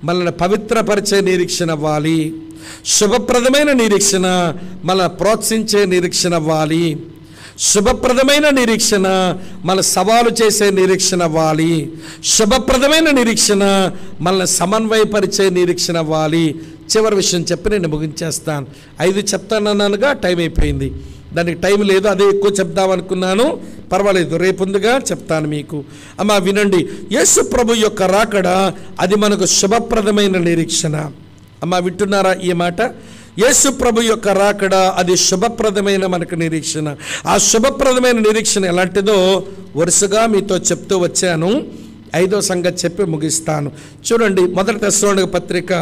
మనల్ని పవిత్రపరిచే నిరీక్షణ అవ్వాలి. శుభప్రదమైన నిరీక్షణ మనల్ని ప్రోత్సహించే నిరీక్షణ అవ్వాలి. శుభప్రదమైన నిరీక్షణ మన సవాలు చేసే నిరీక్షణ అవ్వాలి. శుభప్రదమైన నిరీక్షణ మనల్ని సమన్వయపరిచే నిరీక్షణ అవ్వాలి. చివరి విషయం చెప్పి నేను ముగించేస్తాను. 5 చెప్తానన్నానుగా, టైం అయిపోయింది. దానికి టైం లేదు, అదే ఎక్కువ చెప్దామనుకున్నాను. పర్వాలేదు, రేపుందిగా చెప్తాను మీకు. అమ్మ వినండి, యేసు ప్రభు యొక్క రాకడ అది మనకు శుభప్రదమైన నిరీక్షణ. అమ్మ వింటున్నారా ఈ మాట? యేసు ప్రభు యొక్క రాకడ అది శుభప్రదమైన మనకు నిరీక్షణ. ఆ శుభప్రదమైన నిరీక్షణ ఎలాంటిదో వరుసగా మీతో చెప్తూ వచ్చాను. 5వ సంగతి చెప్పి ముగిస్తాను. చూడండి, 1 తెస్సలోనిక పత్రిక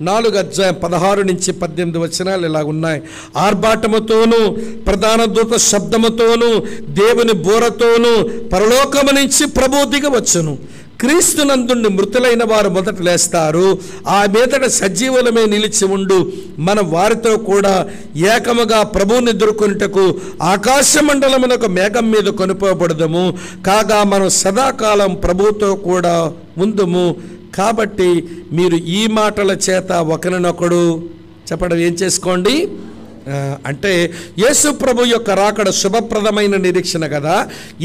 4:16-18 వచనాలు ఇలా ఉన్నాయి. ఆర్భాటముతోనూ ప్రధాన దూత శబ్దముతోనూ దేవుని బూరతోనూ పరలోకము నుంచి ప్రభువు దిగి వచ్చును. క్రీస్తునందుండి మృతులైన వారు మొదట లేస్తారు. ఆ మీదట సజీవులమే నిలిచి ఉండు మన వారితో కూడా ఏకముగా ప్రభువుని ఎదుర్కొనుటకు ఆకాశ మండలమునకు మేఘం మీద కొనుపోబడదము. కాగా మనం సదాకాలం ప్రభువుతో కూడా ఉందుము. కాబట్టి మీరు ఈ మాటల చేత ఒకరినొకడు చెప్పడం ఏం చేసుకోండి అంటే యేసు ప్రభు యొక్క రాకడ శుభప్రదమైన నిరీక్షణ కదా.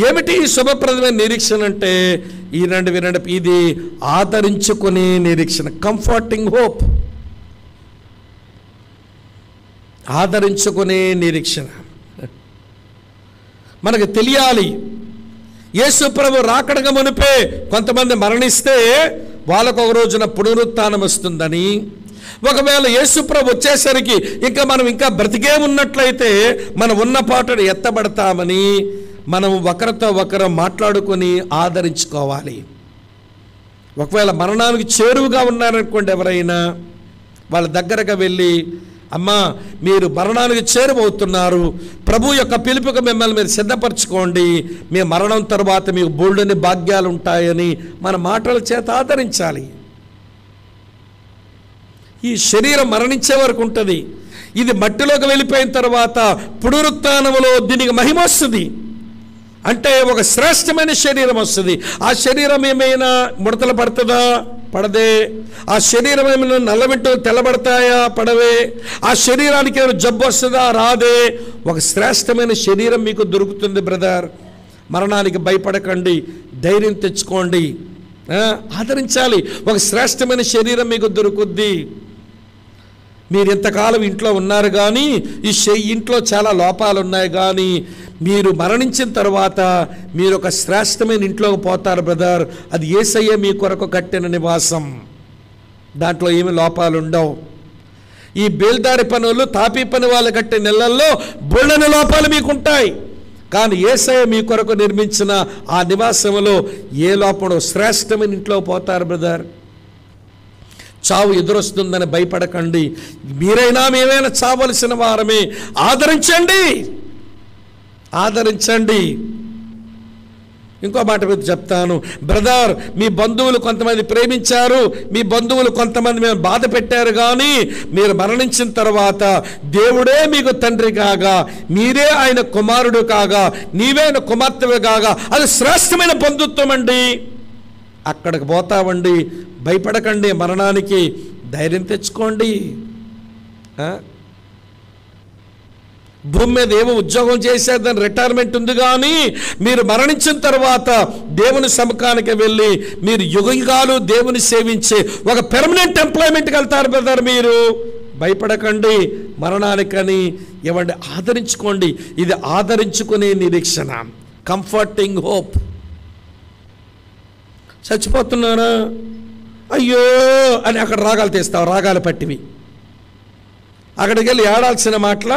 ఏమిటి ఈ శుభప్రదమైన నిరీక్షణ అంటే వినండి, ఇది ఆదరించుకునే నిరీక్షణ. కంఫర్టింగ్ హోప్, ఆదరించుకునే నిరీక్షణ. మనకు తెలియాలి, యేసు ప్రభు రాకడగా మునిపే కొంతమంది మరణిస్తే వాళ్ళకు ఒక రోజున పునరుత్థానం వస్తుందని, ఒకవేళ యేసుప్రభు వచ్చేసరికి మనం ఇంకా బ్రతికే ఉన్నట్లయితే మనం ఉన్న పాటను ఎత్తబడతామని మనం ఒకరితో ఒకరు మాట్లాడుకొని ఆదరించుకోవాలి. ఒకవేళ మరణానికి చేరువుగా ఉన్నారనుకోండి, ఎవరైనా వాళ్ళ దగ్గరగా వెళ్ళి, అమ్మా మీరు మరణానికి చేరువవుతున్నారు, ప్రభు యొక్క పిలుపుకు మిమ్మల్ని మీరు సిద్ధపరచుకోండి. మీ మరణం తర్వాత మీకు బోల్డని భాగ్యాలు ఉంటాయని మన మాటల చేత ఆదరించాలి. ఈ శరీరం మరణించే వరకు ఉంటుంది. ఇది మట్టిలోకి వెళ్ళిపోయిన తర్వాత పునరుత్థానములో దీనికి మహిమ వస్తుంది. అంటే ఒక శ్రేష్టమైన శరీరం వస్తుంది. ఆ శరీరం ఏమైనా ముడతలు పడుతుందా? పడదే. ఆ శరీరం ఏమైనా నల్లబెట్టు తెల్లబడతాయా? పడవే. ఆ శరీరానికి ఏమైనా జబ్బు వస్తుందా? రాదే. ఒక శ్రేష్టమైన శరీరం మీకు దొరుకుతుంది బ్రదర్. మరణానికి భయపడకండి, ధైర్యం తెచ్చుకోండి, ఆదరించాలి. ఒక శ్రేష్టమైన శరీరం మీకు దొరుకుద్ది. మీరు ఇంతకాలం ఇంట్లో ఉన్నారు కానీ ఇంట్లో చాలా లోపాలు ఉన్నాయి, కానీ మీరు మరణించిన తర్వాత మీరు ఒక శ్రేష్టమైన ఇంట్లోకి పోతారు బ్రదర్. అది యేసయ్య మీ కొరకు కట్టిన నివాసం. దాంట్లో ఏమి లోపాలు ఉండవు. ఈ బేల్దారి పనులు, తాపీ పని వాళ్ళు కట్టే నెలల్లో బోల్డని లోపాలు మీకుంటాయి. కానీ యేసయ్య మీ కొరకు నిర్మించిన ఆ నివాసంలో ఏ లోపం, శ్రేష్టమైన ఇంట్లో పోతారు బ్రదర్. చావు ఎదురొస్తుందని భయపడకండి. మీరైనా మేమైనా చావలసిన వారమే. ఆదరించండి, ఆదరించండి. ఇంకో మాట మీద చెప్తాను బ్రదర్. మీ బంధువులు కొంతమంది ప్రేమించారు, మీ బంధువులు కొంతమంది మేము బాధ పెట్టారు, కానీ మీరు మరణించిన తర్వాత దేవుడే మీకు తండ్రి కాగా, మీరే ఆయన కుమారుడు కాగా, నీవే ఆయన కుమార్తెవి కాగా, అది శ్రేష్టమైన బంధుత్వం అండి. అక్కడికి పోతామండి. భయపడకండి. మరణానికి ధైర్యం తెచ్చుకోండి. భూమి మీద ఏమో ఉద్యోగం చేసేదని రిటైర్మెంట్ ఉంది, కానీ మీరు మరణించిన తర్వాత దేవుని సముఖానికి వెళ్ళి మీరు యుగయుగాలు దేవుని సేవించే ఒక పెర్మనెంట్ ఎంప్లాయ్మెంట్కి వెళ్తారు బ్రదర్. మీరు భయపడకండి మరణానికని. ఇవ్వండి, ఆదరించుకోండి. ఇది ఆదరించుకునే నిరీక్షణ, కంఫర్టింగ్ హోప్. చచ్చిపోతున్నారా? అయ్యో అని అక్కడ రాగాలు తీస్తావు, రాగాలు పట్టివి. అక్కడికి వెళ్ళి ఏడాల్సిన మాటల,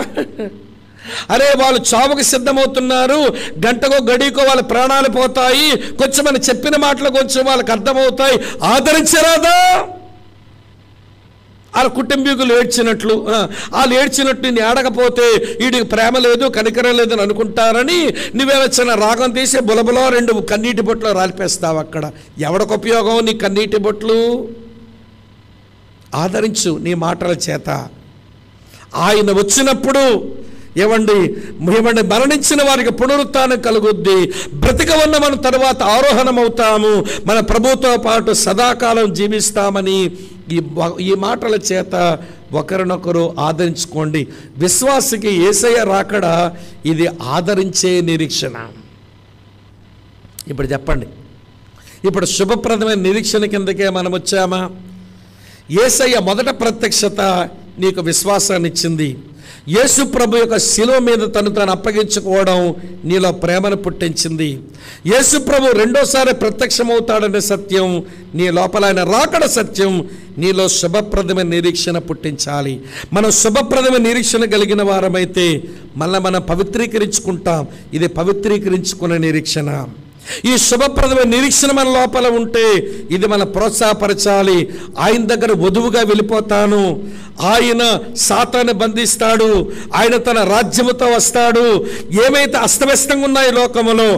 అరే వాళ్ళు చావుకి సిద్ధమవుతున్నారు, గంటకో గడికో వాళ్ళ ప్రాణాలు పోతాయి, కొంచెం అని చెప్పిన మాటలు కొంచెం వాళ్ళకి అర్థమవుతాయి, ఆదరించరాదా? వాళ్ళ కుటుంబీకులు ఏడ్చినట్లు, వాళ్ళు ఏడ్చినట్టు నేను ఏడకపోతే వీడికి ప్రేమ లేదు, కనికరం లేదని అనుకుంటారని నువ్వేమో చిన్న రాగం తీసి బులబులో 2 కన్నీటి బొట్లు రాలిపేస్తావు. అక్కడ ఎవడికి ఉపయోగం నీ కన్నీటి బొట్లు? ఆదరించు నీ మాటల చేత. ఆయన వచ్చినప్పుడు ఏమండి మరణించిన వారికి పునరుత్థానం కలుగుద్ది. బ్రతిక ఉన్న మనం తర్వాత ఆరోహణం అవుతాము, మన ప్రభుతో పాటు సదాకాలం జీవిస్తామని ఈ మాటల చేత ఒకరినొకరు ఆదరించుకోండి. విశ్వాసికి యేసయ్య రాకడ ఇది ఆదరించే నిరీక్షణ. ఇప్పుడు చెప్పండి, ఇప్పుడు శుభప్రదమైన నిరీక్షణ కిందకే మనం వచ్చామా? యేసయ్య మొదట ప్రత్యక్షత నీకు విశ్వాసాన్ని ఇచ్చింది. యేసు ప్రభు యొక్క శిలువ మీద తను అప్పగించుకోవడం నీలో ప్రేమను పుట్టించింది. యేసు ప్రభు రెండోసారి ప్రత్యక్షమవుతాడనే సత్యం నీ లోపల, ఆయన రాకడ సత్యం నీలో శుభప్రదమైన నిరీక్షణ పుట్టించాలి. మనం శుభప్రదమైన నిరీక్షణ కలిగిన వారమైతే మనం పవిత్రీకరించుకుంటాం. ఇది పవిత్రీకరించుకునే నిరీక్షణ. ఈ శుభప్రదమైన నిరీక్షణ మన లోపల ఉంటే ఇది మన ప్రోత్సాహపరచాలి. ఆయన దగ్గర వధువుగా వెళ్ళిపోతాను, ఆయన సాతాన్ని బంధిస్తాడు, ఆయన తన రాజ్యముతో వస్తాడు. ఏమైతే అస్తవ్యస్తంగా ఉన్నాయి లోకములో,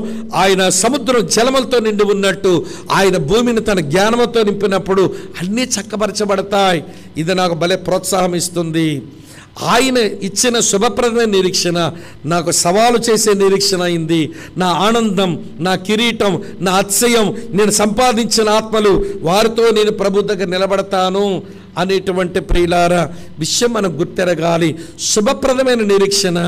ఆయన సముద్రం జలములతో నిండి ఉన్నట్టు ఆయన భూమిని తన జ్ఞానముతో నింపినప్పుడు అన్నీ చక్కపరచబడతాయి. ఇది నాకు భలే ప్రోత్సాహం ఇస్తుంది. ఆయన ఇచ్చిన శుభప్రదమైన నిరీక్షణ నాకు సవాలు చేసే నిరీక్షణ అయింది. నా ఆనందం, నా కిరీటం, నా అతిశయం, నేను సంపాదించిన ఆత్మలు, వారితో నేను ప్రభు దగ్గర నిలబడతాను అనేటువంటి ప్రియులారా విషయం మనం గుర్తెరగాలి. శుభప్రదమైన నిరీక్షణ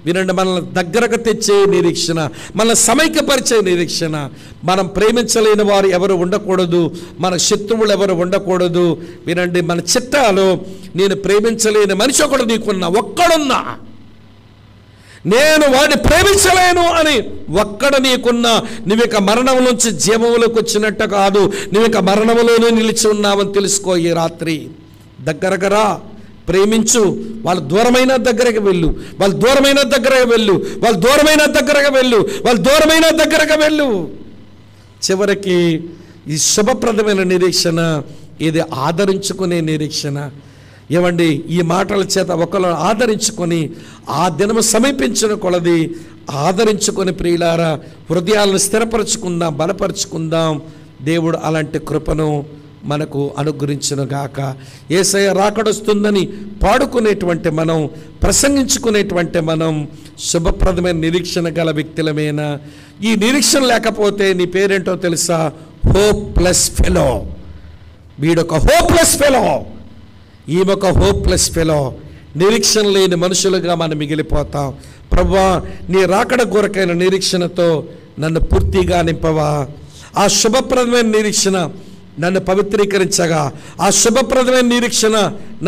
వినండి, మనల్ని దగ్గరకు తెచ్చే నిరీక్షణ, మనల్ని సమైక్యపరిచే నిరీక్షణ. మనం ప్రేమించలేని వారు ఎవరు ఉండకూడదు, మన శత్రువులు ఎవరు ఉండకూడదు. వినండి, మన చిట్టాలో నేను ప్రేమించలేని మనిషి ఒకడు నీకున్నా, ఒక్కడున్నా, నేను వాడిని ప్రేమించలేను అని ఒక్కడ నీకున్నా, నువ్వు ఇక మరణం నుంచి జీవంలోకి వచ్చినట్టు కాదు, నువ్వు ఇక మరణంలోనే నిలిచి ఉన్నావని తెలుసుకో. ఈ రాత్రి దగ్గరగా రా, ప్రేమించు. వాళ్ళు దూరమైన దగ్గరకు వెళ్ళు, వాళ్ళు దూరమైన దగ్గరకు వెళ్ళు, వాళ్ళు దూరమైన దగ్గరకు వెళ్ళు, వాళ్ళు దూరమైన దగ్గరకు వెళ్ళు. చివరికి ఈ శుభప్రదమైన నిరీక్షణ ఇది ఆదరించుకునే నిరీక్షణ. ఏమండి, ఈ మాటల చేత ఒకరు ఆదరించుకొని ఆ దినము సమీపించిన కొలది ఆదరించుకొని ప్రియులారా హృదయాలను స్థిరపరచుకుందాం, బలపరుచుకుందాం. దేవుడు అలాంటి కృపను మనకు అనుగ్రహించునుగాక. యేసయ్య రాకడొస్తుందని పాడుకునేటువంటి మనం, ప్రసంగించుకునేటువంటి మనం శుభప్రదమైన నిరీక్షణ గల వ్యక్తులమేనా? ఈ నిరీక్షణ లేకపోతే నీ పేరేంటో తెలుసా? Hopeless fellow. వీడొక హోప్లెస్ ఫెలో, ఈమెఒక హోప్లెస్ ఫెలో. నిరీక్షణ లేని మనుషులుగా మనం మిగిలిపోతాం. ప్రభువా, నీ రాకడ కొరకైన నిరీక్షణతో నన్ను పూర్తిగా నింపవా. ఆ శుభప్రదమైన నిరీక్షణ నన్ను పవిత్రీకరించగా, ఆ శుభప్రదమైన నిరీక్షణ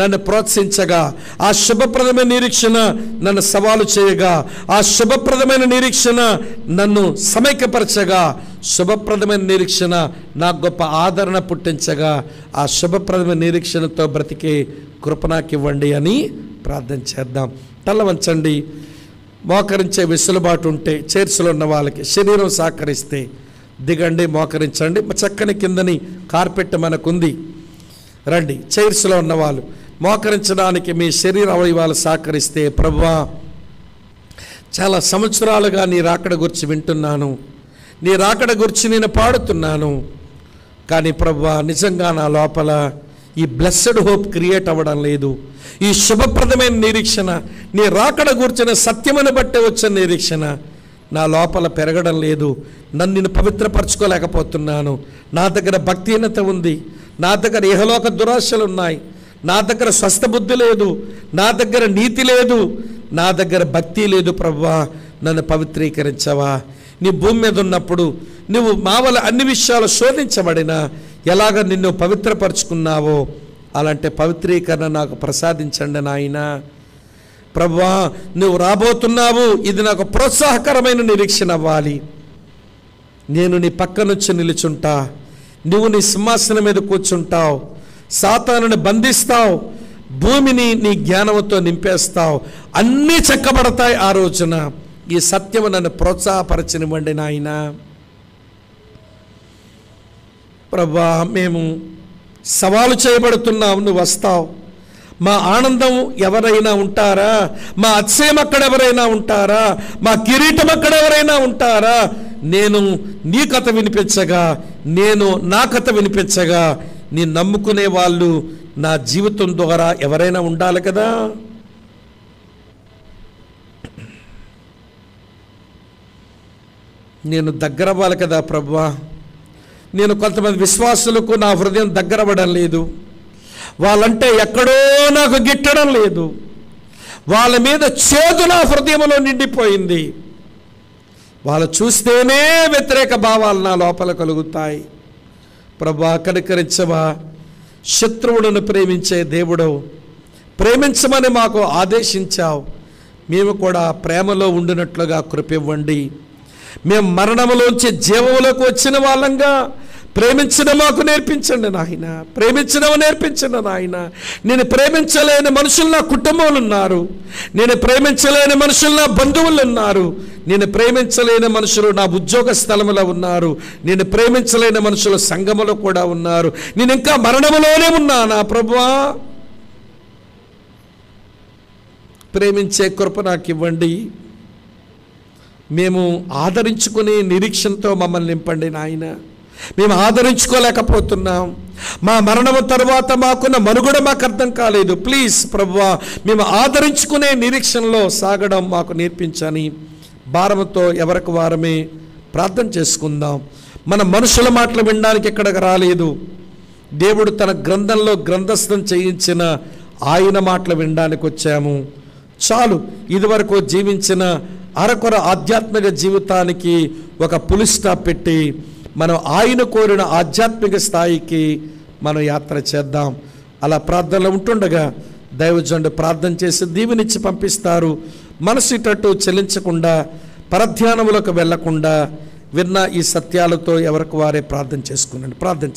నన్ను ప్రోత్సహించగా, ఆ శుభప్రదమైన నిరీక్షణ నన్ను సవాలు చేయగా, ఆ శుభప్రదమైన నిరీక్షణ నన్ను సమైక్యపరచగా, శుభప్రదమైన నిరీక్షణ నాకు గొప్ప ఆదరణ పుట్టించగా, ఆ శుభప్రదమైన నిరీక్షణతో బ్రతికే కృప నాకు ఇవ్వండి అని ప్రార్థన చేద్దాం. తల వంచండి. మోకరించే వెసులుబాటు ఉంటే చైర్స్లో ఉన్న వాళ్ళకి, శరీరం సహకరిస్తే దిగండి, మోకరించండి. చక్కని కిందని కార్పెట్ మనకుంది. రండి, చైర్స్లో ఉన్నవాళ్ళు మోకరించడానికి మీ శరీర అవయవాలు సహకరిస్తే, ప్రభువా చాలా సంవత్సరాలుగా నీ రాకడ గురించి వింటున్నాను, నీ రాకడ గురించి నేను పాడుతున్నాను. కానీ ప్రభువా, నిజంగా నా లోపల ఈ బ్లెస్సెడ్ హోప్ క్రియేట్ అవ్వడం లేదు. ఈ శుభప్రదమైన నిరీక్షణ, నీ రాకడ గురించిన సత్యమని బట్టి వచ్చిన నిరీక్షణ నా లోపల పెరగడం లేదు. నన్ను పవిత్రపరచుకోలేకపోతున్నాను. నా దగ్గర భక్తిహీనత ఉంది, నా దగ్గర ఇహలోక దురాశలు ఉన్నాయి, నా దగ్గర స్వస్థ బుద్ధి లేదు, నా దగ్గర నీతి లేదు, నా దగ్గర భక్తి లేదు. ప్రభువా, నన్ను పవిత్రీకరించవా. నీ భూమి మీద ఉన్నప్పుడు నువ్వు మావల అన్ని విషయాలు శోధించబడినా ఎలాగ నిన్ను పవిత్రపరుచుకున్నావో అలాంటి పవిత్రీకరణ నాకు ప్రసాదించండి నాయనా. ప్రభువా, నువ్వు రాబోతున్నావు, ఇది నాకు ప్రోత్సాహకరమైన నిరీక్షణ అవ్వాలి. నేను నీ పక్కనొచ్చి నిలుచుంటా, నువ్వు నీ సింహాసనం మీద కూర్చుంటావు, సాతానుని బంధిస్తావు, భూమిని నీ జ్ఞానంతో నింపేస్తావు, అన్నీ చక్కబడతాయి ఆ రోజున. ఈ సత్యము నన్ను ప్రోత్సాహపరచనివ్వండి నాయనా. ప్రభువా, మేము సవాలు చేయబడుతున్నావు, నువ్వు వస్తావు. మా ఆనందం ఎవరైనా ఉంటారా? మా అతిశయం అక్కడ ఎవరైనా ఉంటారా? మా కిరీటం అక్కడ ఎవరైనా ఉంటారా? నేను నీ కథ వినిపించగా, నేను నా కథ వినిపించగా, నీ నమ్ముకునే వాళ్ళు నా జీవితం ద్వారా ఎవరైనా ఉండాలి కదా. నేను దగ్గర అవ్వాలి కదా ప్రభువా. నేను కొంతమంది విశ్వాసులకు నా హృదయం దగ్గర అవ్వడం లేదు. వాళ్ళంటే ఎక్కడో నాకు గిట్టడం లేదు. వాళ్ళ మీద చేదు నా హృదయంలో నిండిపోయింది. వాళ్ళు చూస్తేనే వ్యతిరేక భావాలు నా లోపల కలుగుతాయి. ప్రభువా, కనికరించవా. శత్రువులను ప్రేమించే దేవుడవు, ప్రేమించమని మాకు ఆదేశించావు. మేము కూడా ప్రేమలో ఉండినట్లుగా కృప ఇవ్వండి. మేము మరణములోంచి జీవములోకి వచ్చిన వాళ్ళంగా ప్రేమించడం మాకు నేర్పించండి నాయన. ప్రేమించడం నేర్పించండి నాయన. నేను ప్రేమించలేని మనుషులు నా కుటుంబంలో ఉన్నారు. నేను ప్రేమించలేని మనుషులు నా బంధువులు ఉన్నారు. నేను ప్రేమించలేని మనుషులు నా ఉద్యోగ స్థలములో ఉన్నారు. నేను ప్రేమించలేని మనుషులు సంఘములో కూడా ఉన్నారు. నేను ఇంకా మరణములోనే ఉన్నానా ప్రభువా? ప్రేమించే కృప నాకు ఇవ్వండి. మేము ఆదరించుకునే నిరీక్షణతో మమ్మల్ని నింపండి నాయన. మేము ఆదరించుకోలేకపోతున్నాం. మా మరణం తర్వాత మాకున్న మనుగడ మాకు అర్థం కాలేదు. ప్లీజ్ ప్రభువా, మేము ఆదరించుకునే నిరీక్షణలో సాగడం మాకు నేర్పించని భారంతో ఎవరికి వారమే ప్రార్థన చేసుకుందాం. మన మనుషుల మాటలు వినడానికి ఎక్కడికి రాలేదు. దేవుడు తన గ్రంథంలో గ్రంథస్థం చేయించిన ఆయన మాటలు వినడానికి వచ్చాము. చాలు. ఇదివరకు జీవించిన అరకొర ఆధ్యాత్మిక జీవితానికి ఒక పులి స్టాప్ పెట్టి మనం ఆయన కోరిన ఆధ్యాత్మిక స్థాయికి మనం యాత్ర చేద్దాం. అలా ప్రార్థనలో ఉంటుండగా దైవజనుడు ప్రార్థన చేసి దీవెనిచ్చి పంపిస్తారు. మనసు ఇటట్టు చెల్లించకుండా, పరధ్యానములకు వెళ్లకుండా విన్న ఈ సత్యాలతో ఎవరికి వారే ప్రార్థన చేసుకునండి. ప్రార్థన